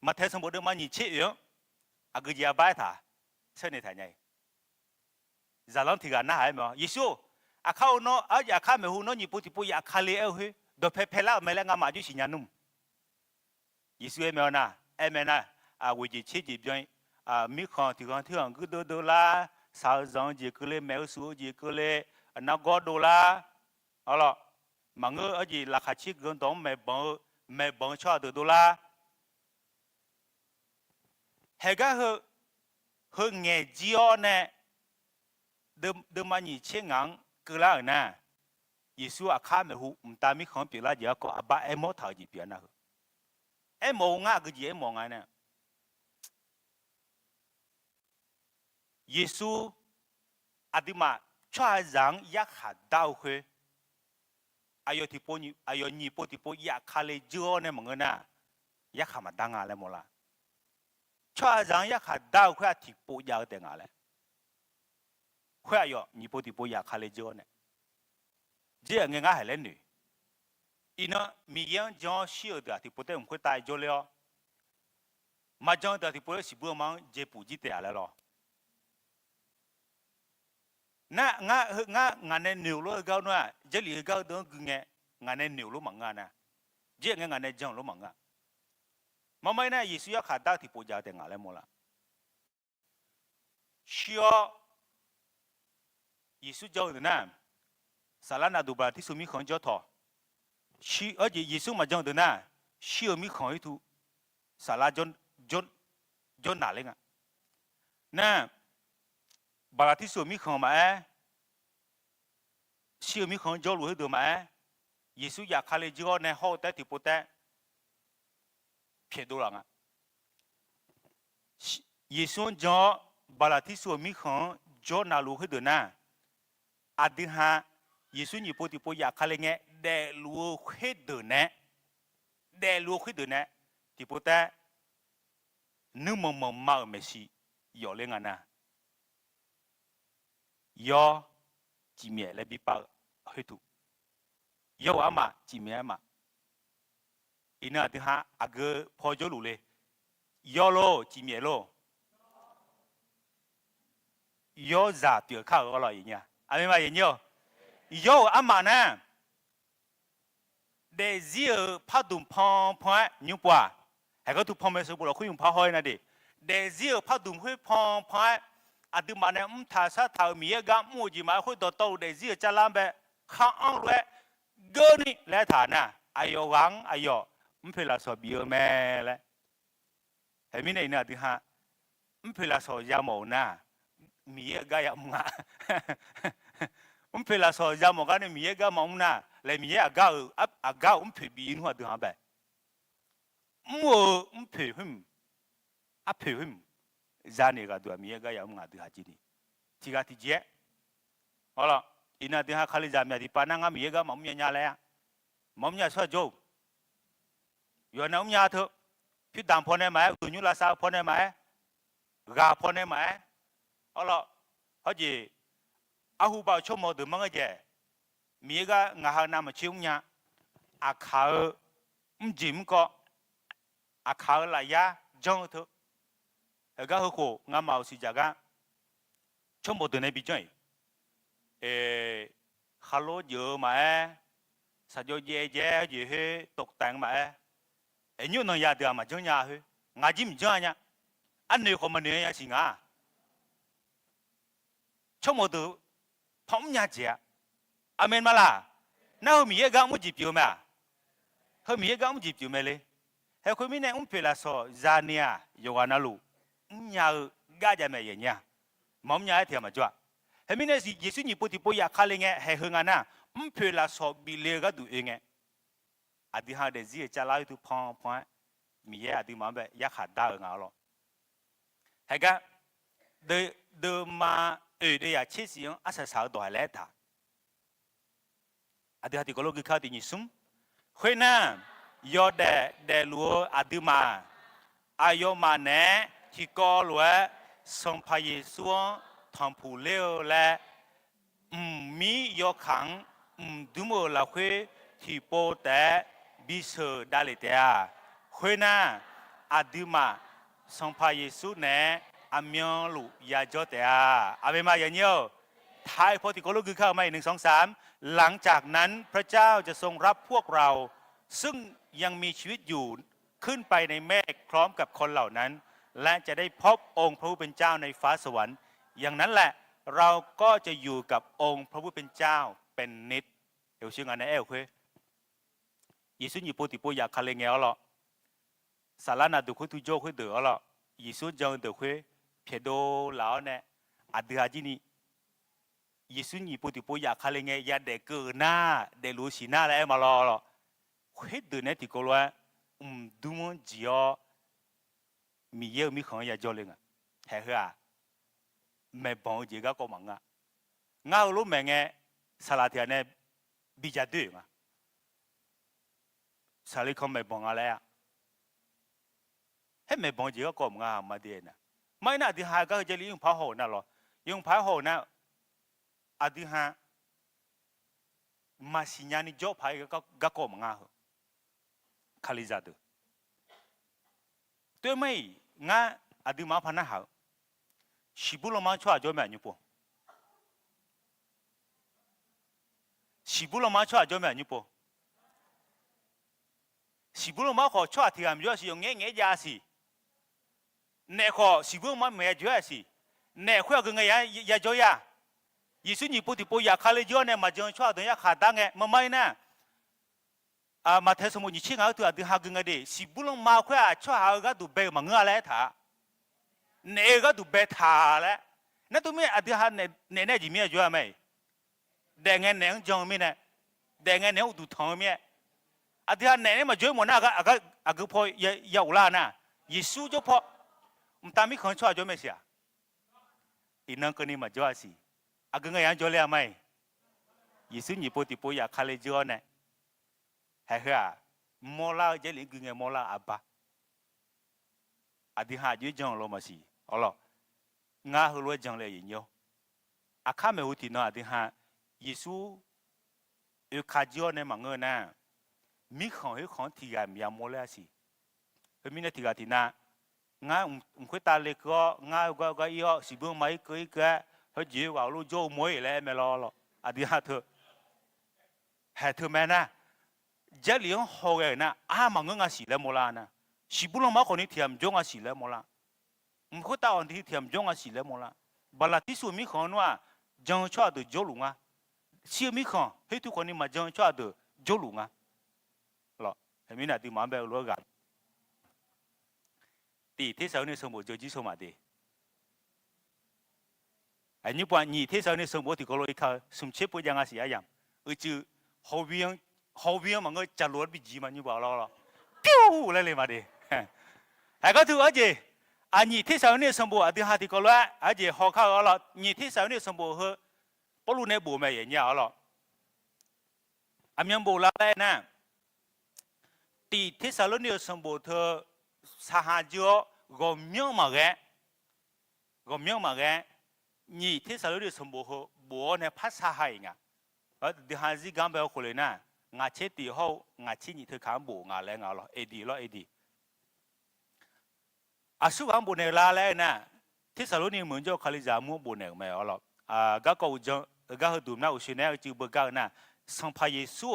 มาเทสมบูรณ์มันยิ่งเชี่ยวก็จะไปท่าเช่นนี้ท่าไงจะลองที่กันนะให้มั้ยยิสูเขาโน่อยากข้ามไม่หูโน่ญี่ปุ่นที่ปุ่นอยากขาเลยเฮ้ยโดยเพล่าไม่เล่นงานมาจุสิญญาณนุ่มยิสูเอ็มนะวิจิตรจีบจอยมีของที่กันก็ดูละสาวจงจีก็เลยแมวสูจีก็เลยนักกอดูละเอาล่ะมังเออจีราคาชิกกันต้องไม่บังชอบดูละเฮก็เฮเงจีอเนี่ยเดิมมันยิ่งเชื่องก็แล้วนะยิสูอาคาไม่หูตามีของเปลี่ยนละเดี๋ยวก็อาบ้าเอโมท่าจีเปลี่ยนนะเอโมง่ายก็จีเอโมง่ายเนี่ยยิสูอดีมาช่วยยังอยากหาดาวเฮอายุที่ปุ่นอายุญี่ปุ่นที่ปุ่นอยากขาเลยจ้อเนี่ยมึงนะอยากหามาดังอะไรหมดละช่วยยังอยากหาดาวเฮที่ปุ่นอยากแต่งอะไร会要你不得不要看来教呢，这样人家还来女，伊呢米样讲小的，就不得不会带教了，嘛讲的就不得是不忙这补给带来了。那俺那牛肉高呢，这里高都俺那牛肉忙啊呢，这俺那讲肉忙啊，妈妈呢也是要看到就不要带俺来么了，需要。ยิสุเจ้าเดินนะสารนาดูบาที่สุมีของเจ้าทอชียิสุมาเจ้าเดินนะชีมีของให้ทุ สาระจนหนาเลยอ่ะน่ะบาลาที่ส่วนมีของมาเชื่อมีของจอรู้ให้ดูมาเยซูอยากคาเลจิโอในห้องแต่ที่ปุ๊แต่เพียดูหลังอ่ะเยซูจอบาลาที่ส่วนมีของจอนารู้ให้ดูนะอาดิฮะเยซูนี่ปุ๊ที่ปุ๊อยากคาเลเงเดรู้ให้ดูนะเดรู้ให้ดูนะที่ปุ๊แต่นึกมมาเมสิยอเล่งนะยอจีเมียและบิปาให้ถูกยออามาจีเมียมาอินาที่ฮะอาเกพอจรู้เลยยอโลจีเมียโลยอจ่าตัวข้าวก็รออย่างเงี้ยอะไรมาอย่างเงี้ยยออามานะเดซิเอพัดดุมพอนิวปัวให้ก็ถูกพอไม่สมบูรณ์คุยพอหอยนะดิเดซิเอพัดดุมคุยพออาดิมาเนี่ยท่าซาท่ามีเอกมูจิมาคุยต่อเดซิเอจะลำแบบข้าอังเลยเกินนี่และฐานะอายวังอายเพลาสอบีแม่เลยเห็นไหมเนี่ยที่ฮะเพลาสอยามอนะมีเอกยามงาเพลาสอยามอกันมีเอกมองนะและมีเอกเพบีนหัวตัวแบบเพหิมจานเอกตัวมีเอกยามงาตัวจีนี่ที่กาที่เจ้เอาล่ะอินาที่ฮะขาลิจามีที่ปานังมีเอกมองมีอะไรเลยมองมีอะไรโจอยู่ในอุ้มยาเถอะพี่ดำพอได้ไหมตุยุลาซาพอได้ไหมกาพอได้ไหมเอาล่ะเขาจีอาหูบ่าวชมโมดูมังเจมีก็งาหานามชิวเนี่ยอาขาวจิมก็อาขาวลายาจงเถอะเฮก็เขาโคงามาอุสิจาก็ชมโมดูในบิจัยฮัลโหลเยอะไหมสัจจะเย่เย่ตกแต่งไหมไอ้ยูนยาเดียมาจังยาเฮงาจิมจังเนี่ยอันนี้เขามันเนี่ยสิงาชมดูพร้อมยาเจ้าอเมนมาล่ะน่าเขามีเอกมุจิปิวไหมเขามีเอกมุจิปิวไหมเลยเฮ้คนมีเนี่ยเพลาสอจานียโยกานาลูยากาจะไม่เงี้ยมอมยาเทียมจ้ะเฮ้มีเนี่ยสิเยซูนี่ปุติปุยาคาเลงเฮ้เฮงานะเพลาสอบิเลกาดูเองอดีฮะเดซี่จะไล่ทุกพอนมีอดีมาแบบยักษ์ดาวงาหรอเฮ้ก็เดิมมาเดียชื่อเสียงอาศัยสาวตัวเล็กท่าอดีฮะที่ก็ลูกข้าวที่นิสุมเฮ้ยนะยอดเดลัวอดีมาอายุมาเนี่ยที่ก็ลัวส่งพายส่วนทำผู้เลี้ยวและมียอขังดูโมละเฮ้ที่โปแต่บิสดาเลเตียเฮ้ยนะอดีมาส่งพายส่วนเนี่ยอามีนลูยาจอดเตียอาเบมาอย่างเงี้ยท้ายพอที่ก็ลูกข้าวมา1 2 3หลังจากนั้นพระเจ้าจะทรงรับพวกเราซึ่งยังมีชีวิตอยู่ขึ้นไปในเมฆพร้อมกับคนเหล่านั้นและจะได้พบองค์พระผู้เป็นเจ้าในฟ้าสวรรค์อย่างนั้นแหละเราก็จะอยู่กับองค์พระผู้เป็นเจ้าเป็นนิจเอวชื่องานในเอวเพื่อเยซูนี่ปุติปุยาคาเลงเอลล่ะสารนาดูคุตุโจคุเดือล่ะเยซูจังเดือคุเพียโดเหล่าเนี่ยอดีฮาจินี่เยซูนี่ปุติปุยาคาเลงเอยาเด็กเกินหน้าเดลูสีหน้าแล้วมาล่ะคุเดือเนี่ยที่ก็ว่าดูมันจีอ๋อมีเยอะมีของยาจอเลยอ่ะเฮ้ยไม่บอกจีก็มังอ่ะงาลูกแม่เงี้ยสลัดที่เนี่ยบิจาด้วยอ่ะสาลิคอมไม่บอกอะไรอ่ะเฮ้ยไม่บอกจีก็มังอ่ะมาเดียนะไม่น่าที่หาก็จะเลี้ยงพระโหน่ะหรอยังพระโหน่ะอดีฮะมาสิญญาณิจบพายก็มังอ่ะคาลิซาดูตัวไม่งาอดีมาพันนะฮะชิบุลมาชัวจอมยุปชิบุลมาชัวจอมยุปชิบุลมาขอชัวที่ทำอยู่สิยังเงี้ยยาสิเนี่ยขอชิบุลมาไม่จ่อยสิเนี่ยขอก็เงี้ยจ่อยยิสุนี่ปุติปุยาคาเลจอเนี่ยมาจงชัวตัวนี้ขาดดังเงี้ยไม่นะ มาเทสมุนิชิงเอาตัวที่หาเงินดีสิบุลงมาคุยช่วยหาก็ดูเบมังเงาแล้วท่าเนก็ดูเบท่าแล้วนั่นตัวมีที่หาเนจิมีอะไรไหมแดงเงินเนงจงมีเนี่ยแดงเงินเนงดูทองมีที่หาเนมาช่วยหมดนะก็พอยาวล้านนะยิสูจะพอมันตามมีคนช่วยช่วยไม่เสียอีนั่งคนนี้มาช่วยสิก็เงินยังช่วยเลยไหมยิสูนี่ปกติอยากขาเลยช่วยเนี่ยเฮ้ยมอลาเจลิกเงมอลาอับบาที่หาอยู่จังลงมาสิอ๋อหรองาหัวจังเลยยิ่งเยอะข้าไม่รู้ที่นั่นที่หายิสูอยู่ขาจอเนี่ยมังเงินนะมีของที่การมีมอลาสิเฮ้ยมีเนี่ยที่การที่นั่นงาคุยตาเล็กก็งาก็อีอ่ะสิบุ้งไม่เคยเกิดเฮ้ยจีว่าลูกโจ้มวยเลยไม่รอหรอกที่หาเธอเฮ้ยเธอแม่นะเจริญหอเงินนะมังเงินสิเลมอลานะสิบุลมาคนนี้เทียมจงสิเลมอลามุขตาอันที่เทียมจงสิเลมอลาบาลาที่สุดมีคนว่าจงชอบดูโจลุงอ่ะเชื่อมีคนให้ทุกคนนี้มาจงชอบดูโจลุงอ่ะหรอเห็นไหมนะที่มันเป็นรู้กันที่เทศนาสมบูรณ์จะจีสมาดีอันนี้ป่ะนี่เทศนาสมบูรณ์ที่เขาเลยเขาสมเชฟพูดยังไงสิอย่างจือ好边嘛，我摘萝卜鸡嘛，你不了，丢来嘛的，还个头而且，你天上那什么啊？底下的个乱，而且好看了，你天上那什么和不如那不买人家了，面不拉来呢？地天上那什么他下脚个面嘛个，你天上那什么和不那怕啥海呀？底下是刚不回来呢？งาเชตีเขางาชินี่เธอขามบูงาแรงเอาหรอเอดีสุวรรณบุญเนลาแล้วนะที่สรุปนี่เหมือนจะคาลิจามูบุญเนลไม่เอาหรอกก็เขาจะก็เขาดูน่าอุชิเนลจีบกันนะสังพายสู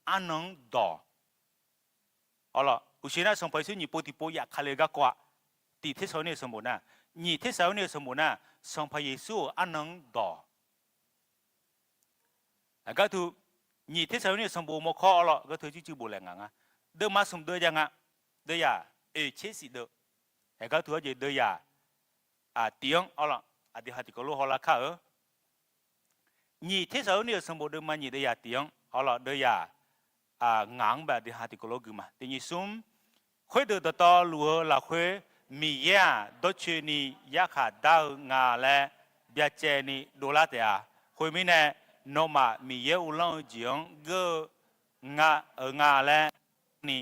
อันนั้นดอเอาหรออุชิเนลสังพายสูนี่ปกติอยากคาลิก็กว่าที่ที่สรุปนี่สมบูรณ์นะนี่ที่สรุปนี่สมบูรณ์นะสังพายสูอันนั้นดอก็ถือนี่ที่สาวนี่สมบูรณ์มาข้อละก็ถือจู่ๆบุแรงอ่ะเดิมมาสมเดียยังอ่ะเดียเชสิเดียก็ถือว่าเดียเตียงเอาละเดี๋ยวหาที่ก็รู้ฮอลาข้านี่ที่สาวนี่สมบูรณ์เดิมมานี่เดียเตียงเอาละเดียงางแบบเดี๋ยวหาที่ก็รู้กูมาแต่นี่ซุ่มคุยเดือดต่อรัวละคุยมีเยอะดอกเชนี่ยาขาดาวงาและเบียเจนี่ดูแลเดียคุยมีเนี่ยโนมามีเยอุลองจีงก็งาและนี่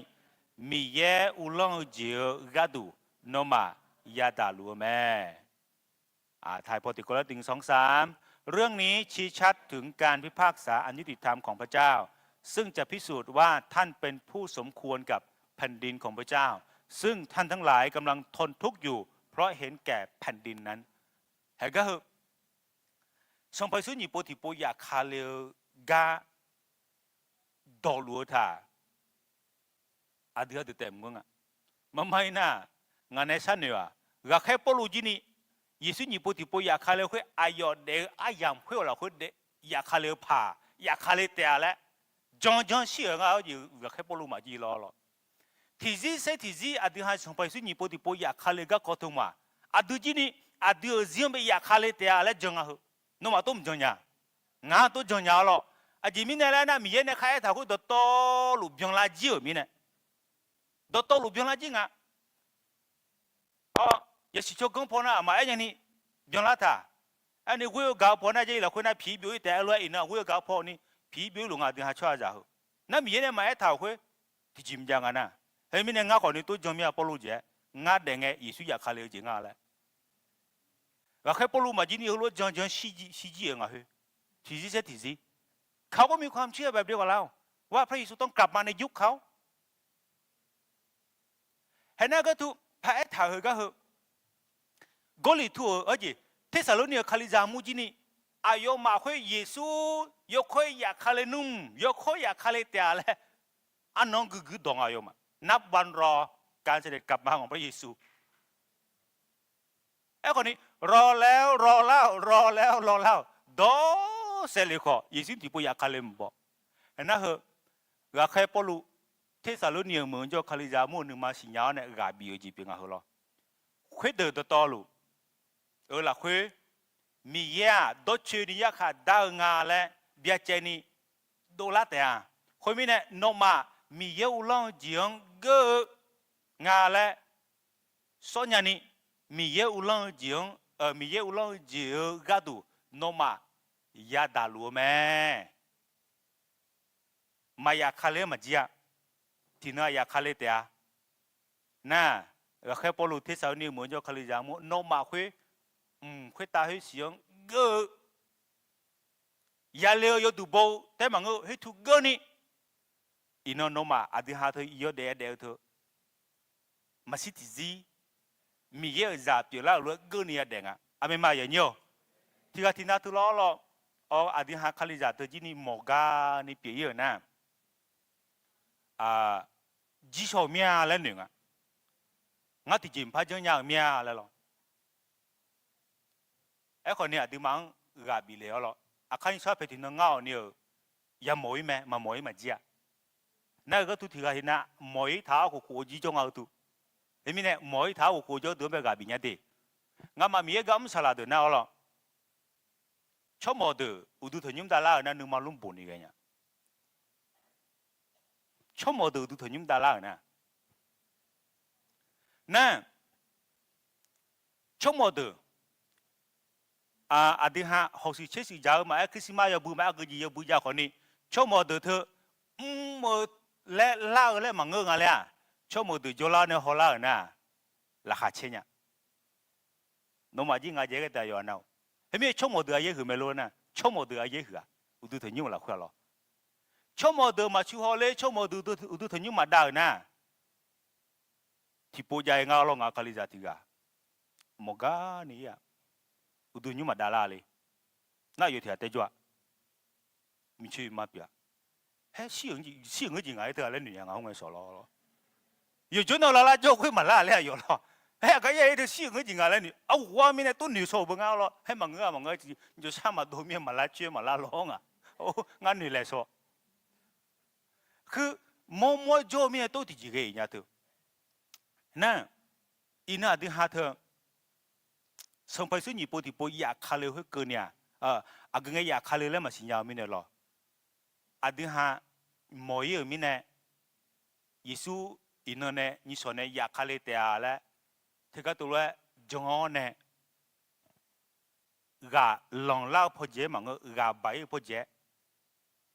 มีเยอุลองจีก็ดูโนมายาดาลัวแม่ไทยพอติกรติง2-3เรื่องนี้ชี้ชัดถึงการพิพากษาอันยุติธรรมของพระเจ้าซึ่งจะพิสูจน์ว่าท่านเป็นผู้สมควรกับแผ่นดินของพระเจ้าซึ่งท่านทั้งหลายกำลังทนทุกข์อยู่เพราะเห็นแก่แผ่นดินนั้นเฮ้ยก็สมัยสุนีปฏิปุยาคาเลกาดอลัวท่าเดี๋ยวเต็มงงอ่ะมันไม่น่างานในชั้นเนี่ยรักแค่ปลุจินียิสุนีปฏิปุยาคาเลคุยอายอเดอายามคุยเราคุยเดยาคาเลผ่ายาคาเลเตะแล้วจงเชื่อเราอยู่รักแค่ปลุมาจีรอหรอที่จีเดี๋ยวให้สมัยสุนีปฏิปุยาคาเลก็กอดตัวมาดูจินีเดี๋ยวเสียงไปยาคาเลเตะแล้วจงอ่ะโนมาตุ้มจงยางาตุ้มจงยาหรอจีมินเนี่ยนะมีเยเนี่ยใครถ้าคุยดอตโตลูบยองลาจีมิเนี่ยดอตโตลูบยองลาจีงะอย่าสิโชกงพอนะมาไอ้ยังนี่ยองลาท่าอันนี้คุยกับพอนะจีเราคุยนะผีบิวแต่อร่อยนะคุยกับพอนี่ผีบิวลุงอ่ะถึงหาช่วยจ้านั่นมีเนี่ยมาไอ้ถ้าคุยที่จิมจังกันนะเฮ้ยมินเนี่ยงาคนนี้ตุ้มจงมีอะปลุเจ้งาเด้งเงี้ยยิสุยาคาเลจีงาเลยว่าแค่ปลุมาจีนี่รู้จังซีจีเองอ่ะเฮ้ยทีซีเขาก็มีความเชื่อแบบเดียวกับเราว่าพระเยซูต้องกลับมาในยุคเขาเห็นไหมก็ถูกพระเอถาเฮก็เฮกอลิทัวเทสาโลเนียคาลิจามูจีนี่อายมาคุยเยซูยกคุยอยากคาเลนุ่มยกคุยอยากคาเลเตียแหละอันน้องกึดดองอายมานับวันรอการเสด็จกลับมาของพระเยซูไอ้คนนี้รอแล้วดอเซลิโคยิสิที่ปุยาคาเลมบอกเห็นไหมเหรอ กาแค่ปลุเทสาลุเนียเหมือนจะคาลิจามูนึงมาสิญญาเนี่ยกาบีอจีเป็นไงเหรอคุยเดือดต่อลูละคุยมีเยอะดดชื่อนี่ยาขาดางาและเบียเจนี่โดละแต่คุยมีเนี่ยนมามีเยอะลองจีงเกงาและส่วนยันนี่มีเยอะลองจีงมีเยอะลองจีงกาดูนมายาดาลูแม่มายาคาเลมาจีทีน่ายาคาเลเตียน่ะแค่ปลุกที่สาวนี่เหมือนจะคาลิจามุนมาคุยคุยตาให้เสียงเกยาเลวอยู่ดูโบแต่มังให้ถูกเกนี่อินนมาอดีหาเธอยอดเดียวเธอมาสิทธิมีเยอะจับอยู่แล้วรู้เกนี่เด้งอเมมาอย่างเงี้ยที่ก็ที่น่าทุล้ออดีหาคาลิจาเธอจีนี่หมอกานี่เปียเยอะนะจีชอเมียแล้วหนึ่งงั้นที่จิมพัชยังเมียแล้วหรอไอ้คนเนี้ยที่มังกาบิเลวหรอใครชอบไปที่น้องเงาเนี่ยยังมวยไหมมามวยมาเจ้านั่นก็ทุกทีก็เห็นนะมวยท้ากูโคจีจงเอาตุเห็นไหมเนี่ยมวยท้ากูโคจะตัวแบบกาบิเนี่ยดีงั้นมามีก็ไม่สลัดนะหรอชอบมาดูอุดุถยุมดาราเนี่ยนึกมาลุ่มปุ่นอีกเนี่ยชอบมาดูอุดุถยุมดาราเนี่ยนั่นชอบมาดูอดีฮะหกสิบเจ็ดสิบจ้ามาคริสต์มาสยาบุมาก็จียาบุจ้าคนนี้ชอบมาดูเธอมาเล่ล่าเล่มังเงอะไรชอบมาดูจอลาเนี่ยฮอลล่าเนี่ยราคาเช่นเนี่ยน้องมาจีงาเจ๊ก็แต่ยอน่าเฮ้ยชอบมาดูอะไรคือไม่รู้นะชอบมาดูอะไรคืออุดุถยุมละคุยหรอชอบมาดูมาชูฮอลเล่ชอบมาดูอุดุถยุมมาด่านะที่ปูใจงาลงอาคาลิจาติกามกานี่อุดุญุมาดาลาเลยน่าอยู่ที่อาเตจวะมีชื่อมาเปียเฮ้ยสิ่งจริงไงเธอเล่นหนุ่ยงาหงไงสอลออยู่จนเราละโจ้คุยมาละเลยอยู่หรอเฮ้ยก็ยังเธอสิ่งจริงอะไรนี่เอาว่ามีเนี่ยต้นหนุ่ยโซ่บังเอาหรอให้มังเงยจะสามารถดูมีมาละเชื่อมาละร้องโอ้งานหนุ่ยเลยโซ่คือมัวโจ้มีตัวที่จีเกย์เนี่ยเธอนั่นอินาดิฮาเธอสมัยสุนีปฏิปอยากคาเลให้เกินเนี่ยอากุงอยากคาเลแล้วมาสิญญามิเนี่ยหรออดีฮะมอยมิเนี่ยยิสุอินเนี่ยนิสเนี่ยอยากคาเลเตียแล้วเทก็ตัวละจงอเนี่ยกาลองเล่าพอเจมังกาใบพอเจ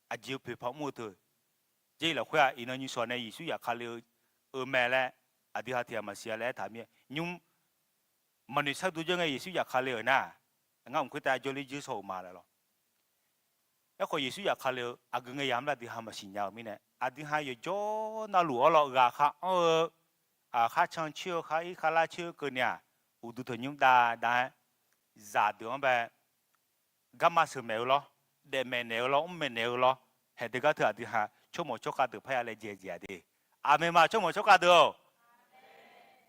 อาจิวเพ่อมูเธอเจ้าเราคุยอินนิสเนี่ยยิสุอยากคาเลแม่แล้วอดีฮะที่มาเสียแล้วถามเนี่ยยุ่งมันนี่สักตัวยังไงยิสุอยากคาเลนะงั้นผมคุยแต่จอลีจิโซมาแล้วแล้วก็ยิสุอยากคาเลอากุงยามละที่หามาสิญญามิเนี่ยอดีหายโจน่าหลัวหรอกค่ะข้าช่างเชื่อข้าอีข้าลาเชื่อกันเนี่ยอุดุถยุมได้จ่าเดือนแบบกัมมาสมัยหรอเดเมเนลหรอเมเนลหรอเหตุก็เถอะอดีหาชั่วโมงชั่วการเดือพยาเลยเจียดีอาเมมาชั่วโมงชั่วการเดือ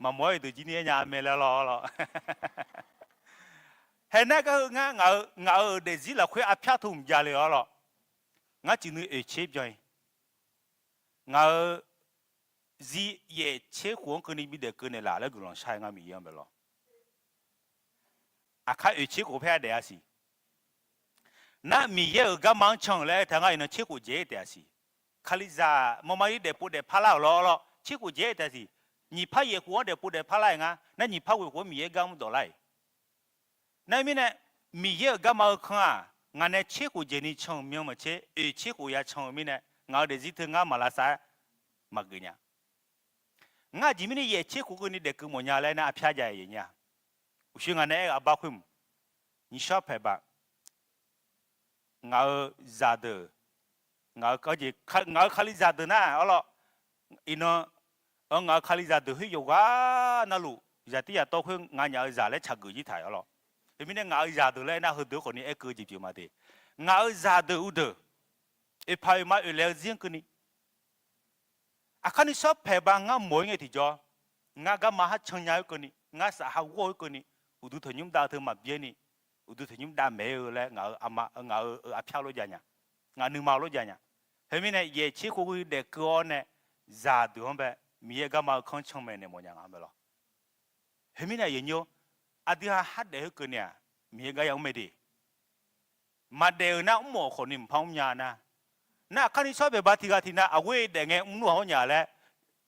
มามวยดูจีนี่ยาเมแล้วหรอเห็นนั่นก็งาเดซิละคุยอาพิาทุ่มยาเลยหรองาจีนี่เชียบจอยงาจีเย่เชี่ยหัวคนนี้มีเด็กคนนี้ละแล้วก็ลองใช้งามีอย่างแบบหรอข้าเชี่ยหัวแพ้เดียสินั่นมีเยอะก็มั่งช่องเลยทั้งไงนั่นเชี่ยหัวเจ๊เดียสิคาลิซามอมาอีเดปูเดพาลาหรอเชี่ยหัวเจ๊เดียสิ你怕野火的不得怕来啊？那你怕为火米也干不到来？那边呢，米也干嘛看啊？俺那切古节你唱明么切？切古也唱明呢？俺的日头俺马拉萨嘛个呢？俺这边呢也切古个你得跟么样来呢？偏家人呀？我说俺那阿爸会，你少拍吧？俺咋的？俺搞起俺考虑咋的呢？好了，伊呢？งาคาลิซาดูให้โยกานั่นลูกจะที่จะโตขึ้นงานยาจะเล่ชักกุยถ่ายเอาหรอเห็นไหมเนี่ยงาจะดูเลยนะคือดูคนนี้กุยจีบมาดีงาจะดูอุดพายมาเลี้ยงเสียงคนนี้อาการนี้ชอบแผ่บางงามวยไงที่จ่องากามาฮัดช่างยาคนนี้งาสาหัวคนนี้อุดุถยุมดาเธอมาเบี้ยนี่อุดุถยุมดาเมย์เลยงาอามาอาพิาโลจานี่งาหนึ่งมาโลจานี่เ后面呢也去过的歌呢，咋的呗？米个嘛看唱没呢么样啊没咯？后面呢也有，阿弟哈哈的个呢，米个样没的，嘛的那莫可能碰呀呢，那看你说别把提个提那，阿喂的个好呀嘞，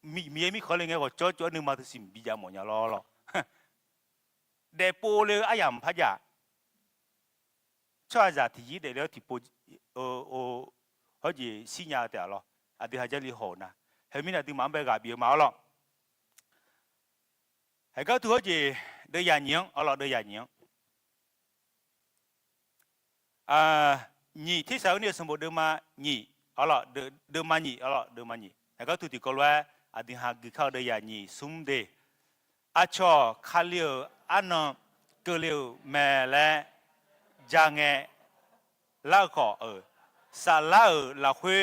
米可能个我做你嘛都是比较么样咯，的波了阿样拍呀。做下提的了提波好似新亚的咯，阿啲係真係好呐，後面阿啲慢慢改變嘛咯，係嗰度好似對人樣，我落對人樣，二ที่สองเนี่ยสมบูรณ์มา二，我落對嘛二，我落對嘛二，係嗰度啲個咧阿啲下佢靠對人二，送的，阿錯卡了阿能個了咩咧？จังเงล่าก่อสาล่าละคุย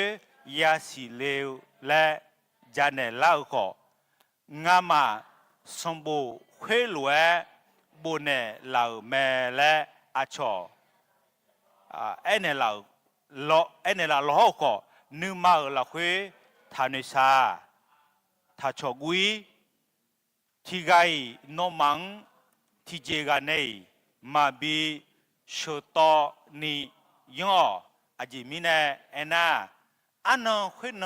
ยาสีเลวและจันเนล่าก่องามาสมบูคุยหลวยบุเนเหล่าแม่และอาชอเอ็นเหล่าล้อก่อนึกมาละคุยทานิชาทาชอกุยที่ไกนมังที่เจกันในมาบีชตอนียออาจิมิเนเอนาอันนขวิน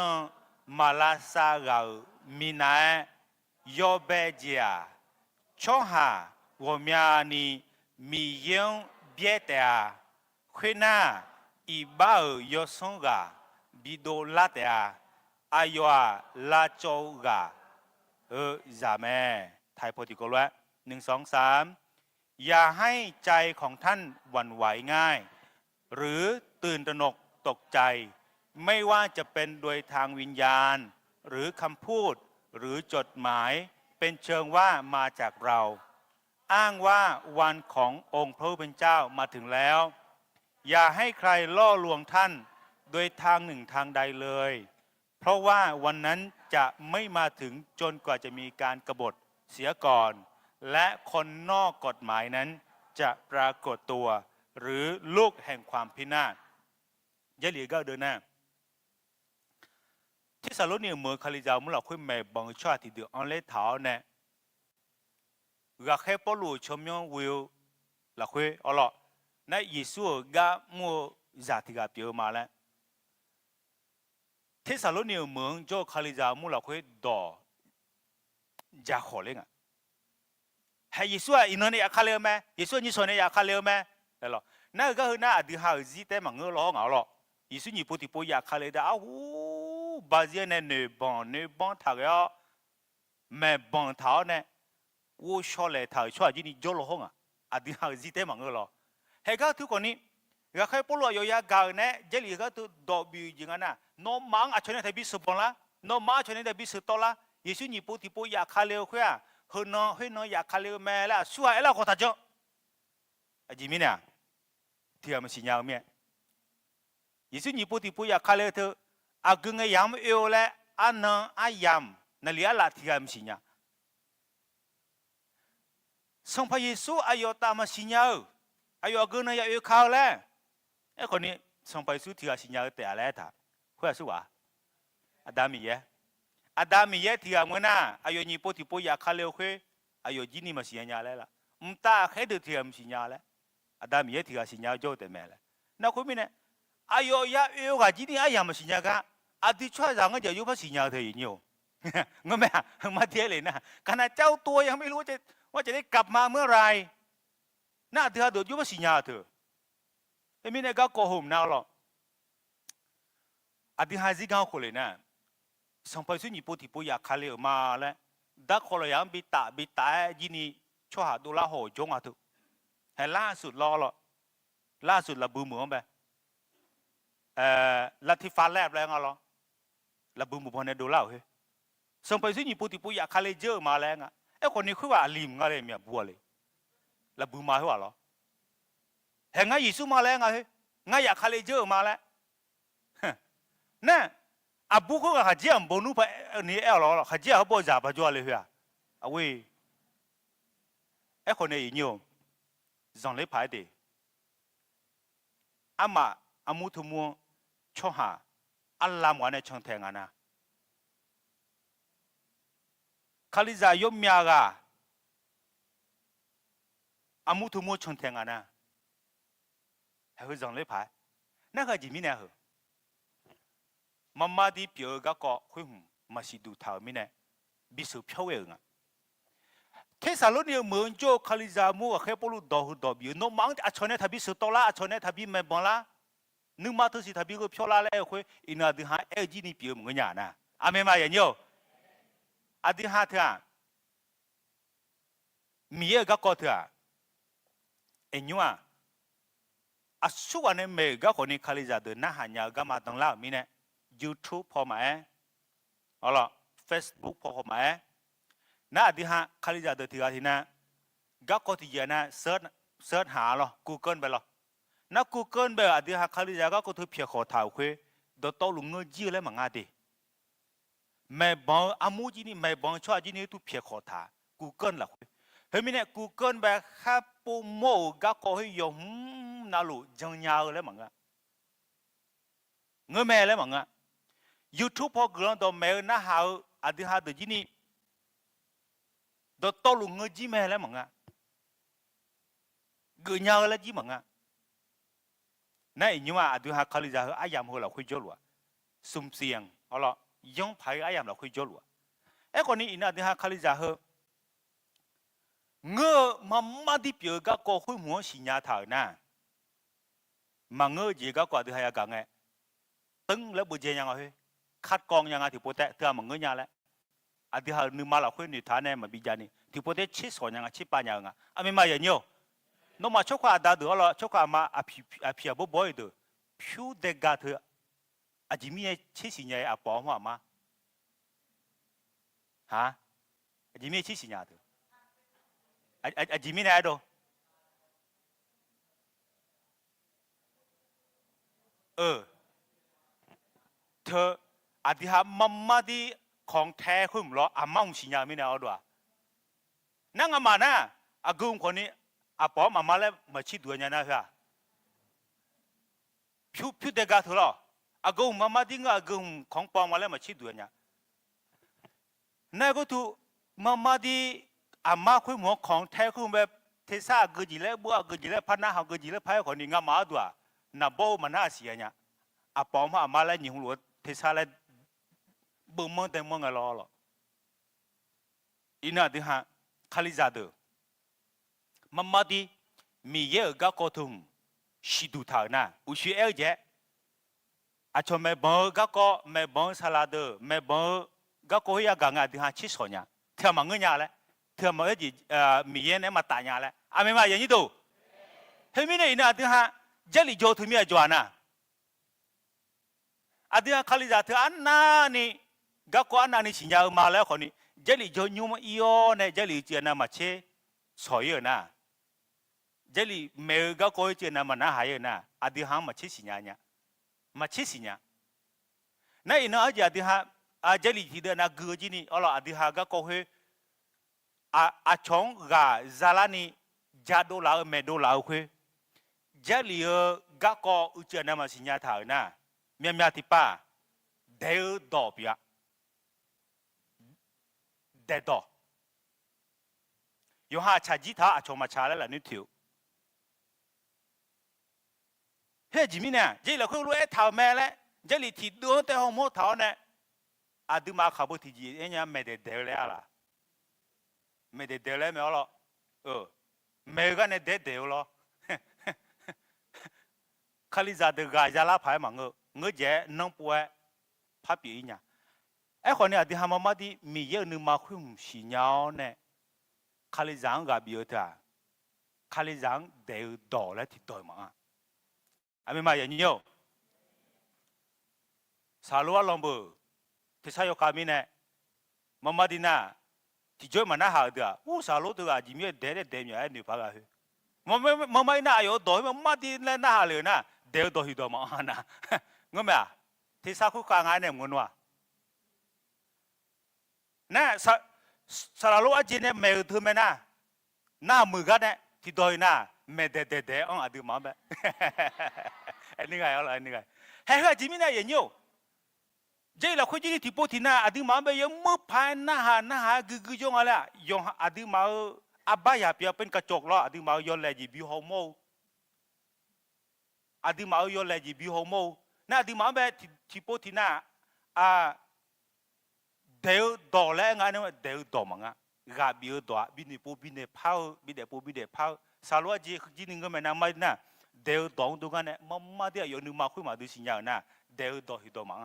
มาลาซากามินายอเบเจียช่องหาวมีอานีมียงเบียเตาขวินาอีบ้ายอสงกาบิโดลาเตาอายุลาโจกาจาแม่ไทยโพธิโกลวะ1 2 3อย่าให้ใจของท่านหวั่นไหวง่ายหรือตื่นตระหนกตกใจไม่ว่าจะเป็นโดยทางวิญญาณหรือคำพูดหรือจดหมายเป็นเชิงว่ามาจากเราอ้างว่าวันขององค์พระผู้เป็นเจ้ามาถึงแล้วอย่าให้ใครล่อลวงท่านโดยทางหนึ่งทางใดเลยเพราะว่าวันนั้นจะไม่มาถึงจนกว่าจะมีการกบฏเสียก่อนและคนนอกกฎหมายนั้นจะปรากฏตัวหรือลูกแห่งความพินาศยะเหลียก็เดินหน้าที่สารุนีเมื่อคาลิจามุลเราคุยแม่บังชาติเดืออันเล่เท้าเนี่ยก็แค่ปลุกชมยงวิวเราคุยอ๋อละนั่นยิสุก็มัวจากที่กับเปียวมาแล้วที่สารุนีเมื่อโจคาลิจามุลเราคุยดอจะขอเล่งอะให้ยิสุอินนี่อยากขเลวไหมยิสุนี่ส่วนนี้อยากขเลวไหมแล้วล่ะนั่นก็คือน่าดีหาจีแต่มังเงอร้องเอาล่ะยิสุนี่พูดที่พูดอยากขเลวแต่อ้าวบาเจียเนี่ยเนื้อบอนถักยอแม่บอนเท้าเนี่ยวูชอเลยถักช่วยจีนี่จ่อร้องอ่ะดีหาจีแต่มังเงอล่ะให้ก็ทุกคนนี้ก็แค่ปลุกอยากกางเนี่ยเจลีก็ตัวดอกบิวจริงนะน้องมังอาชญ์เนี่ยบิสุปอนละน้องมังอาชญ์เนี่ยบิสุตอละยิสุนี่พูดที่พูดอยากขเลวคุยเฮ้ยน้องอยากขเลวแม่ละช่วยแล้วก็ทัดจ่อจีมิเนี่ยที่เราไม่สิญญาเมียยิสุนี่พูดที่พูดอยากขเลวเธออากึ่งยามเอวและอันนั้นอายามนั่นเรียกละที่เราไม่สิญญาส่งพระเยซูอายุตามสิญญาอายุอากึ่งอยากเอวเขาแล้วไอ้คนนี้ส่งพระเยซูที่เราสิญญาแต่อะไรท่าคุยสู้อ่ะอาดามีเยที่เราเมื่อน่ะอายุนี่พูดที่พูดอยากขเลวคุยอายุจีนี่มาสิญญาแล้วล่ะมุตาแค่เดือดที่เราไม่สิญญาแล้วอาดามีที่เราสิญญาโจทย์แต่แม่แล้วนั่นคุยมิเนี่ยอายุยาเอวกับจีนี่อายามสิญญากันอาทิตย์ช่วยเราก็จะยุบสิญญาเธออย่างเดียวงั้นไหมมาเที่ยวเลยนะขณะเจ้าตัวยังไม่รู้ว่าจะได้กลับมาเมื่อไรน่าเธอเดือดยุบสิญญาเธอไอ้มิเนี่ยก็โกหกน่าหรอกอาทิตย์หาซิก้าวคนเลยนะสังเกตสุนีพูดที่พูดอยากขเลวมาแล้วดักคนละอย่างบิตาจีนี่ช่วยหาดูแลหัวจงอ่ะทุกให้ล่าสุดรอหรอล่าสุดละบูมเหมือนไปลัทธิฟ้าแลบแล้วงั้นหรอละบูมบุพเนี่ยดูเล่าเฮ้สมัยสิ่งนี้พูดที่พูดอยากขเลเจอมาแล้วงั้นไอ้คนนี้คือว่าลิมงั้นเลยมีบัวเลยละบูมาเหรอเห็นงั้นยิสุมาแล้วงั้นเฮ้งั้นอยากขเลเจอมาแล้วเนี่ยอาบุก็ขจีมบนุไปนี่เอลล์ขจีเขาบอกจะไปจัวเลยเฮ้เอาไว้ไอ้คนนี้ยิ่งยงจังเลยพายดีอามาอามุทุมัวช่อหา อัลลามวันในช่องแทงนะคาลิซายมยากาอามุทุมุช่องแทงนะให้เขาจังเลยพายนั่นก็จิมิเนี่ยเหรอมามาดีเปียก็ก็คุยมาสิดูท่ามิเนี่ยบิสุเพียวเองอ่ะเทสาลุนี่เหมือนโจคาลิซามูกับแค่ปลุกดอหุดดอบิวน้องมังอาชนเนี่ยทับบิสุตละอาชนเนี่ยทับบิไม่บังละนึกมาทุกสิ่งทับบิก็เพียวละแล้วคุยอินาดีฮะเอจีนี่เปียวเหมือนกันนะอเมมาอย่างเดียวอดีฮะเถอะมีเอก็ก็เถอะเอ็นยัวอาสุวรรณเมฆก็คนนี้คาลิซาเดินน่าหันยาก็มาตั้งแล้วมีเนี่ย YouTube พอไหมเอาล่ะ Facebook พอไหมน่าดีฮะคาลิซาเดินที่อาทิตย์น่ะก็ก็ที่จะน่ะเสิร์ชหาหรอ Google ไปหรอน่ะ Google ไปอดีฮะคาลิซาก็ถือเพียงขอถ่ายคุยเดี๋ยวต้องลงเงินจีเลยมั้งอ่ะดิแม่บังอามูจีนี่แม่บังชัวจีนี่ตุเพียงขอถ่าย Google ละคุยเฮ้ยมีเนี่ย Google ไปแค่ปุ่มโม่ก็ก็ให้ยงน่ารู้จังยาวเลยมั้งอ่ะเงินแม่เลยมั้งอ่ะYouTube พอกลางตัวแม่น่าหาอดีฮะเดี๋ยวจีนี่เดี๋ยวต้องลงเงินจีแม่เลยมั้งอ่ะเกินยาวเลยจีมั้งอ่ะนั่นเองว่าอดีฮะคาลิซาอายามหัวเราคุยจอลัวสุ่มเสียงเอาล่ะย่องไผ่อายามเราคุยจอลัวไอ้คนนี้อินอดีฮะคาลิซาเหเงือมาดีเปียก็คุยหัวสิญญาถ่ายนะมาเงือจีก็อดีฮะกังไงตึงแล้วบุญเจียยังไงคัดกองยังไงที่โปรเตเธอมาเงือยังแล้วอดีฮะนึกมาเราคุยในฐานเนี่ยมาบิจานี่ที่โปรเตชิสอนยังไงชิปานยังไงอเมมาอย่างเดียวน้องมาชกว่าดาดูอะไรชกว่ามาอภิบ่อยดูผิวเด็กกัดเถอะอาจจะมีชิสิญญาปอมว่ามาฮะอาจจะมีชิสิญญาเถอะอาจจะมีอะไรดูเธออาจจะหามาดีของแท้ขึ้นหรออาม่งสิญญาไม่แน่เอาด้วยนั่งอามานะอากุงคนนี้อาปอมมาแล้วมาชิดด้วยเนี่ยนะฮะผิวเด็กกันเถอะหรออากุงมาดิ้งอากุงของปอมมาแล้วมาชิดด้วยเนี่ยนั่นก็ถูกมาดีอามาคุยหมวกของแท้คุยแบบเทซ่าเกิดจีเล่บัวเกิดจีเล่พันหน้าเขาเกิดจีเล่พายคนนี้งามาด้วยน่ะโบมันน่าเสียเนี่ยอาปอมอามาแล้วยิงหัวเทซ่าแล้วบึ้มมันแต่มันก็รอหรออินาดีฮะคาลิซาเดอมาดีมีเยอะก็ทุ่งชิดูทางน่ะอุชิเอเจอาชมแม่บังก็แม่บังซาลาเดอแม่บังก็อยากงานดีฮะชิสอนเนี่ยเธอมาเงี้ยเลยเธอมาจีมีเยอะเนี่ยมาตายเนี่ยเลยอาไม่มาอย่างนี้ดูเฮ้ยมีเนี่ยอินาดีฮะเจลิโจทุ่มเนี่ยจวนน่ะอาดีฮะคาลิซาเธออันนั้นนี่ก็อันนั้นนี่สิญญามาแล้วคนนี้เจลิโจยูมาอีโอเนี่ยเจลิเจน่ะมาเชสอยน่ะเจลิเมก็เจน่ะมาหน้าหายน่ะอาดีฮะมาเชสิญญาเนี่ยมาเชสิญญานั่นอินาอาดีฮะเจลิที่เดินน่ะเกือจีนี่เอาล่ะอาดีฮะก็อาชงกาซาลานีจาโดลาเมโดลาคุยเจลิก็อุจจาระมาสิญญาถ่ายน่ะเมียที่ป้าเดือดดอกยาเดือดดอกยูฮาชาจิตาอาชงมาชาแล้วล่ะนึกถึงเฮ้ยจิมิเนี่ยเจลิคุยรู้ไอ้ถ่ายแม่แล้วเจลิที่โดนแต่ห้องโม่ถ่ายเนี่ยอาดูมาขับรถที่จีเอ็งยังไม่ได้เดือดเลยล่ะไม่ได้เดือดเลยไม่เอาหรอกไม่ก็เนี่ยเดือดหรอกคาลิซาเดกาจะลาพายมังเงื้อเจน้องป่วยพับปีเนี่ยไอ้คนเนี่ยที่ทำมาดีมีเยอะนึงมาคุยสิญญาเนี่ยคาลิซังกับบิวตาคาลิซังเดือดดอแล้วที่ตัวมั้งอ่ะไม่มาอย่างนี้สาลัวลองเบอที่ใช้ยกขามีเนี่ยมาดีน่ะที่ช่วยมันน่าหาเดียวสาลัวตัวจิมีเดือดเนี่ยไอ้หนูพักอะไรไม่น่าอยู่ตัวมาดีเลยน่าเลยนะเดี๋ยวตัวหิตัวมาอ่ะนะงั้นไหมที่สักคู่กลางเนี่ยมึงว่าเนี่ยสารลูกอาจีเนี่ยไม่ถือไหมนะหน้ามือกันเนี่ยที่ตัวน่ะไม่เด็ดอ่ะดูมาแบบไอ้นี่ไงอะไรนี่ไงเฮ้ยจีมีเนี่ยยังอยู่ เจ้าเราคุยจีนี่ที่โพธิน่าอดีมาไปยังมือพายหน้าหากือยงอะไรยงอดีมาอาบายาเปียเป็นกระจกล้ออดีมายอนแลจีบิวโฮโมอดีมายอนแลจีบิวโฮโมน่าอดีมาไปที่โพธิน่าเดี๋ยวต่อแล้วงานนี้เดี๋ยวต่อมั้งกาบิวต่อบินปูบินเผาบินเผาสารวัตรจีนึงก็ไม่น่าไม่น่ะเดี๋ยวต่อตรงนั้นเนี่ยมาเดี๋ยวนึกมาคุยมาดูสิญญาณน่ะเดี๋ยวต่อหิตมั้ง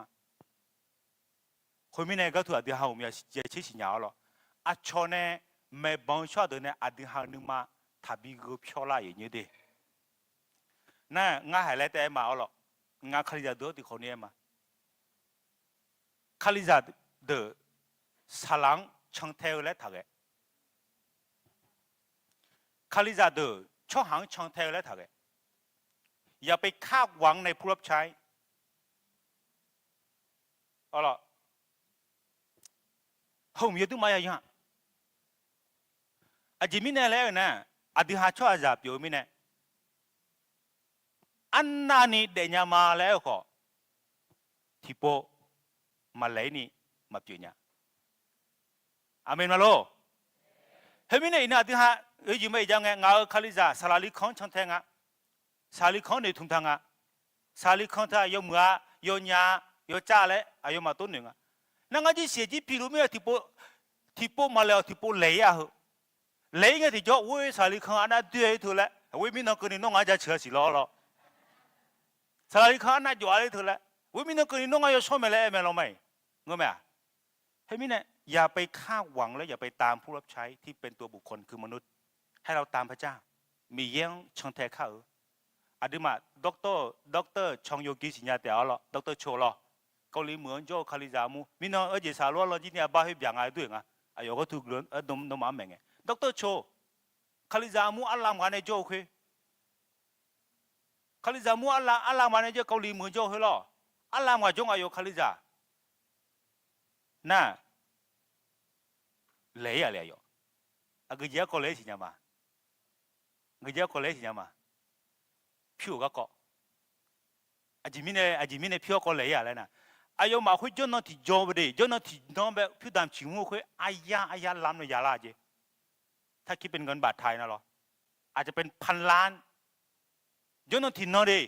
คนมีเนี่ยก็ถืออดีหามีเจสิญญาหรออาชอนเนี่ยไม่บังชอบตัวเนี่ยอดีหานึกมาทับบิกพิอลาอย่างนี้ดิน่ะง่ายเลยแต่มาเอาหรอกง่ายคลิจาดูที่คนนี้มาคลิจาดูสลังช่างเทวเลยทักเกคลิจาดูช่องหางช่างเทวเลยทักเกอย่าไปคาดหวังในผู้รับใช้เอาหรอเขามีตัวมาอย่างอาจิมินอะไรนะอดีหาช่วยจับอยู่มินเนี่ยอันนั้นนี่เดียมาแล้วก็ที่โปมาเลยนี่มาเปลี่ยนอามินมาโลเฮ้ยมินเนี่ยนะอดีหาอยู่ไม่ยังไงงาคลิจ่าสลาลิคอนช่างแทงสลาลิคอนในทุ่งทางสลาลิคอนท่ายมัวยญายจ่าเลยอายุมาต้นหนึ่งนั่งจีเสียจีพิรุมีที่โปมาแล้วที่โปเลยเหรอเลยไงที่จะวิ่งสลาลิคอนอันนั้นด้วยทุเรศวิ่งมินน้องคนนี้น้องอาจจะเชื่อสิล้อสลาลิคอนน่าจะอะไรทุเรศวิ่งมินน้องคนนี้น้องอาจจะชอบไม่เล่ไม่รู้ไหมงงไหมเฮ้ยมินเนี่ยอย่าไปคาดหวังและอย่าไปตามผู้รับใช้ที่เป็นตัวบุคคลคือมนุษย์ให้เราตามพระเจ้ามีเยี่ยงช่างแท้ข้าอดีมาด็อกเตอร์ชองโยกิสิญญาเดียวหรอด็อกเตอร์โชว์เกาหลีเหมือนโจคาลิจามูมินน้องสารวัตรจีเนี่ยบ้าให้อย่างไรด้วยอายุก็ถูกเรื่องนมมาเมงด็อกเตอร์โชว์คาลิจามูอัลลามกันในโจคุยคาลิจามูอัลลามกันในโจเกาหลีเหมือนโจเหรออัลลามกันจงอายุคาลิจาน่ะเลยอะไรอยู่ก็เยอะก็เลยสิเนี่ยมาก็เยอะก็เลยสิเนี่ยมาผิวก็เกาะอาจิมิเนี่ยผิวก็เลยอะไรนะอายุมาคุยจนนั่นที่จอบเลยจนนั่นที่น้องแบบผิวดำชิวคุยอายาล้ำเลยยาลาเจถ้าคิดเป็นเงินบาทไทยนะหรออาจจะเป็นพันล้านจนนั่นที่น้องเลย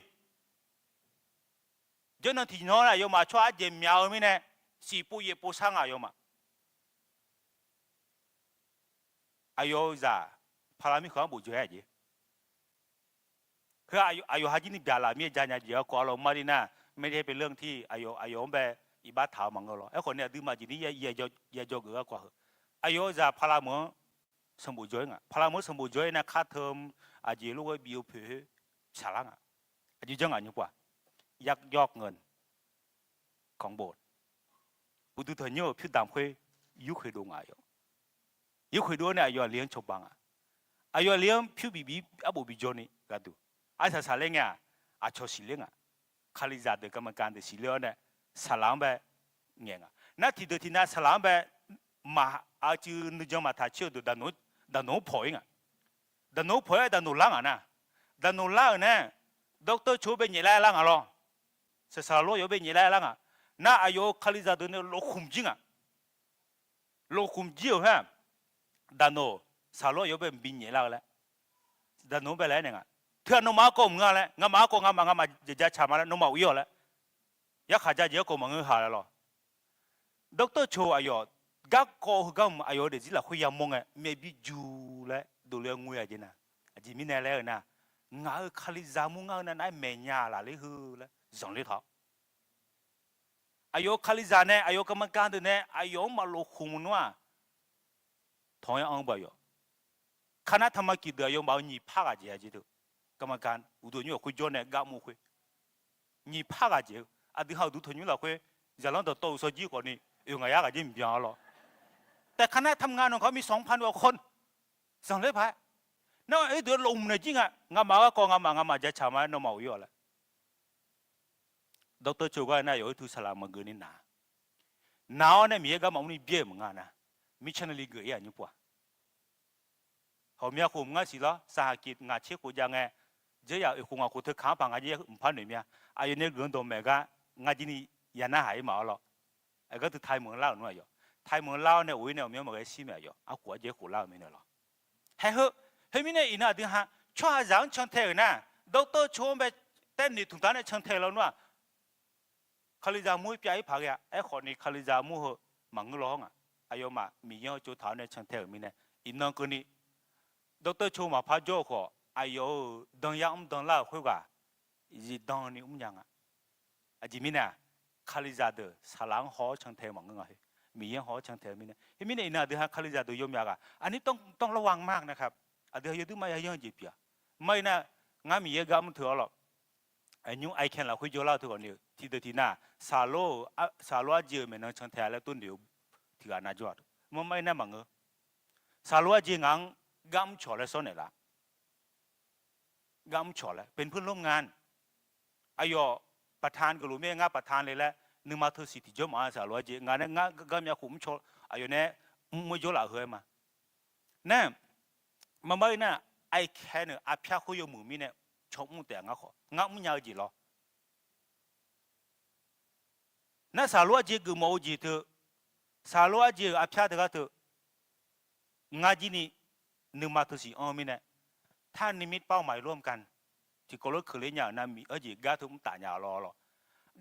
จนนั่นที่น้องอายุมาช่วยเจมีเอาไม่เนี่ยสี่ปูเยปูช่างอายุมาอายุจะพารามีความบุญเยอะจีคืออายุฮัจินี่เบียร์ละมีจานเยอะกว่าเรามาดีนะไม่ได้เป็นเรื่องที่อายุแบบอีบ้าถาวมังก็หรอกไอ้คนเนี่ยดูมาจีนี่เยอะกว่าอายุจะพารามือสมบูรณ์จ้อยพารามือสมบูรณ์จ้อยนะค่าเทอมอาจจะลูกบิวเพื่อฉลางอาจจะจังอันนี้กว่ายักยอกเงินของโบสถ์บุตรเธอเนี่ยพิดดำคุยยุคเคยดูอายุคเคยดูเนี่ยอายุเลี้ยงชาวบ้านอายุเลี้ยงพิวบีอาบุบิจอนี่ก็ดูอาศัยสาเลงอาชอสิเลงคาลิซาเด็กกรรมการเด็กสิเลเนี่ยสลามแบบเงี้ยนั่นที่นั่นสลามแบบมาอาจูนึกจะมาทัชเชื่อดูดานุพอยดานุพอยดานุล่างนะดานุล่างเนี่ยด็อกเตอร์ชูเป็นยังไงล่างอ่ะหรอสารโลยเป็นยังไงล่างน่าอายุคาลิซาตัวเนี่ยโลคุมจริงโลคุมจริงฮะดานุสารโลยเป็นบินยังไงล่างแล้วดานุเป็นอะไรเนี่ยเธอโนมาโกมึงอะไรงามาโกงามาจะชามาแล้วโนมาวิโอแล้วยักษ์ขาจะเยอะกว่ามึงหาแล้วหรอด็อกเตอร์โชว์อายุกักโกหกอายุเดี๋ยวสิละคุยยามงไม่บิจูแล้วดูเรื่องงูอะไรนะจีมินอะไรนะงาคาลิจามุงนั่นไอ้เมียละเลยฮือแล้วจังเลยท้ออายุคาลิจาเนี่ยอายุกรรมการตัวเนี่ยอายุมาโลคุมนัวท้องยังอังบ่อยู่คณะธรรมกิจเดียวอายุมาหนีพักอาเจียจีดูกรรมการอุดมอยู่คุยจนเนี่ยกามุคุยนี่พักอาเจียอดีตเขาดูทุนอยู่ละคุยจะลองตัวโตสจีกว่านี้อยู่ไงยากอาเจียมยาวหรอแต่คณะทำงานของเขามี 2,000 กว่าคนสั่งเลยพายนั่นไอ้เดือดลมเนี่ยจริงอ่ะงามาก็งามาจะชามาโนมาวิโอละดร.โจก็น่าอยู่ที่สลามมาเกินนี่นาหนาวเนี่ยมีก็มาอุนี่เบี้ยมึงอ่ะนะมิชชันลีเกย์อย่างนี้ป่ะเขาเมียกูมึงอ่ะสิละสหกิจงาเชี่ยกูยังไงเจ้าไอ้กูงากูเธอข้ามปังอาเจียมพันหนึ่งเมียอายุเนี่ยเรื่องตัวเมกะงาจีนี่ยันน่าหายมาหรอ ไอ้ก็ตัวไทยเมืองเล่าหน่อยอยู่ไทยเมืองเล่าเนี่ยอุ้ยเนี่ยมีมาเกสิเมียอยู่เอาหัวเจ้าหัวเล่าไม่เนี่ยหรอให้เหอะให้มีเนี่ยอินาดึงฮะช่วยจังช่างเทนะดอกเตอร์ชมไปเต้นนี่ถุงตาเนี่ยช่างเทแล้วน่ะคาลิจามุยปีไอ้ผักอ่ะไอ้คนนี้คาลิจามุเหอะมังร้องอ่ะอายุมามีเยอะจุดท้ายเนี่ยช่างเทมีเนี่ยอินนองคนนี้ดอกเตอร์ชมมาพาโจ้ก็อายุดงยามดงเล่าคุยว่าอีดงนี่ยังอ่ะอาจิมีเนี่ยคาลิจาเดอร์สลังหอช่างเทมังงะมีเยอะหอช่างเทมีเนี่ยเห็นมีเนี่ยอินาเดือดคาลิจาเดอร์ยมยากอ่ะอันนี้ต้องระวังมากนะครับเดือดอยู่ด้วยไม่ยังจีบอ่ะไม่นะงั้นมีเยอะก็มันถือหรอกไอ้ยุ่งไอ้แค่เราคุยโจเล่าทุกคนเนี่ยที่เดือดที่น่ะซาโลเจอเหมือนช่างเทแล้วต้นเดียวที่อาณาจักรมันไม่น่ามังเออซาโลเจงังกำฉอเลยส่วนไหนล่ะกำฉอเลยเป็นเพื่อนร่วมงานอายอประธานก็รู้ไม่ง่ายประธานเลยแหละนึกมาเธอสิที่จมาสาลวจีงานนั้นก็มีขุมชออายอเนี่ยไม่ยอมละเหรอมาเนี่ยมันไม่น่ะไอ้แค่เนี่ยอาพยาคุยมือมีเนี่ยชมมุแต่งาของามุยาวจีหรอนั่นสาลวจีก็มองจีเธอสาลวจีอาพยาเธอก็เธองาจีนี่นึกมาเธอสิมีเนี่ยถ้านิมิตเป้าหมายร่วมกันที่กลคือเลี้ยงอย่างนั้นมีจีกาทุกตาหยาล้อ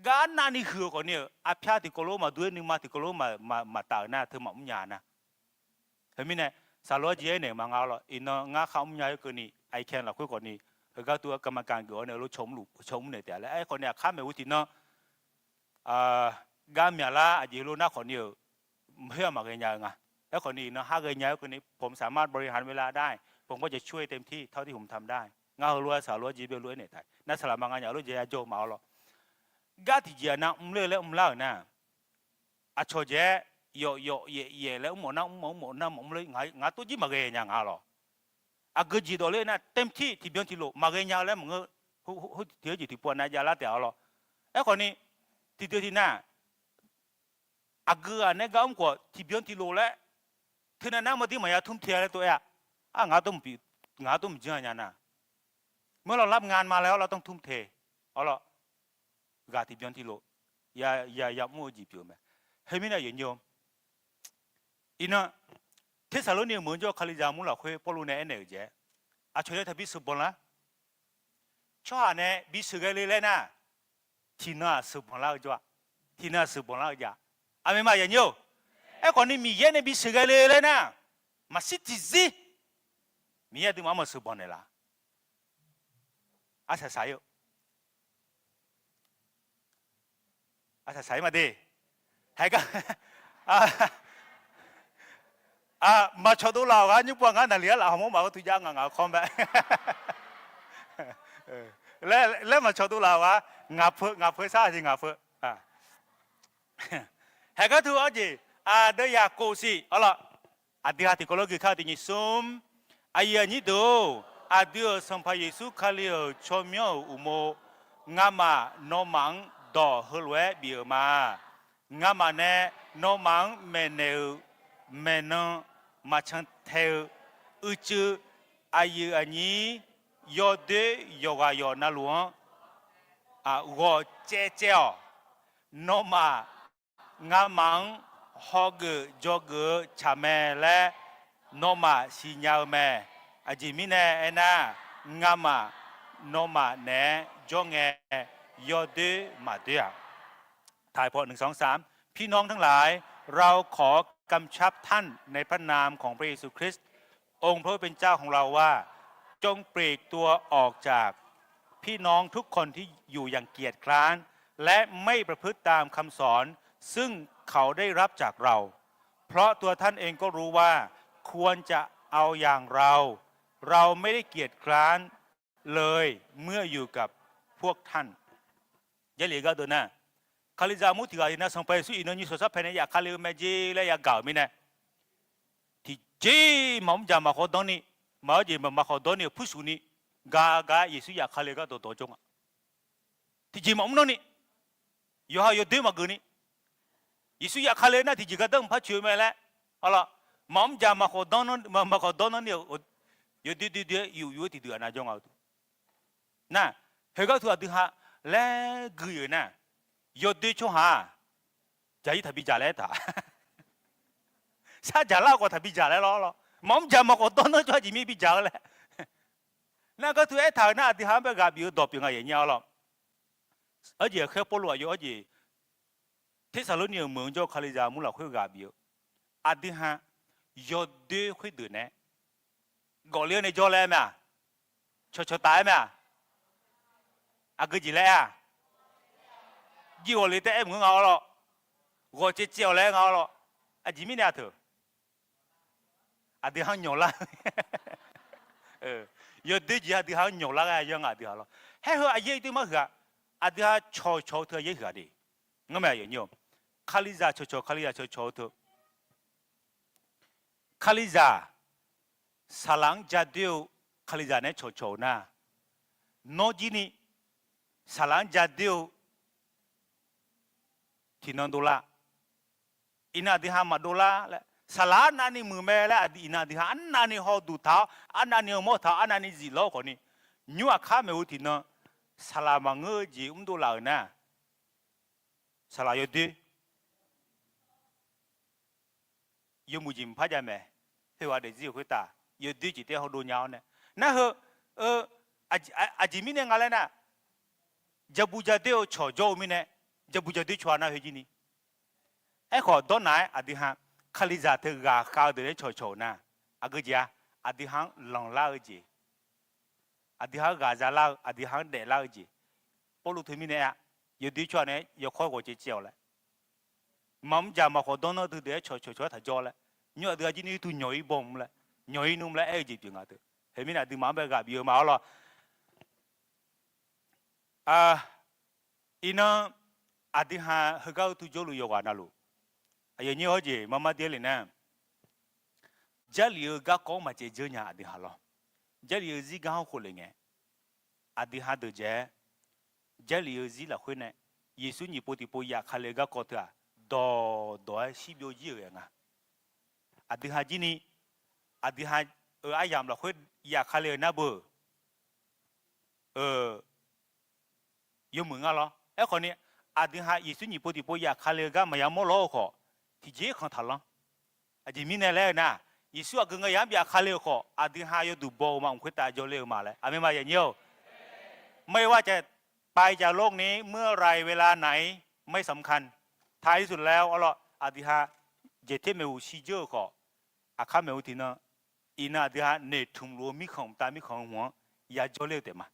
กานานี่คือคนเนี่ยอาพยาที่กลมาด้วยนึกมาที่กลมาตาหน้าเธอมามุ่งยานะเห็นไหมเนี่ยสารวัตรเจเนี่ยมังเอาละอินงาเขามุ่งยาคนนี้ไอแคนเราคุยคนนี้ก็ตัวกรรมการเกี่ยวเนี่ยรู้ชมเนี่ยแต่แล้วไอคนเนี่ยข้ามไปวุฒิเนาะกาเมียละอาจจะรู้นะคนนี้เพื่อมาเกินยังไงแล้วคนนี้เนาะห้าเกินยังคนนี้ผมสามารถบริหารเวลาได้ผมก็จะช่วยเต็มที่เท่าที่ผมทำได้งาลัวสารวัตรจีเบลัวเนี่ยไทยนั่นสลับมังงานอย่างรู้เจียโจมาเอาละกาที่เจียนะเล่แล้วเล่านะอาชเจโยแล้วหมอนะหมอนะหมอเลยงาตัวจีมาเกยยังงาหรออากูจีตัวเลยนะเต็มที่ที่เบี้ยที่โลมาเกยยังแล้วมึงหูเดี๋ยวจีที่ปวดนะยาละเดี๋ยวหรอไอ้คนนี้ที่เดียวที่น่ะอากูอันนี้ก็อุ้มกว่าที่เบี้ยที่โลแล้วที่นั่นน่ะมาที่มายาทุ่มเทียร์ตัวงาตุ้มเจียนะเมื่อเรารับงานมาแล้วเราต้องทุ่มเทเอาละกาที่เบี้ยที่โลอย่ามั่วจีบอยู่ไหมให้ไม่ได้ยินโยมอินะเทสโลนีเหมือนจะคาลิจามุลาคุยพอลูเนี่ยเนี่ยเจ๊อาช่วยทำบิสุบละชอบเนี่ยบิสุกันเลยนะที่น่าสุบละจ้ะที่น่าสุบละจ้ะอาไม่มาอย่างโยไอ้คนนี้มีเย็นเนี่ยบิสุกันเลยนะมาสิทธิสิมีอะไรที่มาสุบเนี่ยละอาศัยสายอาศัยมาดิให้ก็มาชดเรากันยุบวังกันนั่นเลี้ยเราหมอมาก็ทุกอย่างงาคอมแบบแล้วมาชดเราวะงาเพื่อซาจริงงาเพื่อให้ก็ถือว่าจีเดียโกสีเอาล่ะเดียที่ก็เราคือข้าวที่นิสมไอ้ยันนี่ดูเดียสัมภายิสุขาลีชมยอุโมงามาโนมังดอฮัลเวบีมางามาเนี่ยโนมังเมเนลเมนมาชันเทลอุจูอายุอันนี้ยอดยอกายอนาลวงวอเจเจอโนมางามังฮอกจอกชาเมเลโนมาสิญาเมอาจิมิเนเอน่างามาโนมาเนจงเงยอดมาเดียถ่ายพอ1 2 3พี่น้องทั้งหลายเราขอกำชับท่านในพระนามของพระเยซูคริสต์องค์พระผู้เป็นเจ้าของเราว่าจงปลีกตัวออกจากพี่น้องทุกคนที่อยู่อย่างเกียจคร้านและไม่ประพฤติตามคำสอนซึ่งเขาได้รับจากเราเพราะตัวท่านเองก็รู้ว่าควรจะเอาอย่างเราไม่ได้เกียจคร้านเลยเมื่ออยู่กับพวกท่านยะเหลียก็ตัวน่ะคาลิจามุติกาอินะสงไปสุอินนิสสะเพเนยาคาลิเมจีและยาเก่ามินะที่จีมอมจามาขอดนี่มาจีมาขอดนี่ผู้สุนี่กาเยซูยาคาลิก็ตัวจงอ่ะที่จีมอมนี่ยอเดมากุนี่เยซูยาคาลินะที่จีก็ต้องพัชอยู่มาแล้วเอาล่ะมอมจามาขอดนี่อยู่ที่เดือนนะจงเอาน่ะเฮก็ตัวที่ฮะและกุยนะยอดช่วงหา จะยิ่งทับปีจ่าแล้วตาซาจ่าเล่าก็ทับปีจ่าแล้วล้อมอมจ่ามาก็ต้นน้อยจ่าจีมีปีจ่าแล้วนั่นก็ถือไอ้ทางนั้นที่หาไปกับบิวดอบยังไงอย่างเงี้ยล้อ而且还不落有而且ที่สารเนี่ยเมืองเจ้าคาลิจามุลาคุยกับบิวอาทิฮะยอดเดือคุยดูเนี่ยก่อเลี้ยในจอแล้วมั้ยชดตายมั้ยอากูจีแล้วอ่ะยี่ห้อเลยแต่เอ็มเอาหรอ我这叫来เอาหรออาจีมีเนี่ยเถอะอาทิฮะหยอละยอดเดือจีอาทิฮะหยอละก็ยังอาทิฮะหรอให้เขาอายุตัวมั้งเหรออาทิฮะชอเธอเยอะเหรอดิงั้นไม่ยังอยู่คาลิจาคาลิจาเธอคาลิจาสลังจัดเดียวคาลิจาเนี่ยชนะโนจินีสลังจัดเดียวที่นนดูละอินาดิฮามาดูละและสลานานี่มือแม่และอินาดิฮาอันนานี่ฮอดูเท้าอันนานี่มอเท้าอันนานี่จีโลคนนี้ยัวข้าไม่อุทินสลามังเงจีดูละนะสลายดียมุจิมพัจจ์ไหมเฮ้ยว่าเดี๋ยวจีคุยตายดีจีเดียวเขาดูยาวเนี่ยนั่นเหรออาจิมิเนี่ยอะไรนะจะบูชาเดียวชอโจมิเนี่ยจะบูชาเดียวชวนาเฮจินี่ไอ้ขอต้นไหนอดีฮะคาลิจาเธอกาข้าวเดี๋ยวชอนะอากุจ้าอดีฮังหลังลาจีอดีฮังกาจาลาอดีฮังเดลาจีพอรู้ถึงมิเนี่ยยดีชวเนี่ยยกข้อกูจะเจียวเลยมั่มจะมาขอต้นนั้นเดี๋ยวชอถ้าจอเลยเนื้อเดี๋ยวจีนี่ตัวหน่อยบ่มเลยหน่อยนุ่มเลยไอ้จีบยังไงตัวเห็นมิเนี่ยดีมั่มไปกับบิวมาแล้วอินาอดีฮะฮกเอาตุจลุยกว่านั่นลูไอ้ยังยี่ห้อจีมามาเดียร์เลยนะเจลียก็ก้องมาเจเจเนี่ยอดีฮะล้อเจลียซีก้าวคนเลยไงอดีฮะตัวเจลียซีละคนเนี่ยยิสุนีปฏิปอยากขาเลยก็กอดตัวดอสิบโยจีเองอ่ะอดีฮะจีนี่อดีฮะไอ้ยามละคนอยากขาเลยนะเบอยมืองอ่ะล้อไอ้คนนี้อาทิตย์หายิสุนีปฏิปอยากขาเลยก็ไม่ยามโลกอที่เจ้าขันทัลลังอาจจะมีเนี่ยแหละนะยิสุอาก็งยามอยากขาเลยก็อาทิตย์หาอยู่ดูบ่มาอุ้งคุยตาโจเลวมาเลยอาไม่มาอย่างเดียวไม่ว่าจะไปจากโลกนี้เมื่อไรเวลาไหนไม่สำคัญท้ายที่สุดแล้วอ๋ออาทิตย์หาเจเทเมอุชิเจอก็อาข้าเมอุที่นั่นอินาอาทิตย์หาเนทุ่มรัวมีของตามีของหัวยาโจเลวเต็มมา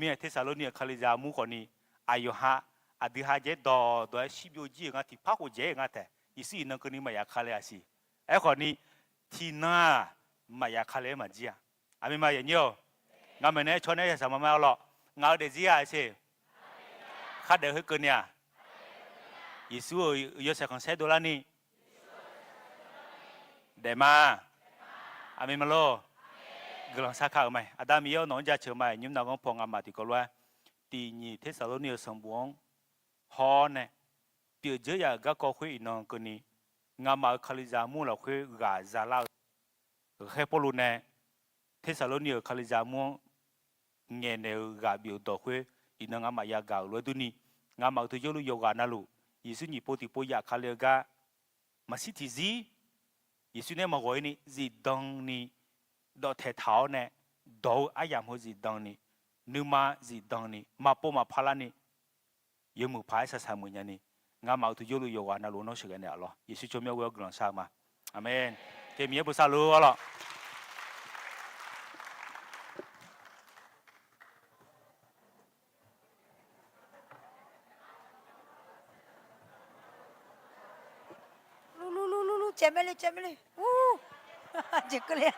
มีเทสาโลเนียคาลิจามุคนนี้อายุฮะอดีฮะเจดอสิบโยจีงาที่พักหัวเจงาแต่ยิสุนังคนนี้มาอยากคาเลอาสิไอ้คนนี้ที่น่ามาอยากคาเลมาจีอ่ะอามีมาอย่างเดียวงามันเนี่ยชนเนี่ยสามารถมาหรอกงาเดจีอ่ะสิข้าเดือดขึ้นเนี่ยยิสุยศของเซโดลานี่เดมาอามีมาโลกำลังสักข้าวไหมอาดามีเอาหนอนจะเชื่อไหมยิ้มหน้าของพงอามาติกว่าตีนี่เทสโลเนียสมบูรณ์ฮอเนี่ยเดี๋ยวเจออย่างก็คุยนองคนนี้งามาคาลิจามูเราคุยกาซาลาแค่พอรู้เนี่ยเทสโลเนียคาลิจามูเงี้ยเนี่ยกาบิวต่อคุยอีนางามายากาลวยตัวนี้งามาตัวโยลุโยกานาลูยิสุนีปฏิปอยากคาเลกามาสิทิซียิสุเนี่ยมาโวยนี่จีดังนี่ดอเทเท้าเนี่ยดออายามหัวจีดังนี่นึกมาจีดังนี่มาปมาพลานี่ยมือพายสัสามุญญานี่งามาตุยลุโยวานาลูโนชกันเนี่ยหรอยิสุจมีเอาไว้กลางสากมาอาเมนเกมีบุษาลูหรอลูเจ็บไหมเลยอู้เจ็บก็เลย